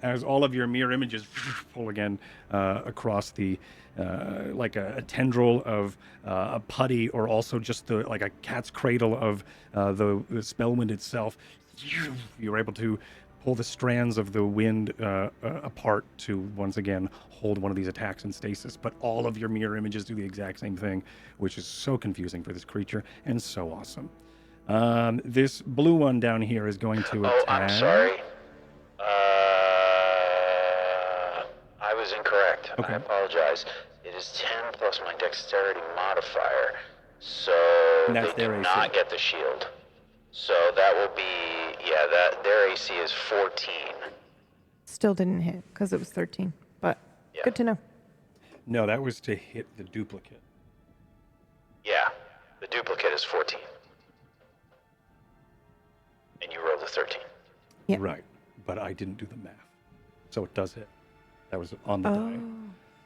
As all of your mirror images pull again across the, like a tendril of a putty, or also just like a cat's cradle of the Spellwind itself. You're able to pull the strands of the wind apart to once again hold one of these attacks in stasis. But all of your mirror images do the exact same thing, which is so confusing for this creature and so awesome. This blue one down here is going to attack. Oh, I'm sorry. I was incorrect. Okay. I apologize. It is 10 plus my dexterity modifier, so And that's they do their AC. not get the shield. So that will be, that their AC is 14. Still didn't hit because it was 13, but good to know. No, that was to hit the duplicate. Yeah, the duplicate is 14. And you rolled a 13. Yeah. Right, but I didn't do the math. So it does hit. That was on the die.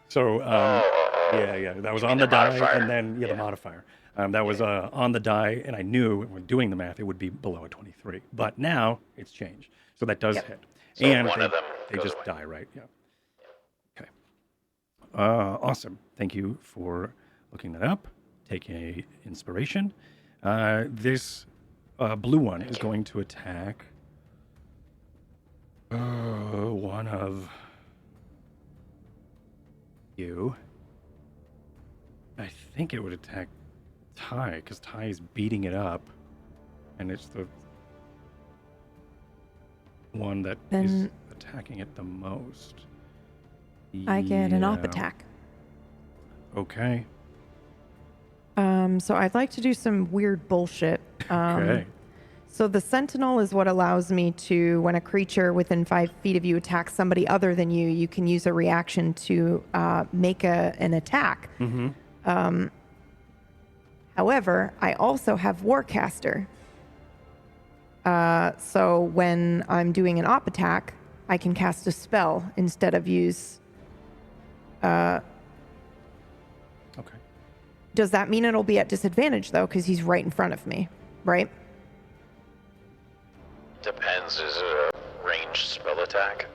So, that was on the die, modifier. and then, the modifier. That was on the die, and I knew when doing the math, it would be below a 23. But now, it's changed. So that does hit. So and one of them they goes just away. die, right? Yeah. Okay. Awesome. Thank you for looking that up. Take a inspiration. This blue one is going to attack one of you. I think it would attack Ty, because Ty is beating it up, and it's the one that is Then attacking it the most. I get an op Yeah. attack. Okay. So I'd like to do some weird bullshit. Okay. So the Sentinel is what allows me to, when a creature within 5 feet of you attacks somebody other than you, you can use a reaction to make an attack. Mm-hmm. However, I also have Warcaster. So when I'm doing an op attack, I can cast a spell instead of use... Okay. Does that mean it'll be at disadvantage, though? Because he's right in front of me, right? Depends. Is it a ranged spell attack?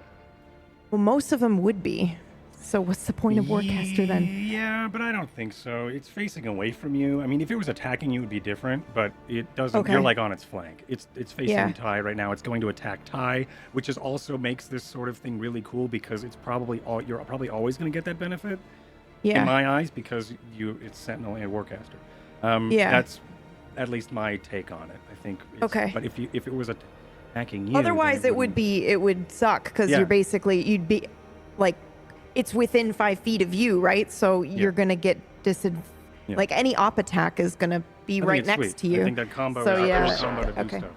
Well, most of them would be. So what's the point of Warcaster then? Yeah, but I don't think so. It's facing away from you. I mean, if it was attacking you, it would be different, but it doesn't. Okay. You're like on its flank. It's facing Yeah. Ty right now. It's going to attack Ty, which is also makes this sort of thing really cool because it's probably you're probably always going to get that benefit. Yeah. In my eyes, because it's Sentinel and Warcaster. Yeah. That's at least my take on it. I think. Okay. But if it was attacking you, Otherwise, then it would suck because Yeah. you'd be like, it's within 5 feet of you, right? So you're gonna get Yeah. like any op attack is gonna be I think right it's next sweet. to you. I think that combo So, is a yeah. cool combo to do Okay. stuff.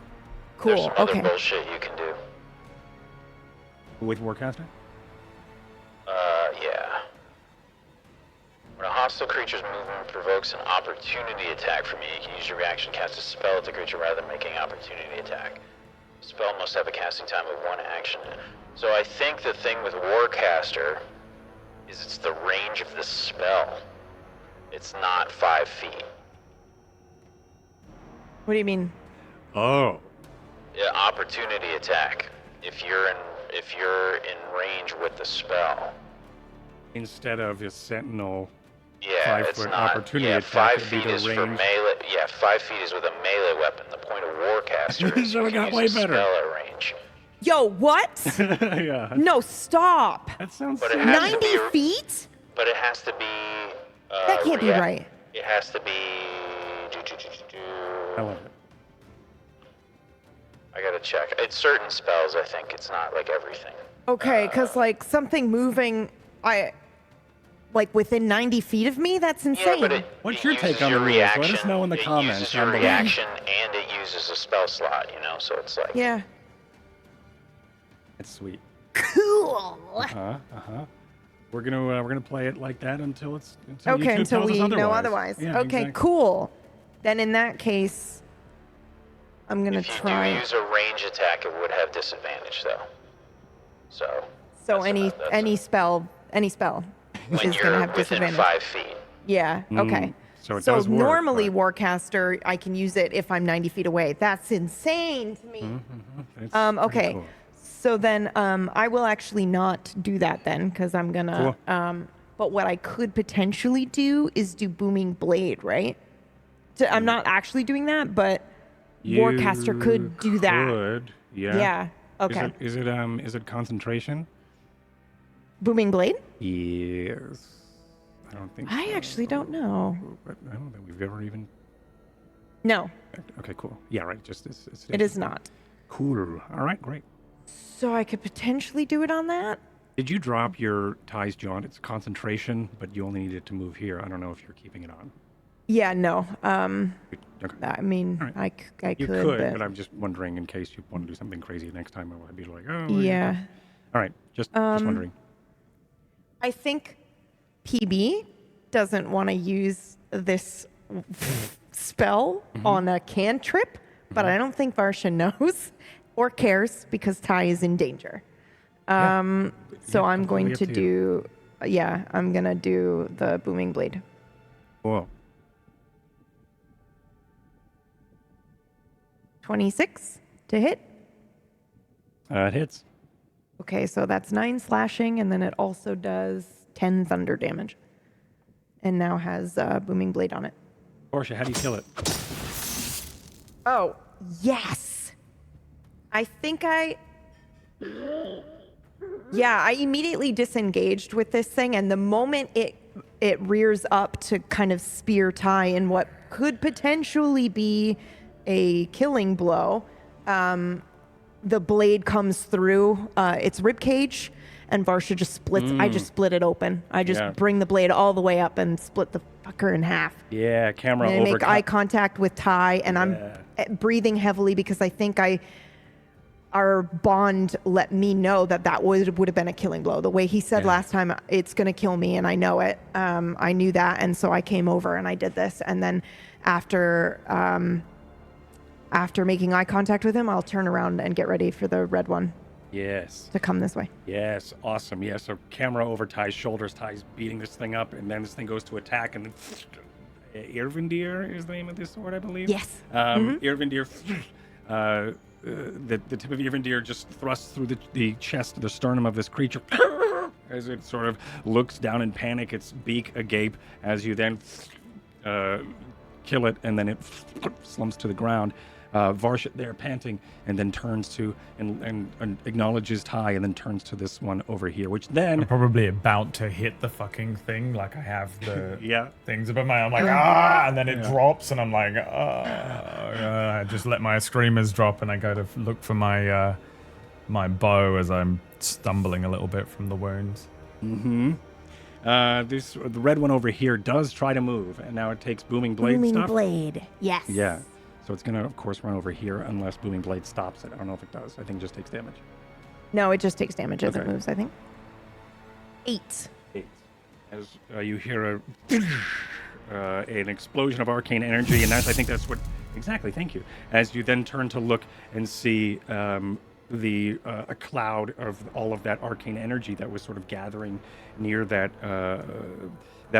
Cool. There's some other Okay. bullshit you can do. With Warcaster? Yeah. When a hostile creature's movement provokes an opportunity attack from you, you can use your reaction to cast a spell at the creature rather than making an opportunity attack. The spell must have a casting time of 1 action. So I think the thing with Warcaster is it's the range of the spell. It's not 5 feet. What do you mean? Oh. Yeah, opportunity attack. If you're in range with the spell. Instead of a Sentinel Yeah, 5 it's foot not. opportunity Yeah, attack, 5 it'd be feet the is for range. melee. Yeah, 5 feet is with a melee weapon. The point of Warcaster is So you it can got use way a better. spell at range. Yo, what? Yeah. No, stop. That sounds But so it has to 90 be. feet? But it has to be. That can't be right. It has to be. I love it. I gotta check. It's certain spells. I think it's not like everything. Okay, because like something moving, like within 90 feet of me, that's insane. Yeah, but it What's it your uses take on your the rules? reaction. Let us know in the it comments uses your down below. reaction and it uses a spell slot. You know, so it's like. Yeah. That's sweet. Cool. We're gonna play it like that until YouTube Okay, until tells we us know otherwise. Yeah, Okay, exactly. cool. Then in that case, I'm gonna If you try. do use a range attack, it would have disadvantage though. So. So that's any spell when is gonna you're have within disadvantage. 5 feet. Yeah. Okay. So it does work, normally but- Warcaster, I can use it if I'm 90 feet away. That's insane to me. It's pretty Okay. cool. So then I will actually not do that then because I'm gonna. But what I could potentially do is do Booming Blade, right? So I'm not actually doing that, but Warcaster could do that. Could, yeah. Yeah. Okay. Is it concentration? Booming Blade? Yes. I don't think. I so. actually don't know. But I don't think we've ever even. No, Okay, cool. Yeah, right. Just it's it is not. Cool. All right, great. So I could potentially do it on that. Did you drop your ties, John? It's concentration, but you only need it to move here. I don't know if you're keeping it on. Yeah. No. Okay. I mean, All I You could, could, but but I'm just wondering in case you want to do something crazy next time. I'd be like, oh. yeah. All right, just wondering. I think PB doesn't want to use this spell on a cantrip, but I don't think Varsha knows or cares because Ty is in danger. So I'm going to do, I'm going to do the Booming Blade. Whoa. 26 to hit. It hits. Okay, so that's 9 slashing, and then it also does 10 thunder damage. And now has Booming Blade on it. Portia, how do you kill it? Oh, yes. I think I immediately disengaged with this thing, and the moment it rears up to kind of spear Ty in what could potentially be a killing blow, the blade comes through its ribcage, and Varsha just splits. I just split it open. I just bring the blade all the way up and split the fucker in half. Yeah, camera And I over. make eye contact with Ty, and I'm breathing heavily because I think our bond let me know that would have been a killing blow. The way he said last time, it's going to kill me, and I know it. I knew that, and so I came over and I did this. And then after after making eye contact with him, I'll turn around and get ready for the red one Yes. to come this way. Yes. Awesome. Yeah. So camera over ties, shoulders ties, beating this thing up, and then this thing goes to attack, and then Irvindir is the name of this sword, I believe. Yes. Irvindir. The tip of Irvindir just thrusts through the chest, the sternum of this creature, as it sort of looks down in panic, its beak agape, as you then kill it, and then it slumps to the ground. Varshit there panting, and then turns to and acknowledges Ty, and then turns to this one over here, which then I'm probably about to hit the fucking thing, like I have the yeah things above my. I'm like and then it drops, and I'm like I just let my screamers drop, and I go to look for my my bow as I'm stumbling a little bit from the wounds. the red one over here does try to move, and now it takes booming blade Booming stuff. blade. Yes. Yeah. So it's going to, of course, run over here unless Booming Blade stops it. I don't know if it does. I think it just takes damage. No, it just takes damage as it Okay. moves, I think. 8. 8. As you hear an explosion of arcane energy, and I think that's what... Exactly, thank you. As you then turn to look and see a cloud of all of that arcane energy that was sort of gathering near that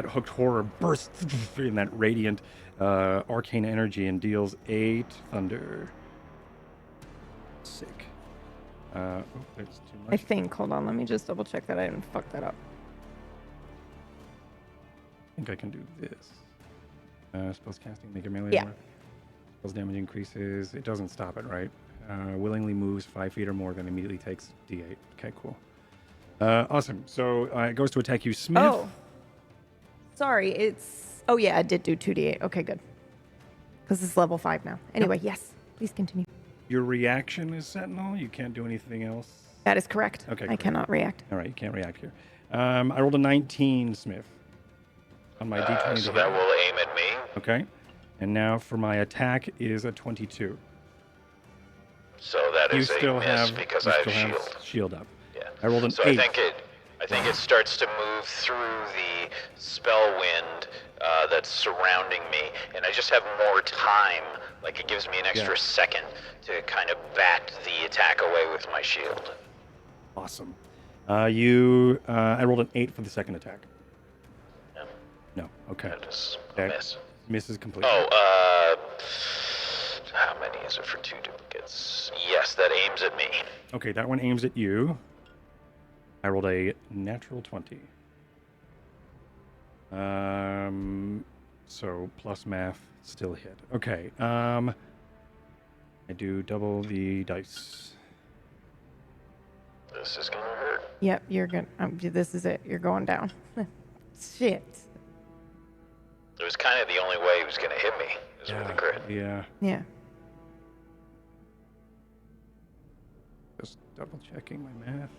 hooked horror bursts in that radiant arcane energy and deals 8 thunder. Sick. That's too much. I think. Hold on, let me just double check that I didn't fuck that up. I think I can do this. Spells casting, make a melee. Yeah. Armor. Spells damage increases. It doesn't stop it, right? Willingly moves 5 feet or more, then immediately takes D8. Okay, cool. Awesome. So it goes to attack you, Smith. Oh. Sorry, it's... Oh, yeah, it did do 2d8. Okay, good. Because it's level 5 now. Anyway, yes, please continue. Your reaction is Sentinel. You can't do anything else. That is correct. Okay, I great. cannot react. All right, you can't react here. I rolled a 19, Smith, on my D20. So that will aim at me. Okay. And now for my attack is a 22. So that You is still a miss have because you I have still shield. have shield up. Yeah. I rolled an So 8. I think it starts to move through the spellwind that's surrounding me, and I just have more time. Like it gives me an extra second to kind of bat the attack away with my shield. Awesome. I rolled an 8 for the second attack. No. No. Okay. That is a That miss. misses completely. Oh, how many is it for 2 duplicates? Yes, that aims at me. Okay, that one aims at you. I rolled a natural 20. So plus math, still hit. Okay. I do double the dice. This is gonna hurt. Yep, you're going to... this is it. You're going down. Shit. It was kind of the only way he was gonna hit me, is with a crit. Yeah. Yeah. Just double checking my math.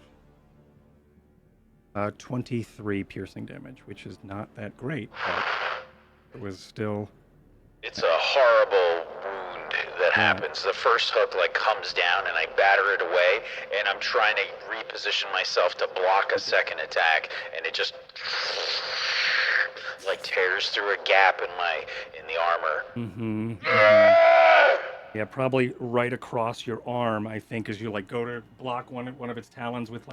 23 piercing damage, which is not that great, but it was still... It's a horrible wound that happens. The first hook comes down and I batter it away, and I'm trying to reposition myself to block a second attack, and it just tears through a gap in the armor. Mm-hmm. Yeah, probably right across your arm, I think, as you go to block one of its talons with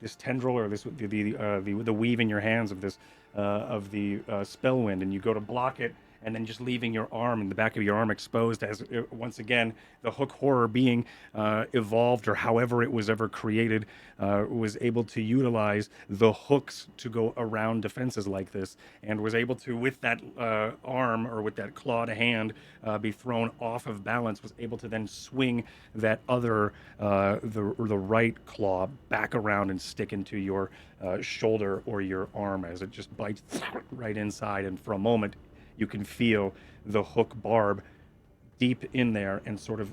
this tendril or the weave in your hands of this Spellwind, and you go to block it, and then just leaving your arm in the back of your arm exposed as once again the hook horror being evolved, or however it was ever created, was able to utilize the hooks to go around defenses like this, and was able to, with that arm or with that clawed hand, be thrown off of balance, was able to then swing that other the right claw back around and stick into your shoulder or your arm as it just bites right inside, and for a moment you can feel the hook barb deep in there and sort of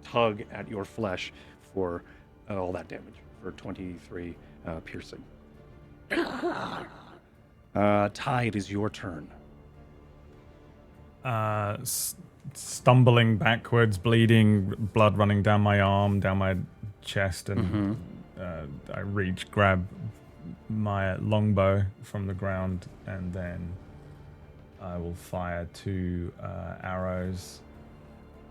tug at your flesh for all that damage, for 23 piercing. Ty, it is your turn. Stumbling backwards, bleeding, blood running down my arm, down my chest, and I grab my longbow from the ground, and then I will fire 2 arrows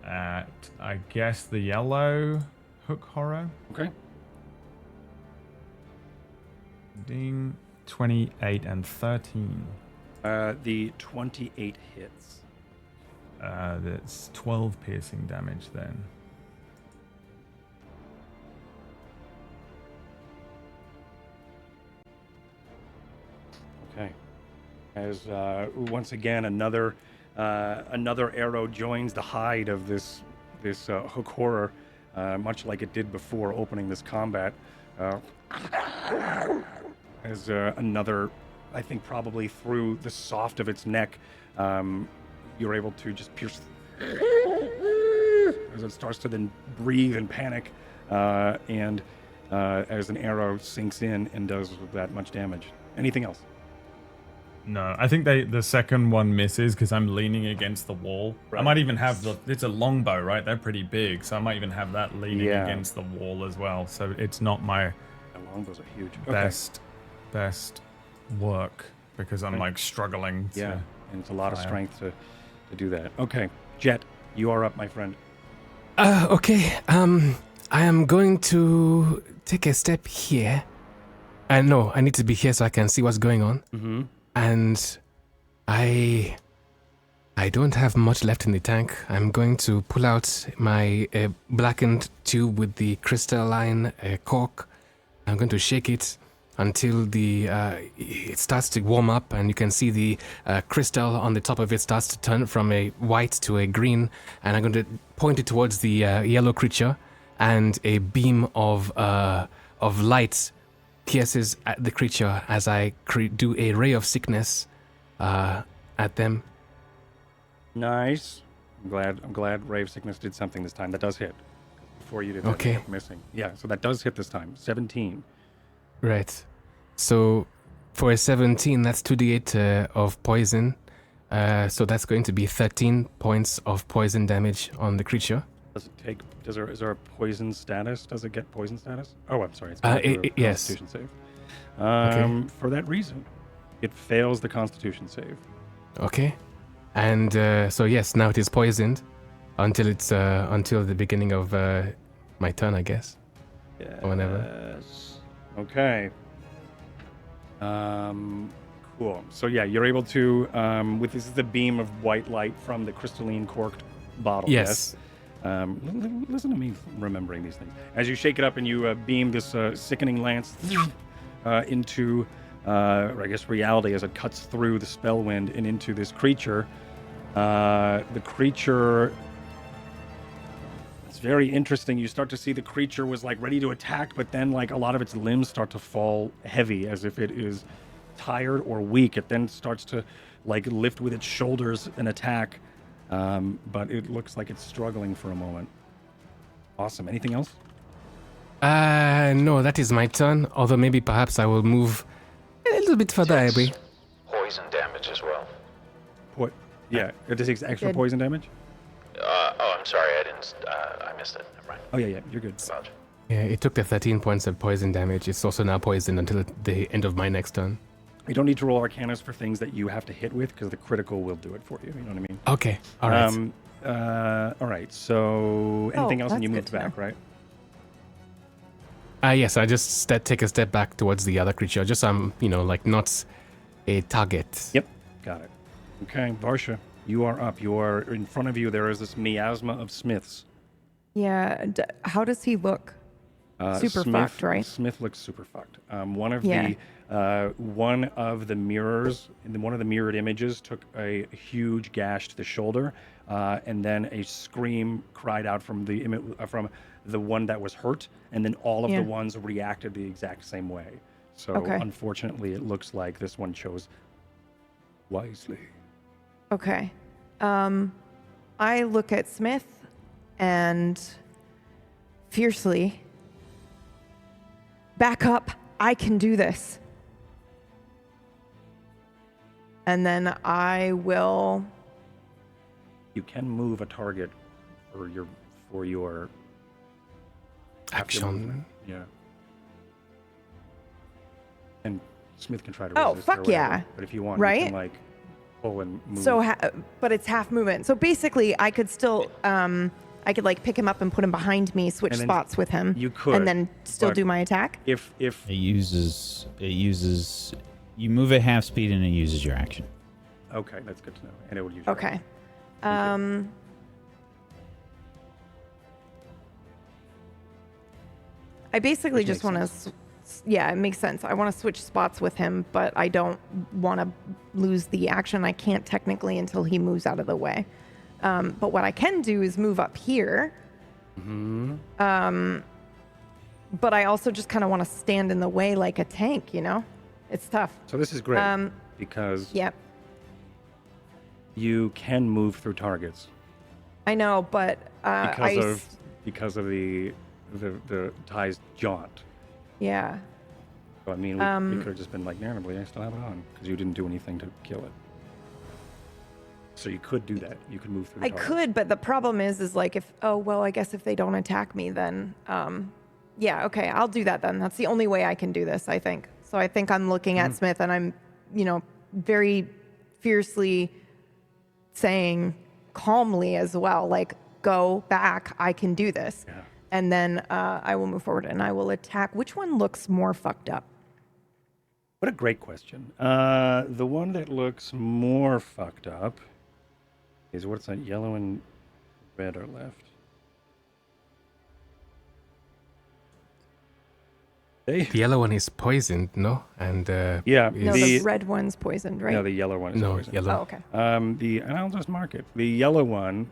at, I guess, the yellow hook horror. Okay. Ding. 28 and 13. The 28 hits. That's 12 piercing damage then. Okay. As once again another arrow joins the hide of this hook horror, much like it did before opening this combat. As another, I think probably through the soft of its neck, you're able to just pierce as it starts to then breathe and panic, and as an arrow sinks in and does that much damage. Anything else? No, I think the second one misses because I'm leaning against the wall. Right. I might even have it's a longbow, right? They're pretty big, so I might even have that leaning against the wall as well. So it's not my longbows are huge. Best work because I'm like struggling to and it's a lot of strength to do that. Okay, Jet, you are up, my friend. Okay. I am going to take a step here. No, I need to be here so I can see what's going on. Mm-hmm. And I don't have much left in the tank. I'm going to pull out my blackened tube with the crystalline cork. I'm going to shake it until it starts to warm up, and you can see the crystal on the top of it starts to turn from a white to a green. And I'm going to point it towards the yellow creature, and a beam of light pierces at the creature as I do a ray of sickness at them. Nice. I'm glad ray of sickness did something this time. That does hit. Before you did that, okay. Missing. Yeah, so that does hit this time. 17. Right. So for a 17, that's 2d8 of poison. So that's going to be 13 points of poison damage on the creature. Is there a poison status? Does it get poison status? Oh, I'm sorry. It's yes. Constitution save. Okay. For that reason, it fails the Constitution save. Okay. And so yes, now it is poisoned until the beginning of my turn, I guess. Yes. Or whenever. Okay. Cool. So yeah, you're able to this is the beam of white light from the crystalline corked bottle. Yes. Listen to me remembering these things. As you shake it up and you beam this sickening lance into, I guess, reality as it cuts through the Spellwind and into this creature. The creature... It's very interesting. You start to see the creature was like ready to attack, but then like a lot of its limbs start to fall heavy as if it is tired or weak. It then starts to like lift with its shoulders and attack. But it looks like it's struggling for a moment. Awesome. Anything else? No, that is my turn. Although maybe perhaps I will move a little bit further away. Poison damage as well. What? Yeah, it takes extra poison damage? I'm sorry, I missed it. Never mind. Oh, yeah, you're good. Yeah, it took the 13 points of poison damage. It's also now poisoned until the end of my next turn. You don't need to roll Arcanas for things that you have to hit with, because the critical will do it for you. You know what I mean? Okay. All right. All right. So anything else, and you moved back, right? Yes. I just take a step back towards the other creature. Just like not a target. Yep. Got it. Okay, Varsha, you are up. You are in front of you. There is this miasma of Smiths. Yeah. How does he look? Super fucked, right? Smith looks super fucked. One of the mirrors, one of the mirrored images, took a huge gash to the shoulder, and then a scream cried out from the one that was hurt, and then all of the ones reacted the exact same way. So unfortunately, it looks like this one chose wisely. Okay. I look at Smith and fiercely, back up, I can do this. And then I will... You can move a target for your action. Yeah. And Smith can try to resist. Oh, fuck yeah. But if you want, right? you can pull and move. So, but it's half movement. So basically, I could still, I could like pick him up and put him behind me, switch And then spots with him. you could, and then still but do my attack. If It uses you move at half speed and it uses your action. okay, that's good to know. And it would use. your Okay. action. I basically Which just makes want to. Yeah, it makes sense. I want to switch spots with him, but I don't want to lose the action. I can't technically until he moves out of the way. But what I can do is move up here. Mm-hmm. But I also just kind of want to stand in the way like a tank, you know? It's tough. So this is great because Yep. you can move through targets I know, but because of the Ty's jaunt. Yeah. So I mean, we could have just been like, narratively, I still have it on because you didn't do anything to kill it. So you could do that. You could move through. I targets. could, but the problem is like I guess if they don't attack me, then yeah, okay, I'll do that then. That's the only way I can do this, I think. So I think I'm looking at Smith and I'm, very fiercely saying calmly as well, like, go back, I can do this. Yeah. And then I will move forward and I will attack. Which one looks more fucked up? What a great question. The one that looks more fucked up is what's that? Yellow and red are left. The yellow one is poisoned, no? And Yeah, No, the red one's poisoned, right? No, the yellow one is no, poisoned. yellow. Oh, okay. And I'll just mark it. The yellow one,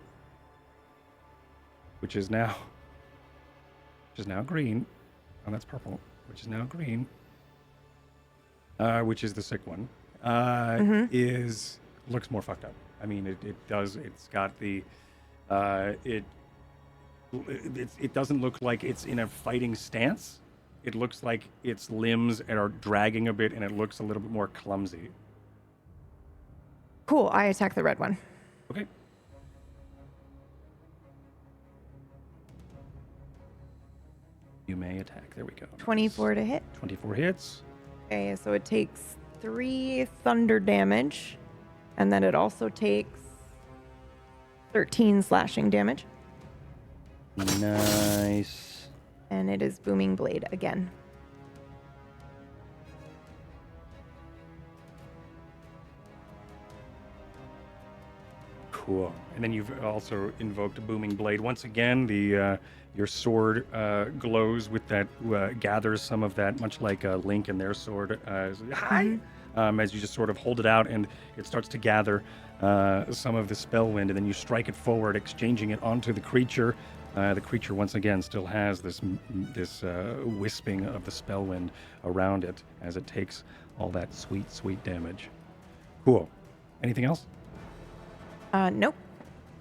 which is now green. Oh, that's purple. Which is now green. Which is the sick one. Looks more fucked up. I mean, it does. It's got the. It doesn't look like it's in a fighting stance. It looks like its limbs are dragging a bit, and it looks a little bit more clumsy. Cool, I attack the red one. Okay. You may attack. There we go. 24 to hit. 24 hits. Okay, so it takes 3 thunder damage, and then it also takes 13 slashing damage. Nice. And it is Booming Blade again. Cool. And then you've also invoked a Booming Blade. Once again, your sword glows with that, gathers some of that, much like Link and their sword. As you just sort of hold it out, and it starts to gather some of the Spellwind, and then you strike it forward, exchanging it onto the creature. The creature once again still has this wisping of the Spellwind around it as it takes all that sweet, sweet damage. Cool. Anything else? Nope.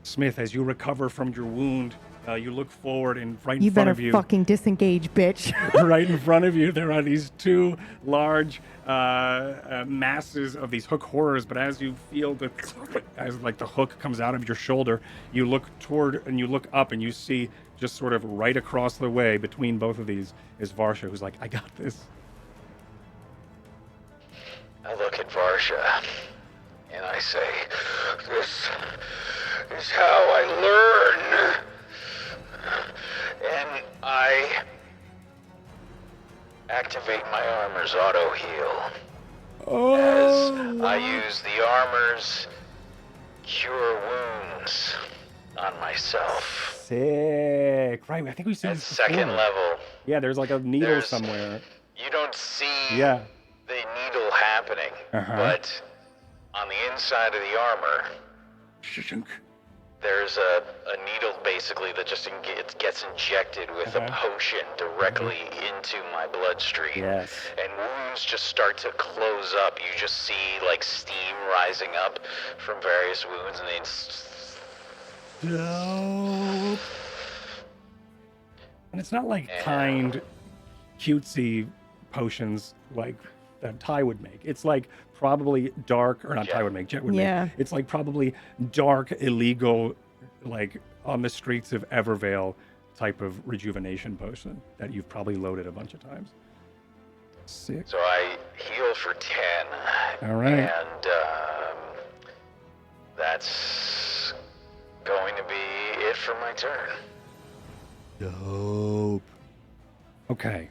Smith, as you recover from your wound, you look forward, and right in You front better of you, fucking disengage, bitch. right in front of you, there are these two large masses of these hook horrors. But as you feel as like the hook comes out of your shoulder, you look toward and you look up, and you see just sort of right across the way between both of these is Varsha, who's like, "I got this." I look at Varsha and I say, "This is how I learn." And I activate my armor's auto heal. As I use the armor's cure wounds on myself. Sick. Right. I think we've seen At this second before. level. Yeah, there's like a needle There's- somewhere. You don't see Yeah. the needle happening, but on the inside of the armor, there's a needle basically that just gets injected with a potion directly into my bloodstream. Yes. And wounds just start to close up. You just see like steam rising up from various wounds, and they Dope. And it's not like kind, cutesy potions like that Ty would make. It's like probably dark, or not Ty would make, Jet would Yeah. make. It's like probably dark, illegal, like on the streets of Evervale type of rejuvenation potion that you've probably loaded a bunch of times. Sick. So I heal for 10. All right. And that's going to be it for my turn. Dope. Okay.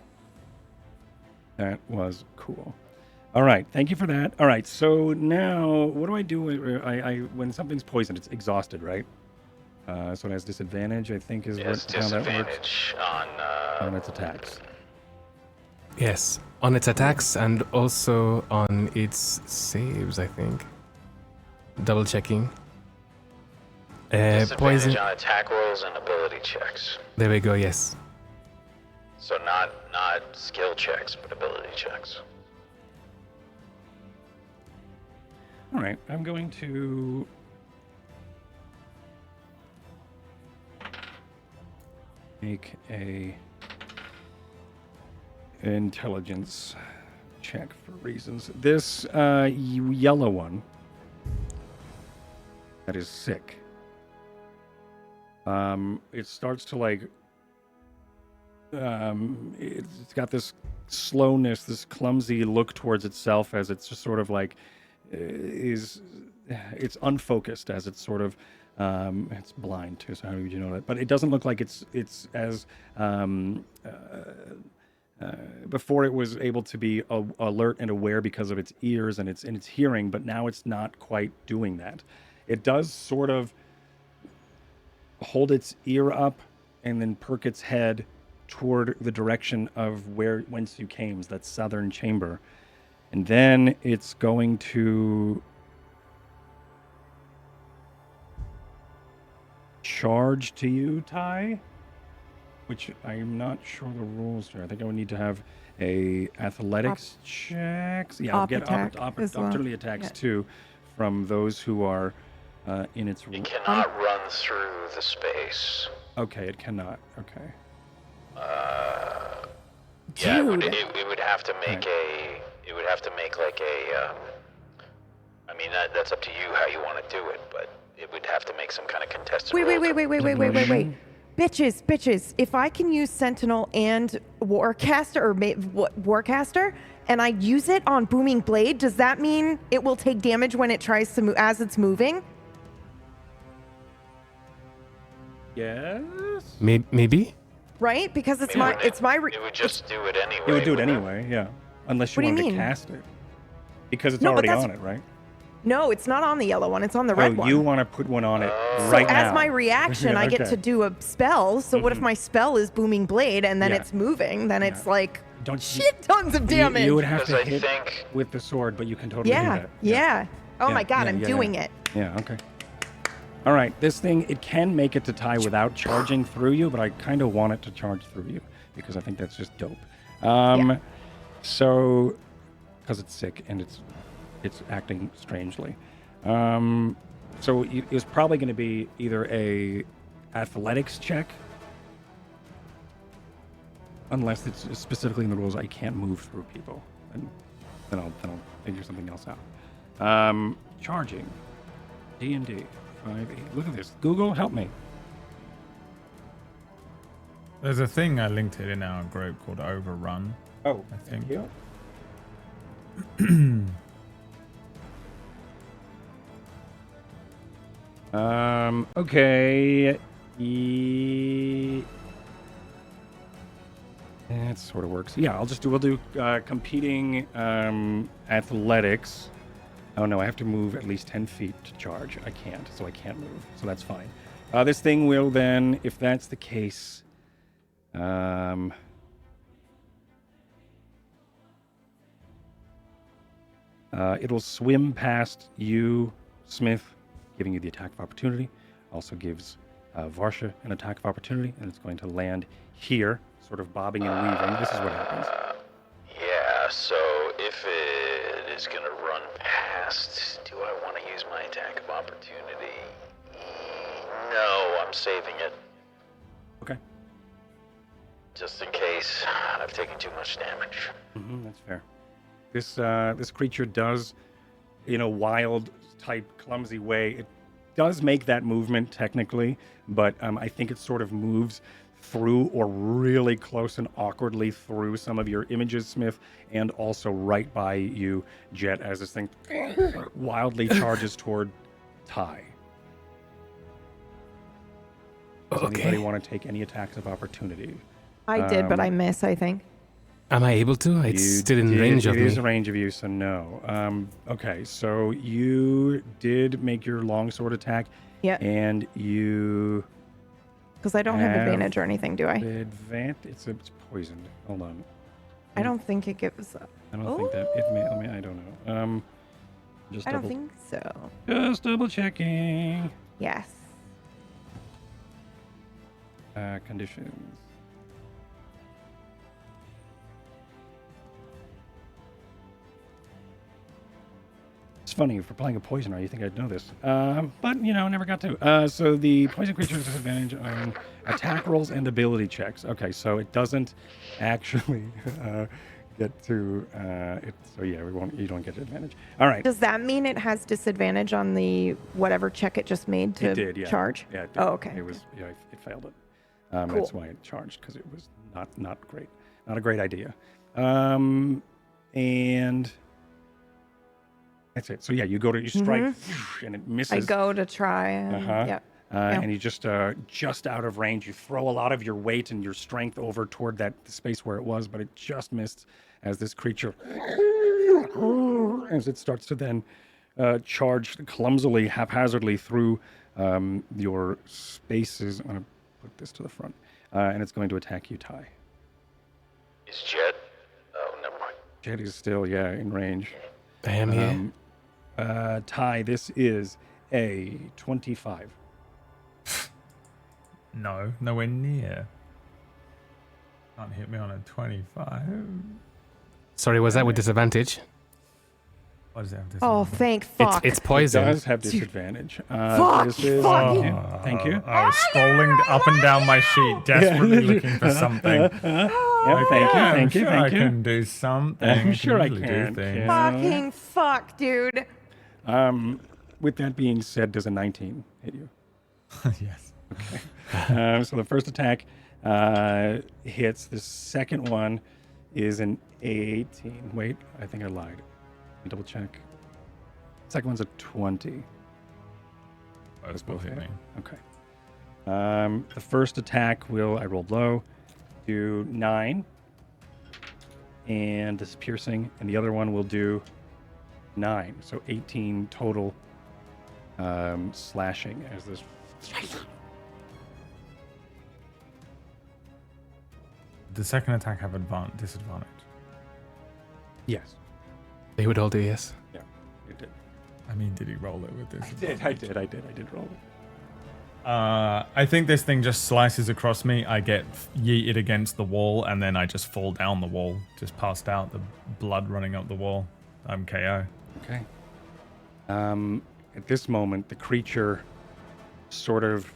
That was cool. All right, thank you for that. All right, so now what do I do when something's poisoned? It's exhausted, right? So it has disadvantage, I think, is Yes, how that works disadvantage on its attacks. Yes, on its attacks and also on its saves, I think. Double checking. disadvantage Poison. on attack rolls and ability checks. There we go. Yes. So not skill checks, but ability checks. All right, I'm going to make a intelligence check for reasons. This yellow one that is sick. It starts to like. It's got this slowness, this clumsy look towards itself as it's just sort of like it's unfocused as it's sort of it's blind too. So how would you know that? But it doesn't look like it's as before it was able to be alert and aware because of its ears and its hearing, but now it's not quite doing that. It does sort of hold its ear up and then perk its head toward the direction of whence you came, that southern chamber. And then it's going to charge to you, Ty, which I'm not sure the rules are. I think I would need to have a athletics checks. Yeah, I'll get opportunity attacks too from those who are in its. It cannot run through the space. Okay, it cannot. Okay. Yeah, it would have to make it would have to make like a. I mean, that's up to you how you want to do it, but it would have to make some kind of contested. Wait. Bitches. If I can use Sentinel and Warcaster or Warcaster, and I use it on Booming Blade, does that mean it will take damage when it tries to move as it's moving? Yes. Maybe. Right? Because It would just do it anyway. It would do it anyway, yeah. Unless you What do you wanted to mean? cast it. Because it's No, but already that's- on it, right? No, it's not on the yellow one. It's on the red one. You want to put one on it So right now. as my reaction, I get to do a spell. So what if my spell is Booming Blade and then Yeah. it's moving? Then it's like Don't shit tons of damage. You would have to Because I hit think- with the sword, but you can totally do that. Yeah. Oh Yeah, my god, yeah, I'm yeah, doing yeah. it. Yeah, okay. All right, this thing, it can make it to tie without charging through you, but I kind of want it to charge through you because I think that's just dope. So, because it's sick and it's acting strangely. So it's probably going to be either a athletics check, unless it's specifically in the rules I can't move through people, and then I'll figure something else out. Charging, D&D 5e. Look at this. Google, help me. There's a thing I linked it in our group called Overrun. Oh, I think. you. Okay. That sort of works. Yeah, we'll do competing athletics. Oh no, I have to move at least 10 feet to charge. I can't, so I can't move. So that's fine. This thing will then, if that's the case, it'll swim past you, Smith, giving you the attack of opportunity. Also gives Varsha an attack of opportunity, and it's going to land here, sort of bobbing and weaving. This is what happens. Yeah, so if it is going to run past, do I want to use my attack of opportunity? No, I'm saving it. Okay. Just in case I've taken too much damage. That's fair. This creature does, in a wild type clumsy way, it does make that movement technically, but I think it sort of moves through or really close and awkwardly through some of your images, Smith, and also right by you, Jet, as this thing wildly charges toward tie. Does anybody Okay. want to take any attacks of opportunity? I did, but I miss, I think. Am I able to? It's You still in did- range of It is me. in range of you, so no. Okay, so you did make your longsword attack, Yeah, and you because I don't have have advantage or anything, do I? It's poisoned. Hold on. I don't think it gives. I don't think that it may. I don't know. Just I don't double, think so. just double checking. Yes. Conditions. It's funny, for playing a poisoner, you think I'd know this. But, never got to. So the poison creature has disadvantage on attack rolls and ability checks. Okay, so it doesn't actually get to it. So yeah, you don't get advantage. All right. Does that mean it has disadvantage on the whatever check it just made to It did, yeah. charge? Yeah, it did. Oh, okay. It was, it failed it. Cool. That's why it charged, because it was not great. Not a great idea. And that's it. So yeah, you strike, and it misses. I go to try and Uh-huh. yeah. And you just out of range. You throw a lot of your weight and your strength over toward that space where it was, but it just missed as this creature, as it starts to then charge clumsily, haphazardly through your spaces. I'm gonna put this to the front, and it's going to attack you, Ty. Is Jet? Oh, never mind. Jet is still in range. I am here. Ty, this is a 25. No, nowhere near. Can't hit me on a 25. Sorry, was that with disadvantage? What does it have to Oh, say? thank fuck. It's It poison. does have disadvantage. Fuck, This is, fuck. Thank you. I was scrolling up and down my sheet, desperately looking for something. Yeah, thank you, I'm thank you, sure thank I you. can do something. I'm sure I usually can, do things. yeah. Fucking fuck, dude. With that being said, does a 19 hit you? Yes. So the first attack hits. The second one is an 18. Wait, I think I lied. Let me double check. Second one's a 20. Both will hit me. Okay. The first attack I rolled low, do 9. And this piercing. And the other one will do 9. So 18 total slashing as this. The second attack have disadvantage. Yes. They would all do, yes. Yeah, it did. I mean, did he roll it with this? I did roll it. I think this thing just slices across me. I get yeeted against the wall, and then I just fall down the wall, just passed out, the blood running up the wall. I'm KO. Okay. At this moment, the creature sort of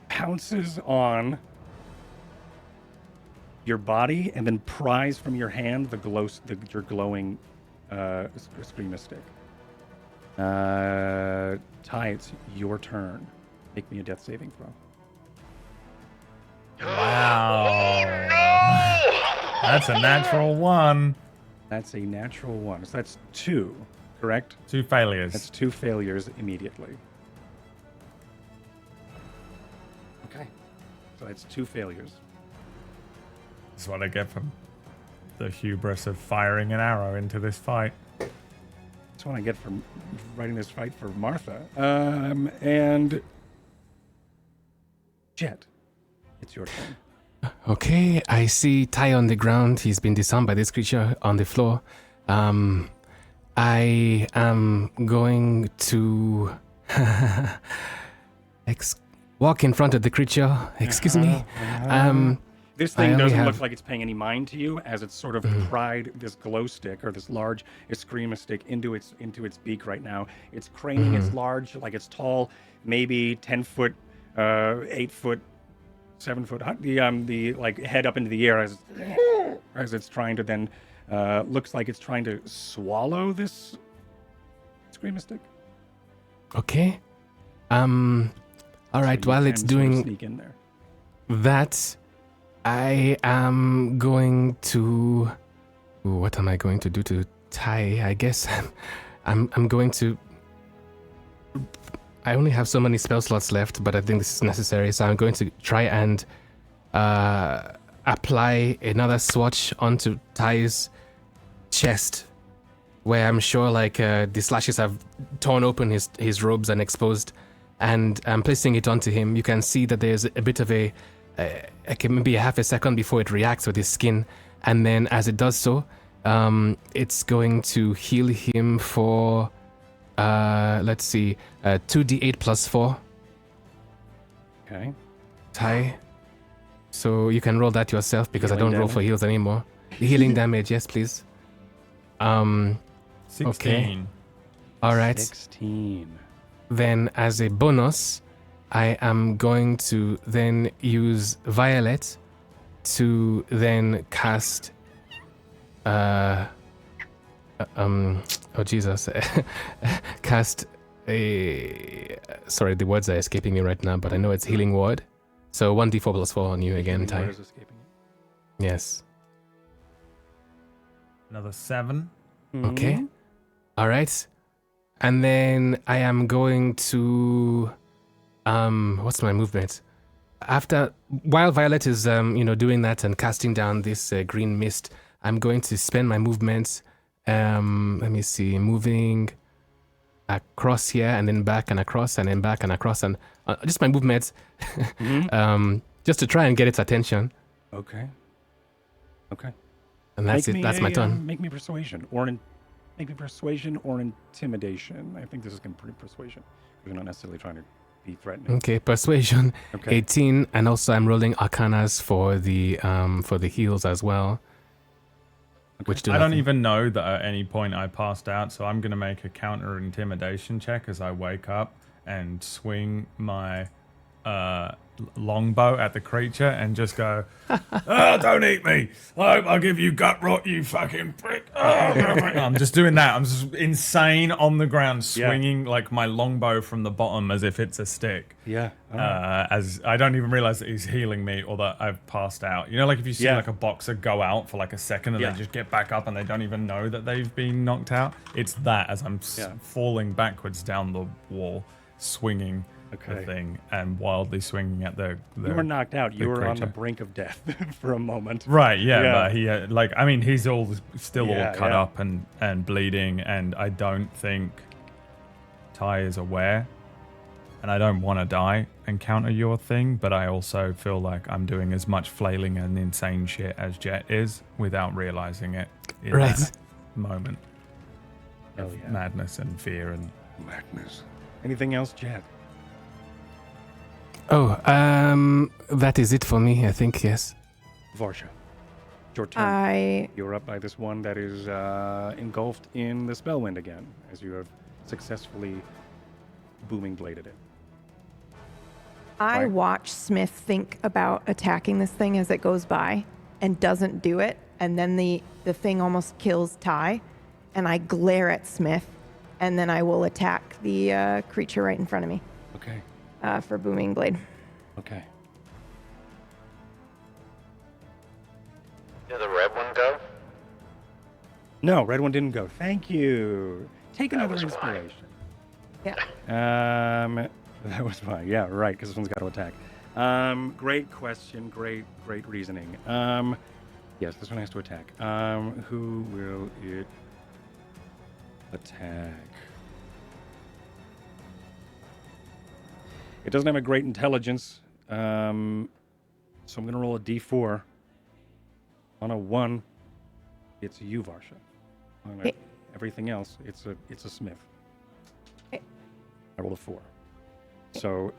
pounces on your body and then pries from your hand your glowing screamer stick. Ty, it's your turn. Make me a death saving throw. Wow. That's a natural 1. That's a natural 1. So that's 2, correct? 2 failures. That's 2 failures immediately. Okay. So that's 2 failures. That's what I get from the hubris of firing an arrow into this fight. That's what I get from writing this fight for Martha. And Jet, it's your turn. Okay, I see Ty on the ground. He's been disarmed by this creature on the floor. I am going to walk in front of the creature. Excuse me. This thing doesn't look like it's paying any mind to you, as it's sort of pried this glow stick or this large Eskrima stick into its beak right now. It's craning its large, like it's tall, maybe 10 foot, 8 foot, 7 foot, the like head up into the air as it's trying to then looks like it's trying to swallow this Eskrima stick. Okay. All right. So you While can it's sort of doing sneak in there. that, I am going to. What am I going to do to Ty? I guess I'm going to. I only have so many spell slots left, but I think this is necessary, so I'm going to try and apply another swatch onto Ty's chest, where I'm sure the slashes have torn open his robes and exposed, and I'm placing it onto him. You can see that there's a bit of maybe a half a second before it reacts with his skin, and then as it does so, it's going to heal him for, let's see, 2d8 plus 4. Okay. Ty. So you can roll that yourself because Healing I don't roll damage? for heals anymore. Healing damage, yes, please. 16. Okay. All right. 16. Then as a bonus, I am going to then use Violet to then cast oh Jesus. Cast a, sorry, the words are escaping me right now, but I know it's Healing Word. So 1d4 plus 4 on you again, Ty. Where is escaping you? Yes. Another 7. Okay. All right. And then I am going to what's my movement? While Violet is doing that and casting down this green mist, I'm going to spend my movements let me see, moving across here and then back and across and then back and across, and just my movements just to try and get its attention. Okay. And that's it. That's my turn. Make me persuasion or intimidation. I think this is going to be persuasion. We're not necessarily trying to be threatening. Okay, persuasion, Okay. 18, and also I'm rolling arcanas for the heals as well. Which do I don't nothing. even know that at any point I passed out, so I'm going to make a counter intimidation check as I wake up and swing my longbow at the creature and just go, "Oh, don't eat me! I'll give you gut rot, you fucking prick!" I'm just doing that. I'm just insane on the ground, swinging like my longbow from the bottom as if it's a stick. Yeah. As I don't even realize that he's healing me or that I've passed out. You know, like if you see like a boxer go out for like a second and they just get back up and they don't even know that they've been knocked out. It's that as I'm falling backwards down the wall, swinging the thing and wildly swinging at the You were knocked out. You were on the creature. brink of death for a moment. Right, but he he's still all cut Yeah. up and bleeding, and I don't think Ty is aware, and I don't want to die and counter your thing, but I also feel like I'm doing as much flailing and insane shit as Jet is without realizing it in that moment of madness and fear and Madness. Anything else, Jet? Oh, that is it for me, I think, yes. Varsha, your turn. I You're up by this one that is engulfed in the Spellwind again, as you have successfully booming bladed it. I Right. watch Smith think about attacking this thing as it goes by and doesn't do it, and then the thing almost kills Ty, and I glare at Smith, and then I will attack the creature right in front of me Okay. for booming blade. Okay. Did the red one go? No, red one didn't go. Thank you. Take another was inspiration. Yeah. That was fine. Yeah, right, because this one's got to attack. Great question. Great reasoning. Yes, this one has to attack. Who will it attack? It doesn't have a great intelligence, so I'm going to roll a d4. On a 1, it's you, Varsha. On Okay. everything else, it's a Smith. Okay. I rolled a 4. So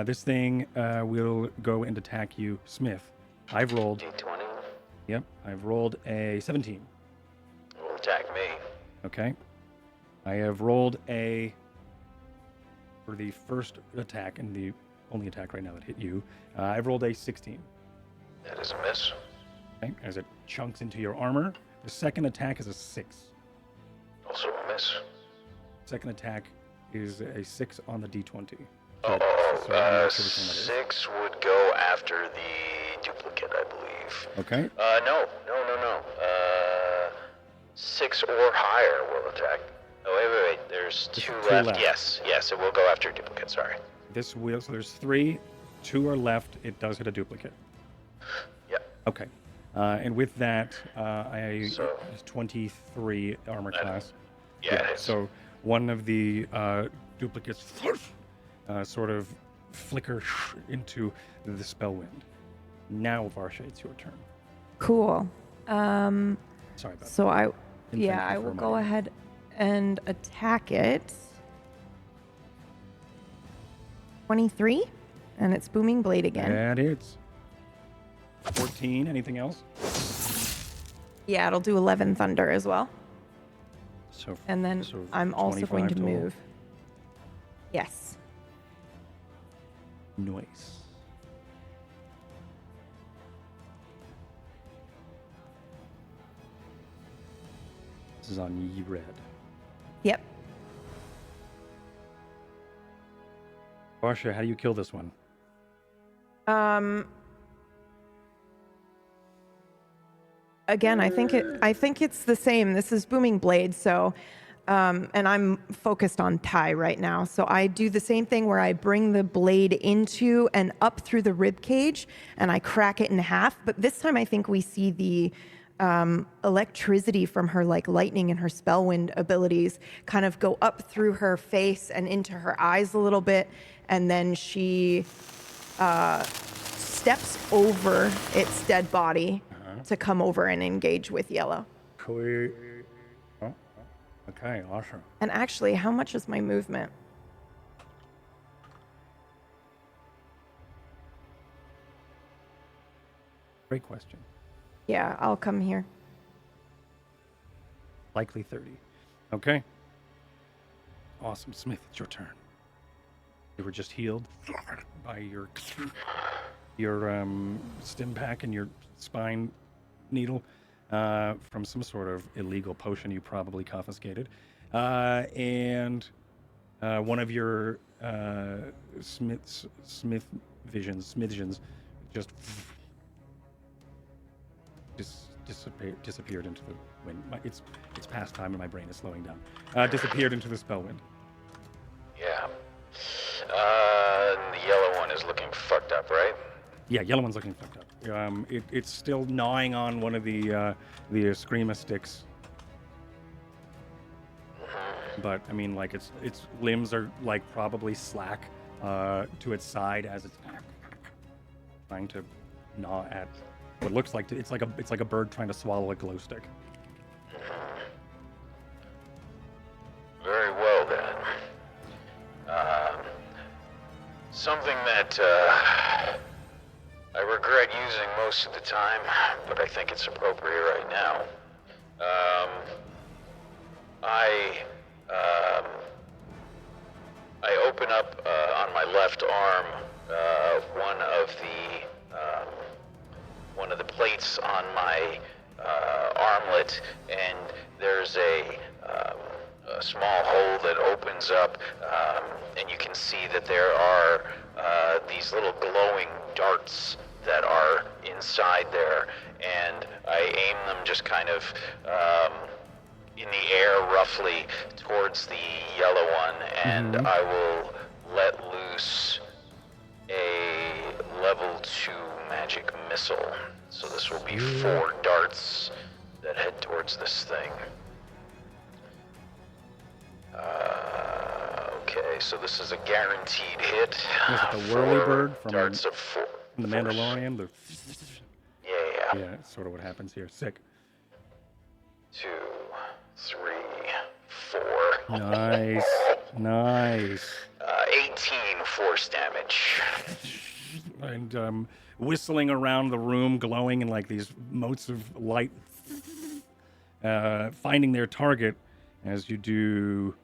this thing will go and attack you, Smith. I've rolled. D20 Yep, I've rolled a 17. will attack me. Okay. I have rolled a, for the first attack and the only attack right now that hit you, I've rolled a 16. That is a miss. Okay, as it chunks into your armor. The second attack is a 6. Also a miss. Second attack is a 6 on the d20. Oh, I'm not sure which one that is. 6 would go after the duplicate, I believe. Okay. No. 6 or higher will attack. Oh, wait. There's two two left. left. Yes, it will go after a duplicate, sorry. This wheel, so there's 3. 2 are left. It does hit a duplicate. Yep. Okay. And with that, So- it's 23 armor class. Yeah, it is. So one of the duplicates sort of flicker into the Spellwind. Now, Varsha, it's your turn. Cool. Sorry about So that. I, And thank yeah, you I for will go reminding me. ahead and attack it. 23, and it's booming blade again. That hits. 14. Anything else? Yeah, it'll do 11 thunder as well. So, And then so I'm also going 25 to total. move. Yes. Nice. This is on Ye Red. Yep. Varsha, how do you kill this one? Again, I think it's the same. This is booming blade, so and I'm focused on Ty right now. So I do the same thing where I bring the blade into and up through the rib cage and I crack it in half. But this time I think we see the electricity from her like lightning and her Spellwind abilities kind of go up through her face and into her eyes a little bit, and then she steps over its dead body to come over and engage with Yellow. Oh, okay, awesome. And actually, how much is my movement? Great question. Yeah, I'll come here. Likely 30. Okay. Awesome. Smith, it's your turn. You were just healed by your stim pack and your spine needle from some sort of illegal potion you probably confiscated. And one of your Smith visions just disappeared into the wind. It's past time and my brain is slowing down. Disappeared into the Spellwind. Yeah. The yellow one is looking fucked up, right? Yeah, yellow one's looking fucked up. It's still gnawing on one of the Screama sticks. But I mean, like its limbs are like probably slack to its side as it's trying to gnaw at what looks like it's like a bird trying to swallow a glow stick. Very well then. Something that I regret using most of the time, but I think it's appropriate right now. I open up on my left arm one of the plates on my armlet, and there's a small hole that opens up, and you can see that there are these little glowing darts that are inside there, and I aim them just kind of in the air roughly towards the yellow one, and I will let loose a level 2 magic missile. So this will be 4 darts that head towards this thing. Okay, so this is a guaranteed hit. Is it the whirlybird from darts of 4. the Mandalorian? Yeah. Yeah, it's sort of what happens here. Sick. 2, 3, 4. Nice. 18 force damage. And whistling around the room, glowing in like these motes of light, finding their target as you do.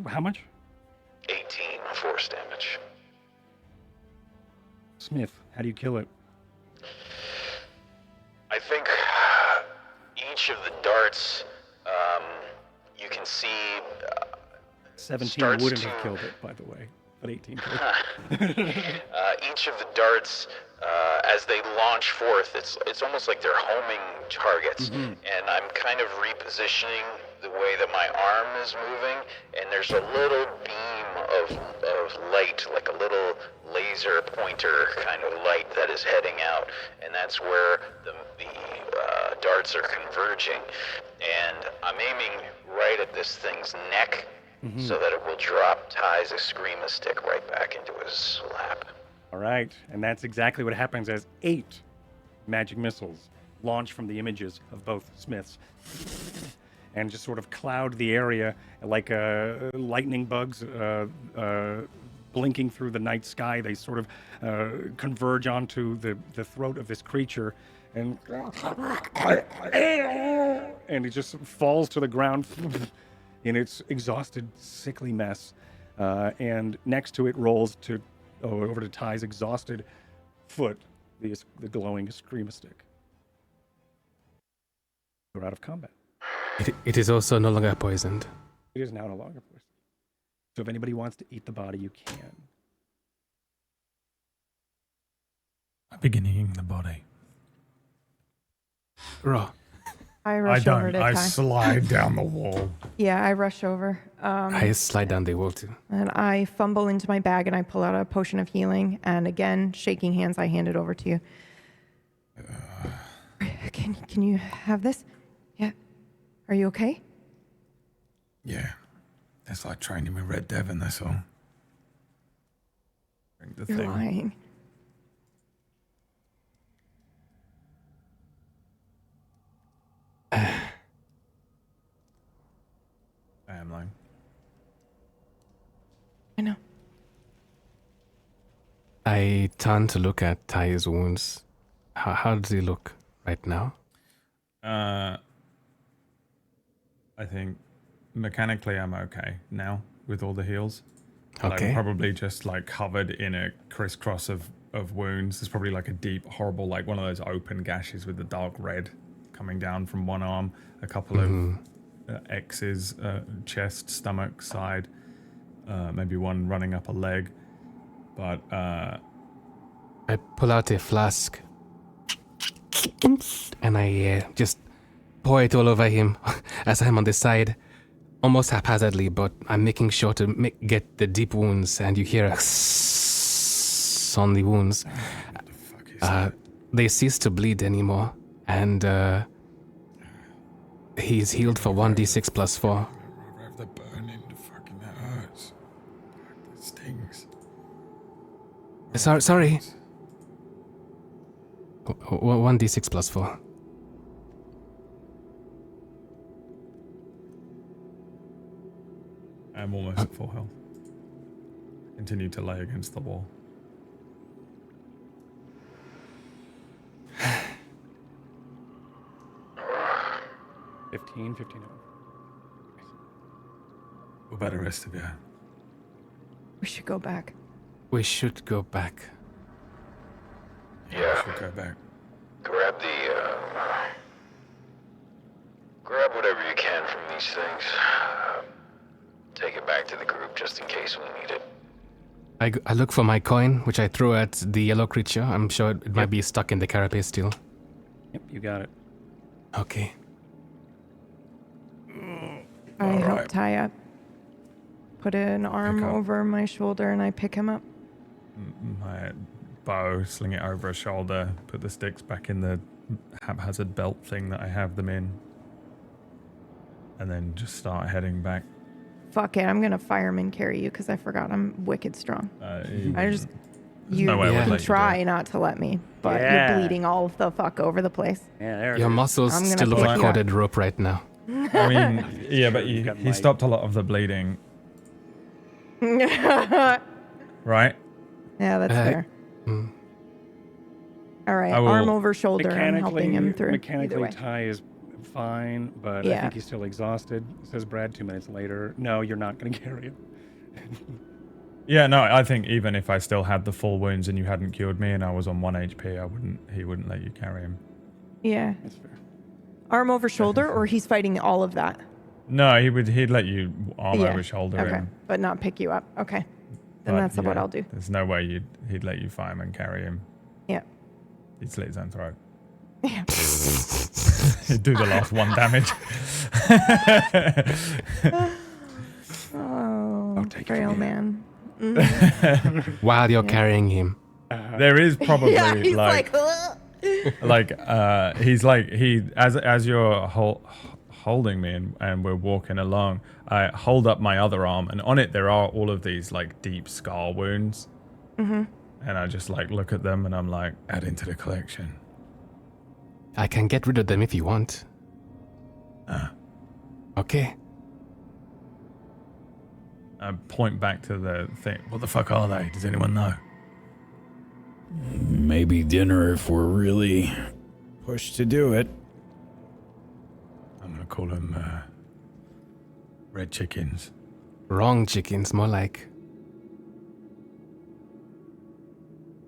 How much? 18 force damage. Smith, how do you kill it? I think each of the darts, you can see 17 starts wouldn't to- have killed it, by the way, but 18 did. each of the darts, as they launch forth, it's almost like they're homing targets, and I'm kind of repositioning the way that my arm is moving, and there's a little beam of light, like a little laser pointer kind of light that is heading out, and that's where the darts are converging. And I'm aiming right at this thing's neck so that it will drop Ty's Eskrima stick right back into his lap. All right, and that's exactly what happens as 8 magic missiles launch from the images of both Smiths and just sort of cloud the area like lightning bugs blinking through the night sky. They sort of converge onto the throat of this creature, and it just falls to the ground in its exhausted, sickly mess. And next to it rolls over to Ty's exhausted foot, the glowing Eskrima stick. We're out of combat. It is also no longer poisoned. It is now no longer poisoned. So if anybody wants to eat the body, you can. I begin eating the body. Raw. I rush over to I Ty. slide down the wall. Yeah, I rush over. I slide down the wall too. And I fumble into my bag and I pull out a potion of healing. And again, shaking hands, I hand it over to you. Can you have this? Yeah. Are you okay? Yeah. That's like training with Red Devon, that's all. Drink the You're thing. lying. I am lying. I know. I turn to look at Ty's wounds. How does he look right now? I think mechanically I'm okay now with all the heals. But Okay. I'm probably just like covered in a crisscross of wounds. There's probably like a deep, horrible, like one of those open gashes with the dark red coming down from one arm. A couple of X's, chest, stomach, side. Maybe one running up a leg. But I pull out a flask and I just pour it all over him as I'm on the side, almost haphazardly, but I'm making sure to get the deep wounds, and you hear a on the wounds. What the fuck is that? They cease to bleed anymore, and he's healed for 1d6 plus 4. I'd rather have the burning, the fucking that hurts. Fuck, that stings. Sorry. 1d6 plus 4. I'm almost at full health. Continue to lay against the wall. $15. What about the rest of you? We should go back. We should go back. Yeah. We'll go back. Grab whatever you can from these things. Take it back to the group just in case we need it. I look for my coin, which I throw at the yellow creature. I'm sure it might be stuck in the carapace still. Yep, you got it. Okay. I help Ty up. Put an arm up. over my shoulder and I pick him up. My bow, sling it over a shoulder, put the sticks back in the haphazard belt thing that I have them in, and then just start heading back. Fuck it, I'm gonna fireman carry you because I forgot I'm wicked strong. I just you no way I would can let you do try it. not to let me, but Yeah. you're bleeding all the fuck over the place. Yeah, there it Your is. muscles I'm gonna still look pick like you up. corded rope right now. I mean, yeah, but You've got he might. stopped a lot of the bleeding, Yeah, right? that's fair. All right, I will- arm over shoulder. I'm helping him through. Either Mechanically, way. Ty is fine, but I Yeah. think he's still exhausted. Says Brad 2 minutes later. No, you're not going to carry him. Yeah, no, I think even if I still had the full wounds and you hadn't cured me and I was on 1 HP, he wouldn't let you carry him. Yeah, That's fair. arm over shoulder, or he's fighting all of that. No, he'd let you arm over shoulder Okay, him. but not pick you up. Okay, then But, that's what yeah, I'll do. There's no way he'd let you fireman carry him. Yeah. He'd slit his own throat. Yeah. He'd do the last 1 damage. Oh, take it frail from man. While you're carrying him. There is probably Yeah, he's like, as you're holding me and we're walking along, I hold up my other arm, and on it there are all of these like deep scar wounds. Mm-hmm. And I just like look at them and I'm like, add into the collection. I can get rid of them if you want. Okay. I point back to the thing. What the fuck are they? Does anyone know? Maybe dinner if we're really pushed to do it. I'm gonna call them red chickens. Wrong chickens, more like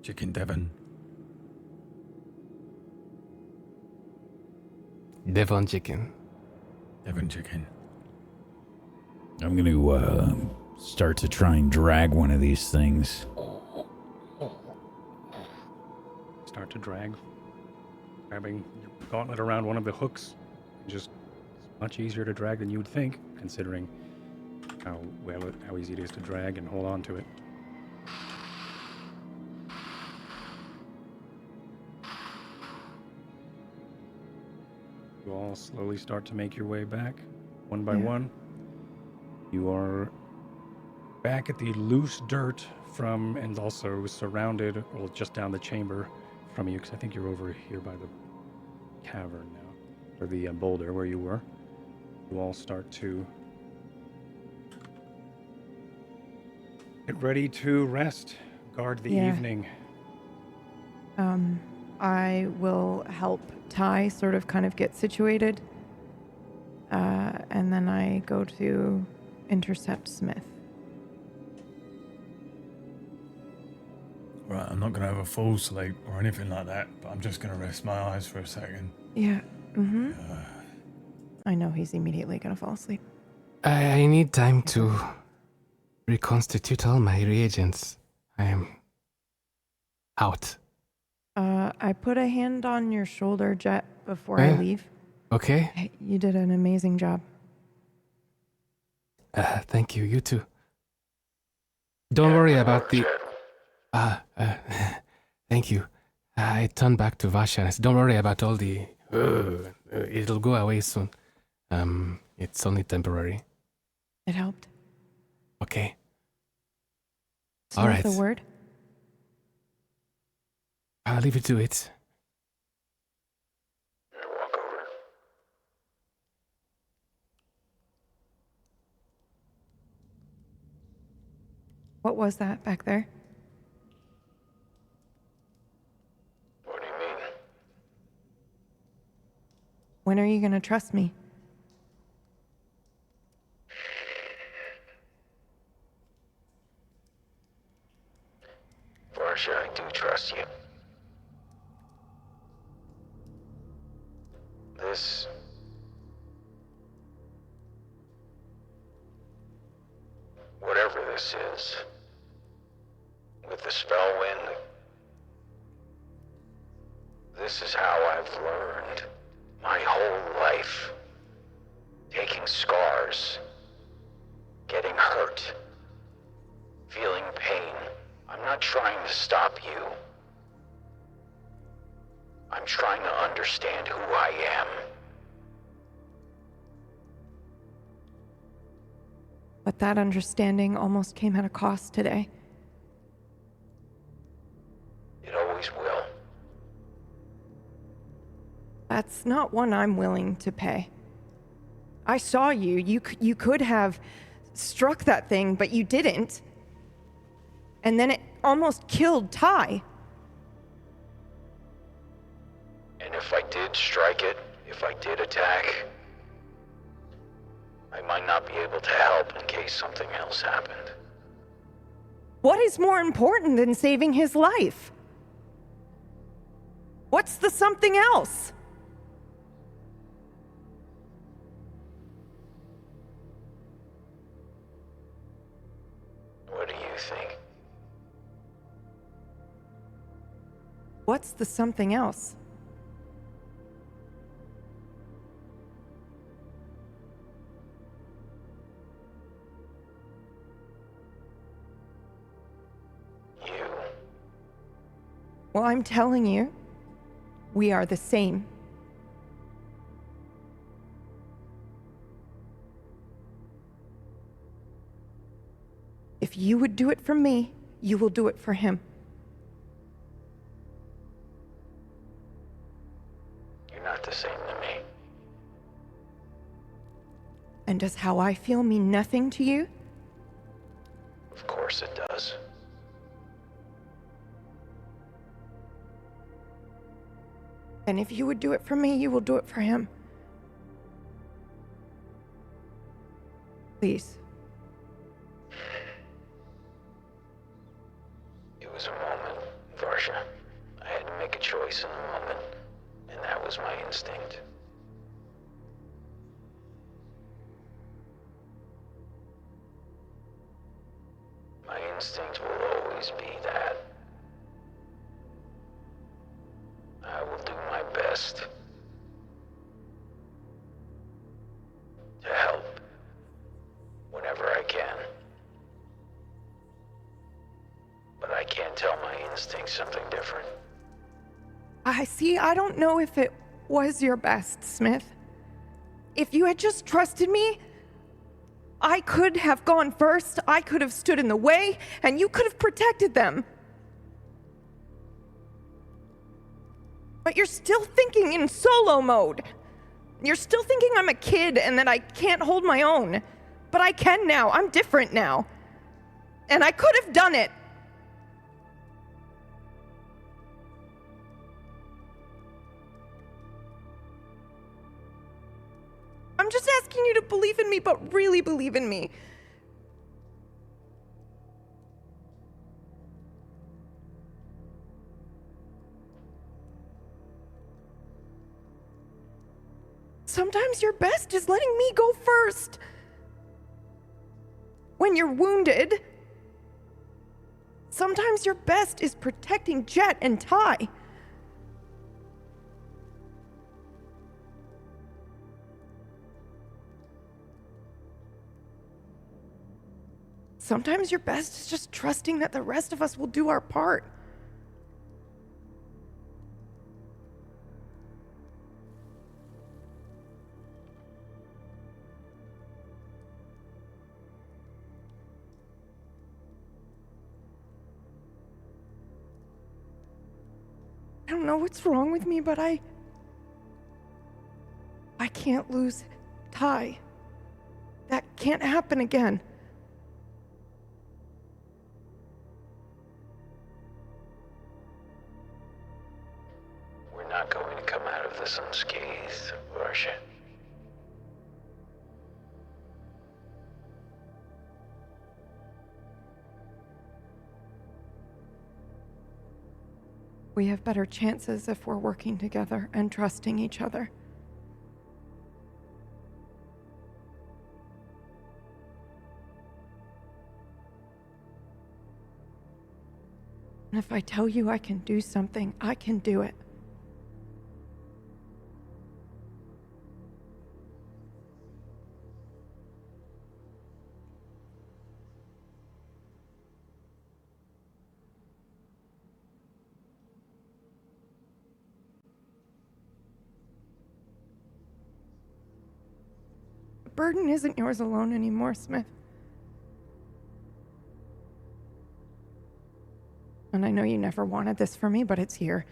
Chicken Devon. Devon chicken. Devon chicken. I'm going to start to try and drag one of these things. Start to drag, grabbing your gauntlet around one of the hooks. Just much easier to drag than you would think, considering how easy it is to drag and hold on to it. You all slowly start to make your way back, one by one. You are back at the loose dirt from, and also surrounded, well, just down the chamber from you, because I think you're over here by the cavern now, or the boulder where you were. You all start to get ready to rest, guard the evening. I will help Ty sort of kind of get situated. And then I go to intercept Smith. Right, I'm not going to have a full sleep or anything like that, but I'm just going to rest my eyes for a second. Yeah. Mm-hmm. I know he's immediately going to fall asleep. I need time to reconstitute all my reagents. I am out. I put a hand on your shoulder, Jet, before I leave. Okay. Hey, you did an amazing job. Thank you. You too. Don't worry about the... thank you. I turn back to Vasha and said, don't worry about all the... it'll go away soon. It's only temporary. It helped. Okay. So all right. The word? I'll leave you to it. Walk over. What was that back there? What do you mean? When are you going to trust me? Varsha, I do trust you. This... whatever this is, with the Spellwind, this is how I've learned my whole life. Taking scars, getting hurt, feeling pain. I'm not trying to stop you. I'm trying to understand who I am. But that understanding almost came at a cost today. It always will. That's not one I'm willing to pay. I saw you. You could have struck that thing, but you didn't. And then it almost killed Ty. And if I did strike it, if I did attack, I might not be able to help in case something else happened. What is more important than saving his life? What's the something else? What do you think? What's the something else? Well, I'm telling you, we are the same. If you would do it for me, you will do it for him. You're not the same to me. And does how I feel mean nothing to you? Of course it does. And if you would do it for me, you will do it for him. Please. It was a moment, Varsha. I had to make a choice in the moment, and that was my instinct. My instinct will always be that. I will do my best to help whenever I can. But I can't tell my instinct something different. I don't know if it was your best, Smith. If you had just trusted me, I could have gone first, I could have stood in the way, and you could have protected them. But you're still thinking in solo mode. You're still thinking I'm a kid and that I can't hold my own. But I can now. I'm different now. And I could have done it. I'm just asking you to believe in me, but really believe in me. Sometimes your best is letting me go first. When you're wounded, sometimes your best is protecting Jet and Ty. Sometimes your best is just trusting that the rest of us will do our part. I don't know what's wrong with me, but I can't lose Ty. That can't happen again. We're not going to come out of this unscathed, Varsha. We have better chances if we're working together and trusting each other. And if I tell you I can do something, I can do it. The burden isn't yours alone anymore, Smith. And I know you never wanted this for me, but it's here.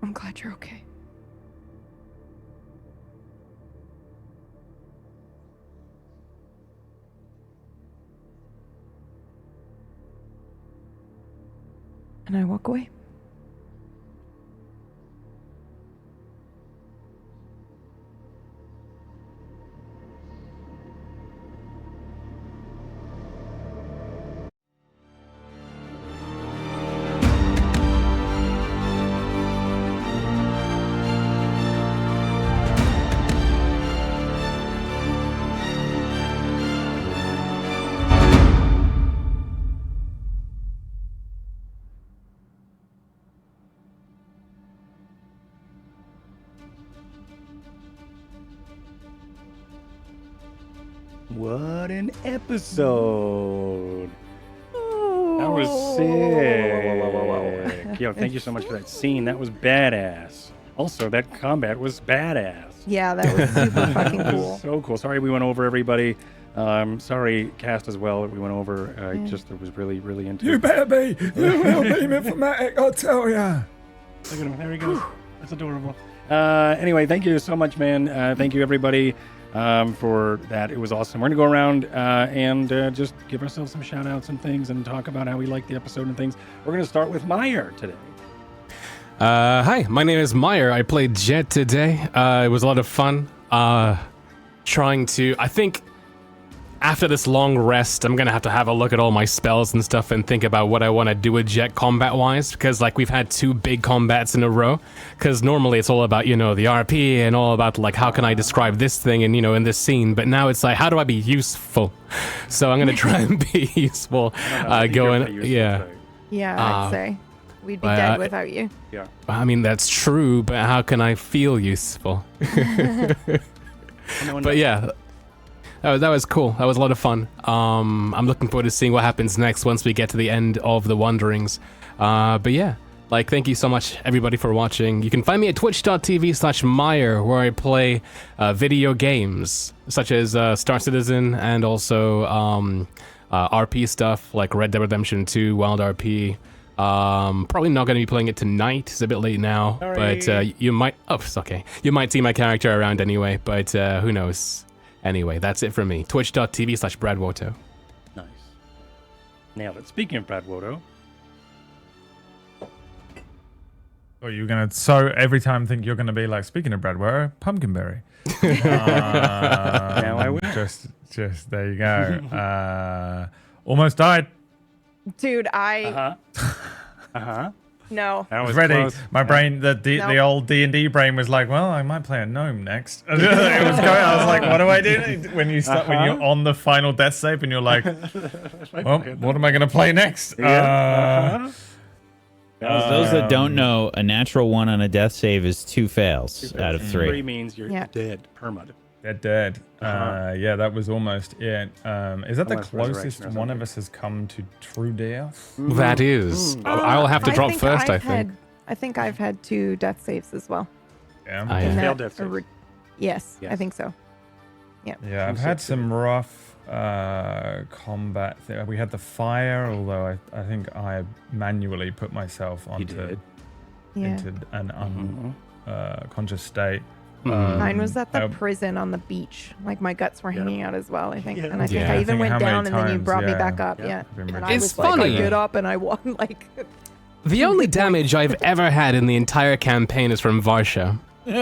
I'm glad you're okay. And I walk away. What an episode. That was sick. Yo, thank you so much for that scene. That was badass. Also, that combat was badass. Yeah, that was super fucking That cool. was so cool. Sorry we went over, everybody. Sorry, cast as well. We went over. Just it was really, really into You it. better be. You will be Mythomatic, I tell ya. Look at him. There he goes. That's adorable. Anyway, thank you so much, man. Thank you, everybody, for that. It was awesome. We're going to go around and just give ourselves some shout-outs and things and talk about how we liked the episode and things. We're going to start with Meyer today. Hi, my name is Meyer. I played Jet today. It was a lot of fun. Trying to, I think, after this long rest, I'm gonna have to have a look at all my spells and stuff and think about what I want to do with Jet combat-wise, because like we've had 2 big combats in a row. Because normally it's all about, the RP and all about like how can I describe this thing and in this scene. But now it's like how do I be useful? So I'm gonna try and be useful. Yeah, I'd say we'd be dead without you. Yeah. I mean that's true, but how can I feel useful? But yeah. That was cool. That was a lot of fun. I'm looking forward to seeing what happens next once we get to the end of the Wanderings. But yeah, thank you so much, everybody, for watching. You can find me at twitch.tv/Meyer, where I play video games, such as Star Citizen and also RP stuff, like Red Dead Redemption 2, Wild RP. Probably not going to be playing it tonight. It's a bit late now. Sorry. But you might... Oh, it's okay. You might see my character around anyway, but who knows? Anyway, that's it from me. Twitch.tv/BradWoto. Nice. Nailed it. Speaking of Brad Wodo. Oh, you're gonna every time think you're gonna be like, speaking of Brad, where Pumpkinberry? Now I will. Just there you go. Almost died. Dude, no. That was ready. close. My brain, the old D&D brain was like, well, I might play a gnome next. It was going. I was like, what do I do when you're on the final death save and you're like, well, what am I going to play next? Those that don't know, a natural 1 on a death save is 2 fails out of 3. 3 means you're dead. Permud. Dead. Yeah, that was almost it. Is that the Almost closest resurrection or one of something. us has come to true death? That is. I'll have to drop first, I think. I think I've had 2 death saves as well. Yeah. In Failed that death saves. Yes, Yes. I think so. Yeah. Yeah, I've had some rough combat. We had the fire, although I think I manually put myself onto into an unconscious state. Mine was at the I- prison on the beach. Like my guts were hanging out as well, I think. Yeah. And I think Yeah. I I even think went how many down and then you times, brought me yeah. back up. Yeah. Yeah. Been And really- I It's was like, funny. I get up and I walk like The only damage I've ever had in the entire campaign is from Varsha. No,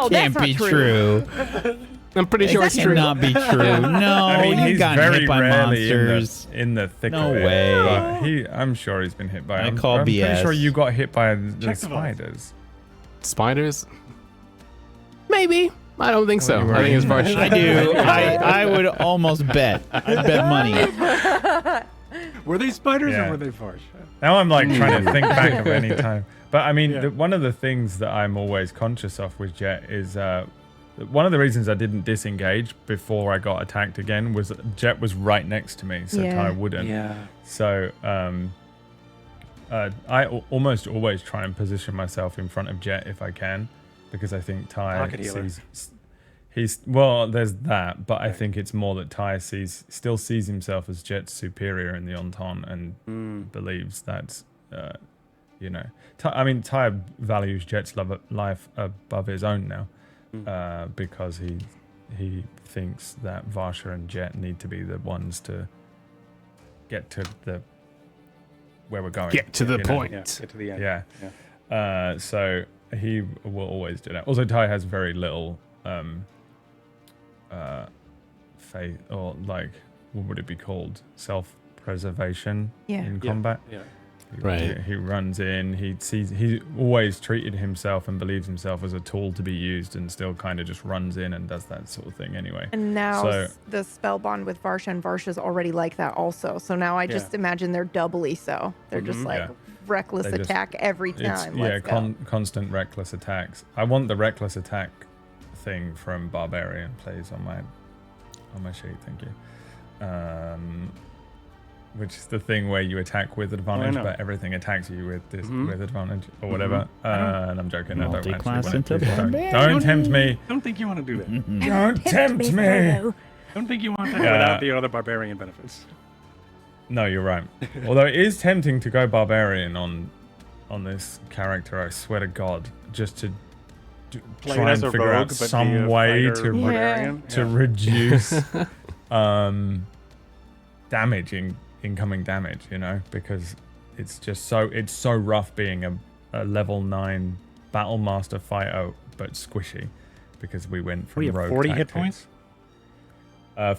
Can't that's not be true. true. I'm pretty sure That it's true. cannot be true. No, I mean, you've he's gotten very Oh, hit by rarely monsters. in the thick No of it. way. But I'm sure he's been hit by. I I'm call pretty BS. sure you got hit by the Check the vault. spiders. Spiders? Maybe. I don't think so. you I think it's Varsha. I do. I would almost bet. I'd bet money. Were they spiders Yeah. or were they Farsh? Now I'm like trying to think back of any time. But I mean, Yeah. one of the things that I'm always conscious of with Jet is one of the reasons I didn't disengage before I got attacked again was Jet was right next to me, so Yeah. Ty wouldn't. Yeah. So I almost always try and position myself in front of Jet if I can, because I think Ty Pocket healer. he's well. There's that, but I think it's more that Ty still sees himself as Jet's superior in the Entente and believes that Ty values Jet's life above his own now, because he thinks that Varsha and Jet need to be the ones to get to the where we're going. Get to the you know? point. Yeah. Get to the end. Yeah. So he will always do that. Also, Ty has very little faith, or like, what would it be called? Self-preservation in combat. Yeah. Right. He runs in. He always treated himself and believes himself as a tool to be used, and still kind of just runs in and does that sort of thing anyway. And now So- the spell bond with Varsha, and Varsha's already like that also. So now I just imagine they're doubly so. They're just like Yeah. reckless They just- attack every It's time. Let's go. constant reckless attacks. I want the reckless attack thing from Barbarian, please, on my sheet. Thank you. Which is the thing where you attack with advantage, but everything attacks you with with advantage or whatever. And I'm joking. I don't actually Multi-class want into to. barbarian. Don't tempt me. I don't think you want to do that. Don't tempt me. Don't think you want that without the other barbarian benefits. No, you're right. Although it is tempting to go barbarian on this character, I swear to God, just to Play try as and a figure rogue, out but some be a way fighter barbarian. to reduce damage, incoming damage, you know, because it's just so rough being a level 9 battle master fighter, but squishy, because we went from rogue 40 tactics. hit points?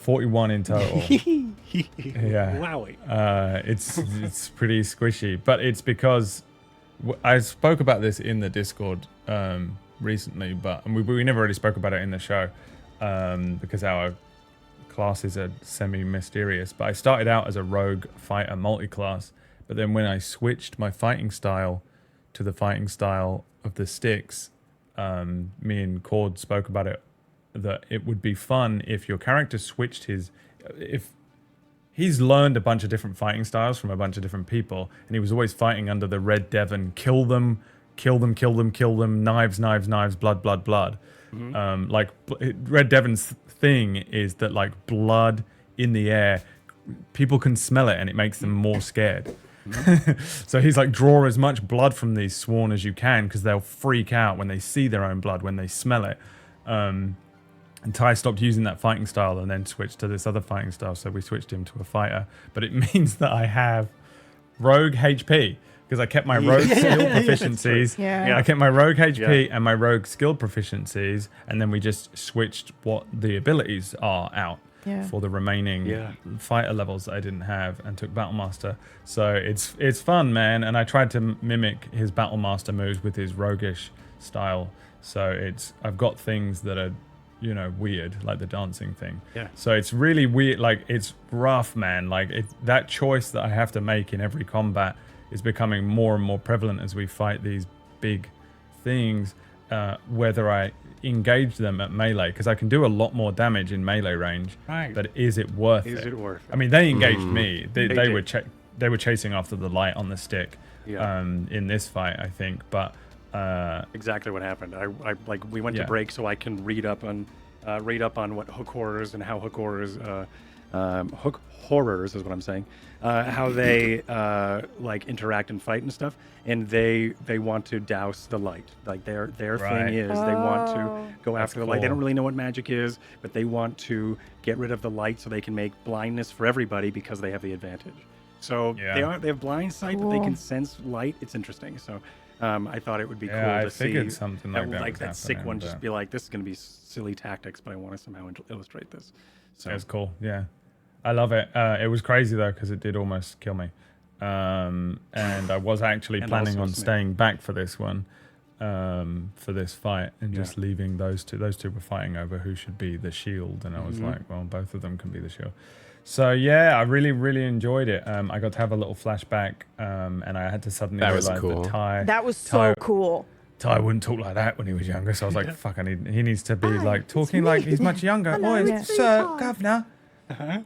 41 in total. Yeah. Wowie. It's pretty squishy, but it's because I spoke about this in the Discord recently, but we never really spoke about it in the show because our classes are semi-mysterious. But I started out as a rogue fighter multi-class, but then when I switched my fighting style to the fighting style of the sticks, me and Cord spoke about it, that it would be fun if your character switched if he's learned a bunch of different fighting styles from a bunch of different people, and he was always fighting under the Red Devon, kill them, knives, blood. Mm-hmm. Like Red Devon's thing is that like blood in the air, people can smell it and it makes them more scared. So he's like, draw as much blood from these sworn as you can, because they'll freak out when they see their own blood, when they smell it. And Ty stopped using that fighting style and then switched to this other fighting style, so we switched him to a fighter. But it means that I have rogue HP, because I kept my rogue skill proficiencies. I kept my rogue HP and my rogue skill proficiencies, and then we just switched what the abilities are out for the remaining fighter levels that I didn't have, and took Battlemaster. So it's fun, man. And I tried to mimic his Battlemaster moves with his roguish style. So I've got things that are, you know, weird, like the dancing thing. So it's really weird. Like, it's rough, man. Like, that choice that I have to make in every combat is becoming more and more prevalent as we fight these big things, whether I engage them at melee, because I can do a lot more damage in melee range. But is it worth it? Is it worth it? I mean, they engaged me. They were chasing after the light on the stick in this fight, I think. But exactly what happened. I like, we went to break so I can read up on what hook horrors and how hook horrors hook horrors is what I'm saying, how they like interact and fight and stuff, and they want to douse the light. Like their thing is they want to go after the light. They don't really know what magic is, but they want to get rid of the light so they can make blindness for everybody, because they have the advantage. So they have blind sight, but they can sense light. It's interesting. So I thought it would be cool to see something like that sick one just be like, this is going to be silly tactics, but I want to somehow illustrate this. So it's cool. Yeah, I love it. It was crazy though, because it did almost kill me, and I was actually planning on staying back for this one, for this fight, and just leaving those two. Those two were fighting over who should be the shield, and I was like, well, both of them can be the shield. So yeah, I really, really enjoyed it. I got to have a little flashback, and I had to suddenly realize that Ty... That was so cool. Ty wouldn't talk like that when he was younger, so I was like, fuck, he needs to be like talking like he's much younger. Oi, Sir Governor,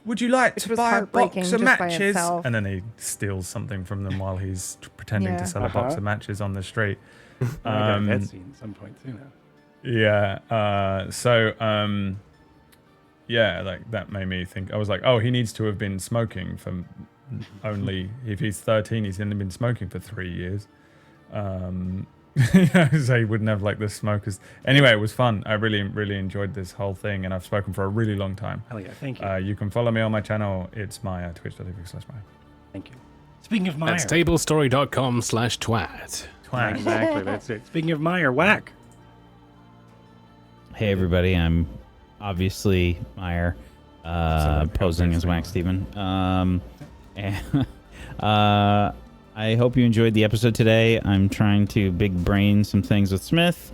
would you like to buy a box of matches? And then he steals something from them while he's pretending to sell a box of matches on the street. I got that scene at some point too now. Yeah, like that made me think. I was like, oh, he needs to have been smoking for only, if he's 13, he's only been smoking for 3 years. So he wouldn't have like the smokers. Anyway, it was fun. I really, really enjoyed this whole thing, and I've spoken for a really long time. Hell yeah, thank you. You can follow me on my channel. It's Maya, twitch.tv/Maya. Thank you. Speaking of Maya. That's tablestory.com/twat. Exactly, that's it. Speaking of Meyer, whack. Hey everybody, I'm obviously Meyer, posing as Whack Steven. I hope you enjoyed the episode today. I'm trying to big brain some things with Smith.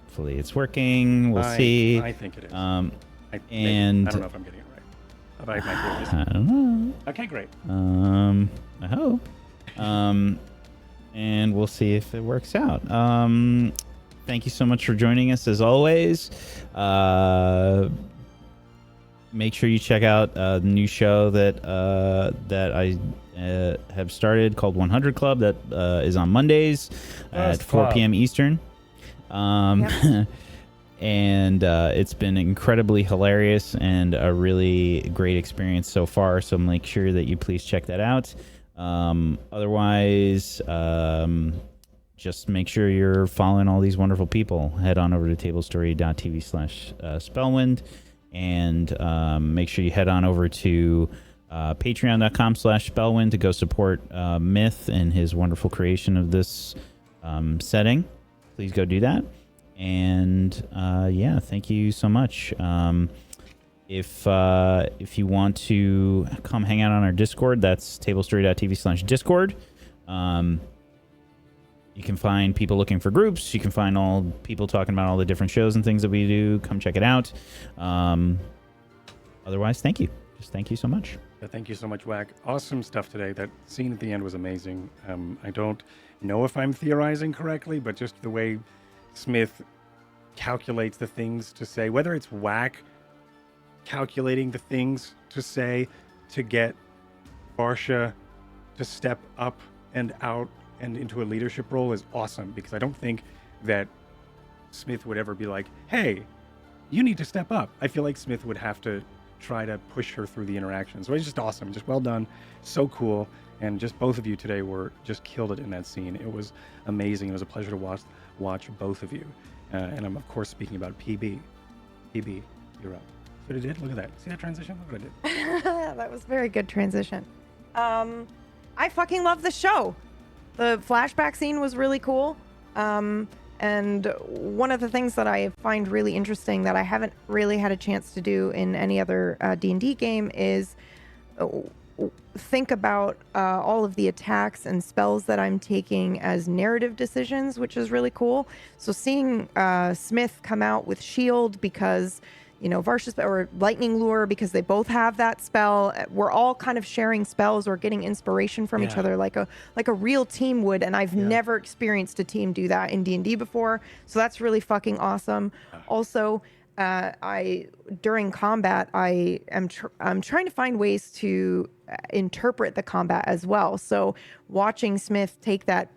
Hopefully it's working. We'll see. I think it is. I don't know if I'm getting it right. I don't know. Okay, great. I hope. And we'll see if it works out. thank you so much for joining us as always. Make sure you check out the new show that I have started called 100 Club that is on Mondays at 4 p.m. Eastern. And it's been incredibly hilarious and a really great experience so far. So make sure that you please check that out. Otherwise, just make sure you're following all these wonderful people. Head on over to tablestory.tv/Spellwind and make sure you head on over to patreon.com/Spellwind to go support Myth and his wonderful creation of this setting. Please go do that. And yeah, thank you so much. If you want to come hang out on our Discord, that's tablestory.tv/Discord. You can find people looking for groups. You can find all people talking about all the different shows and things that we do. Come check it out. Otherwise, thank you. Just thank you so much. Yeah, thank you so much, Wack. Awesome stuff today. That scene at the end was amazing. I don't know if I'm theorizing correctly, but just the way Smith calculates the things to say, whether it's Wack calculating the things to say to get Varsha to step up and out and into a leadership role is awesome, because I don't think that Smith would ever be like, hey, you need to step up. I feel like Smith would have to try to push her through the interaction. So it's just awesome. Just well done. So cool. And just both of you today were just killed it in that scene. It was amazing. It was a pleasure to watch both of you. And I'm, of course, speaking about PB. PB, you're up. See what I did? Look at that. See that transition? Look what I did. That was very good transition. I fucking love the show. The flashback scene was really cool. And one of the things that I find really interesting that I haven't really had a chance to do in any other D&D game is think about all of the attacks and spells that I'm taking as narrative decisions, which is really cool. So seeing Smith come out with Shield because, you know, Varsha's or Lightning Lure because they both have that spell. We're all kind of sharing spells or getting inspiration from each other like a real team would, and I've never experienced a team do that in D&D before. So that's really fucking awesome. Also, during combat, I'm trying to find ways to interpret the combat as well. So watching Smith take that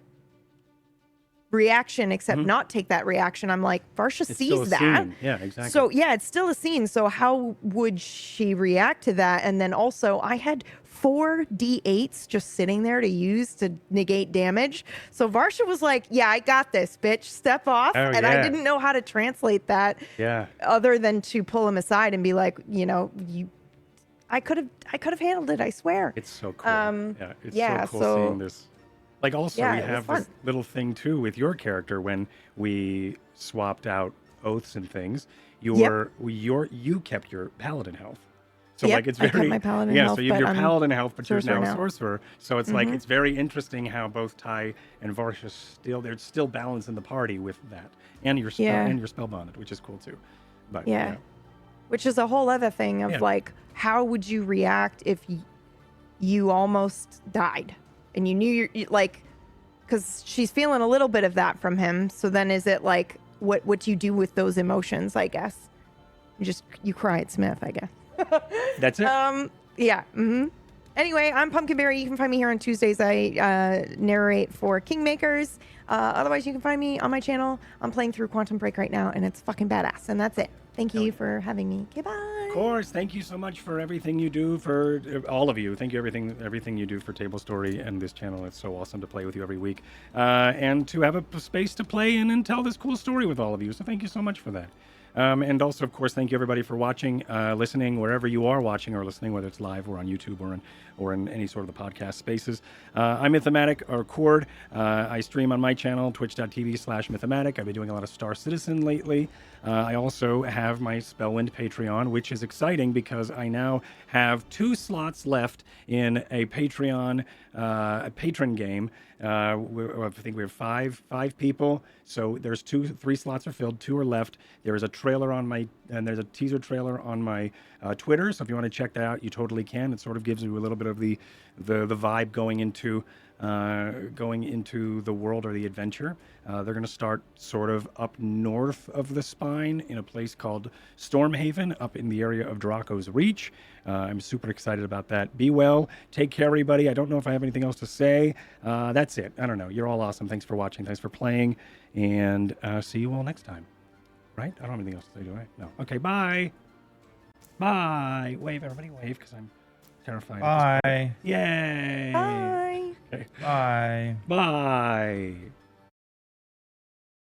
reaction, except not take that reaction, I'm like, Varsha sees that. Scene. Yeah, exactly. So yeah, it's still a scene. So how would she react to that? And then also, I had 4 D8s just sitting there to use to negate damage. So Varsha was like, yeah, I got this, bitch. Step off. And I didn't know how to translate that other than to pull him aside and be like, you know, I could have handled it, I swear. It's so cool. It's so cool seeing this. Like, also, we have this little thing, too, with your character when we swapped out oaths and things. You kept your paladin health. So, like, it's very... I kept my paladin health, so you have your paladin health, but you're now a now. sorcerer. So it's like, it's very interesting how both Ty and Varsha there's still balance in the party with that. And your spell bonded, which is cool, too. But, which is a whole other thing of, like, how would you react if you almost died? And you knew you're like, because she's feeling a little bit of that from him. So then is it like, what do you do with those emotions, I guess? You cry at Smith, I guess. That's it? Yeah. Anyway, I'm Pumpkinberry. You can find me here on Tuesdays. I narrate for Kingmakers. Otherwise, you can find me on my channel. I'm playing through Quantum Break right now, and it's fucking badass. And that's it. Thank you for having me. Okay, bye. Of course. Thank you so much for everything you do, for all of you. Thank you everything you do for Table Story and this channel. It's so awesome to play with you every week. And to have a space to play in and tell this cool story with all of you. So thank you so much for that. And also, of course, thank you everybody for watching, listening, wherever you are watching or listening, whether it's live or on YouTube or in any sort of the podcast spaces. I'm Mythematic, or Cord. I stream on my channel, twitch.tv/Mythematic. I've been doing a lot of Star Citizen lately. I also have my Spellwind Patreon, which is exciting because I now have 2 slots left in a Patreon, a patron game. I think we have five people. So there's 3 slots are filled, 2 are left. There is a trailer on my, and there's a teaser trailer on my Twitter. So if you want to check that out, you totally can. It sort of gives you a little bit of the vibe going into the world or the adventure. They're going to start sort of up north of the spine in a place called Stormhaven, up in the area of Draco's Reach. I'm super excited about that. Be well. Take care, everybody. I don't know if I have anything else to say. That's it. I don't know. You're all awesome. Thanks for watching. Thanks for playing. And see you all next time. Right? I don't have anything else to say, do I? No. Okay, bye. Bye. Wave, everybody wave, because I'm terrified. Bye. Yay. Bye. Okay. Bye. Bye.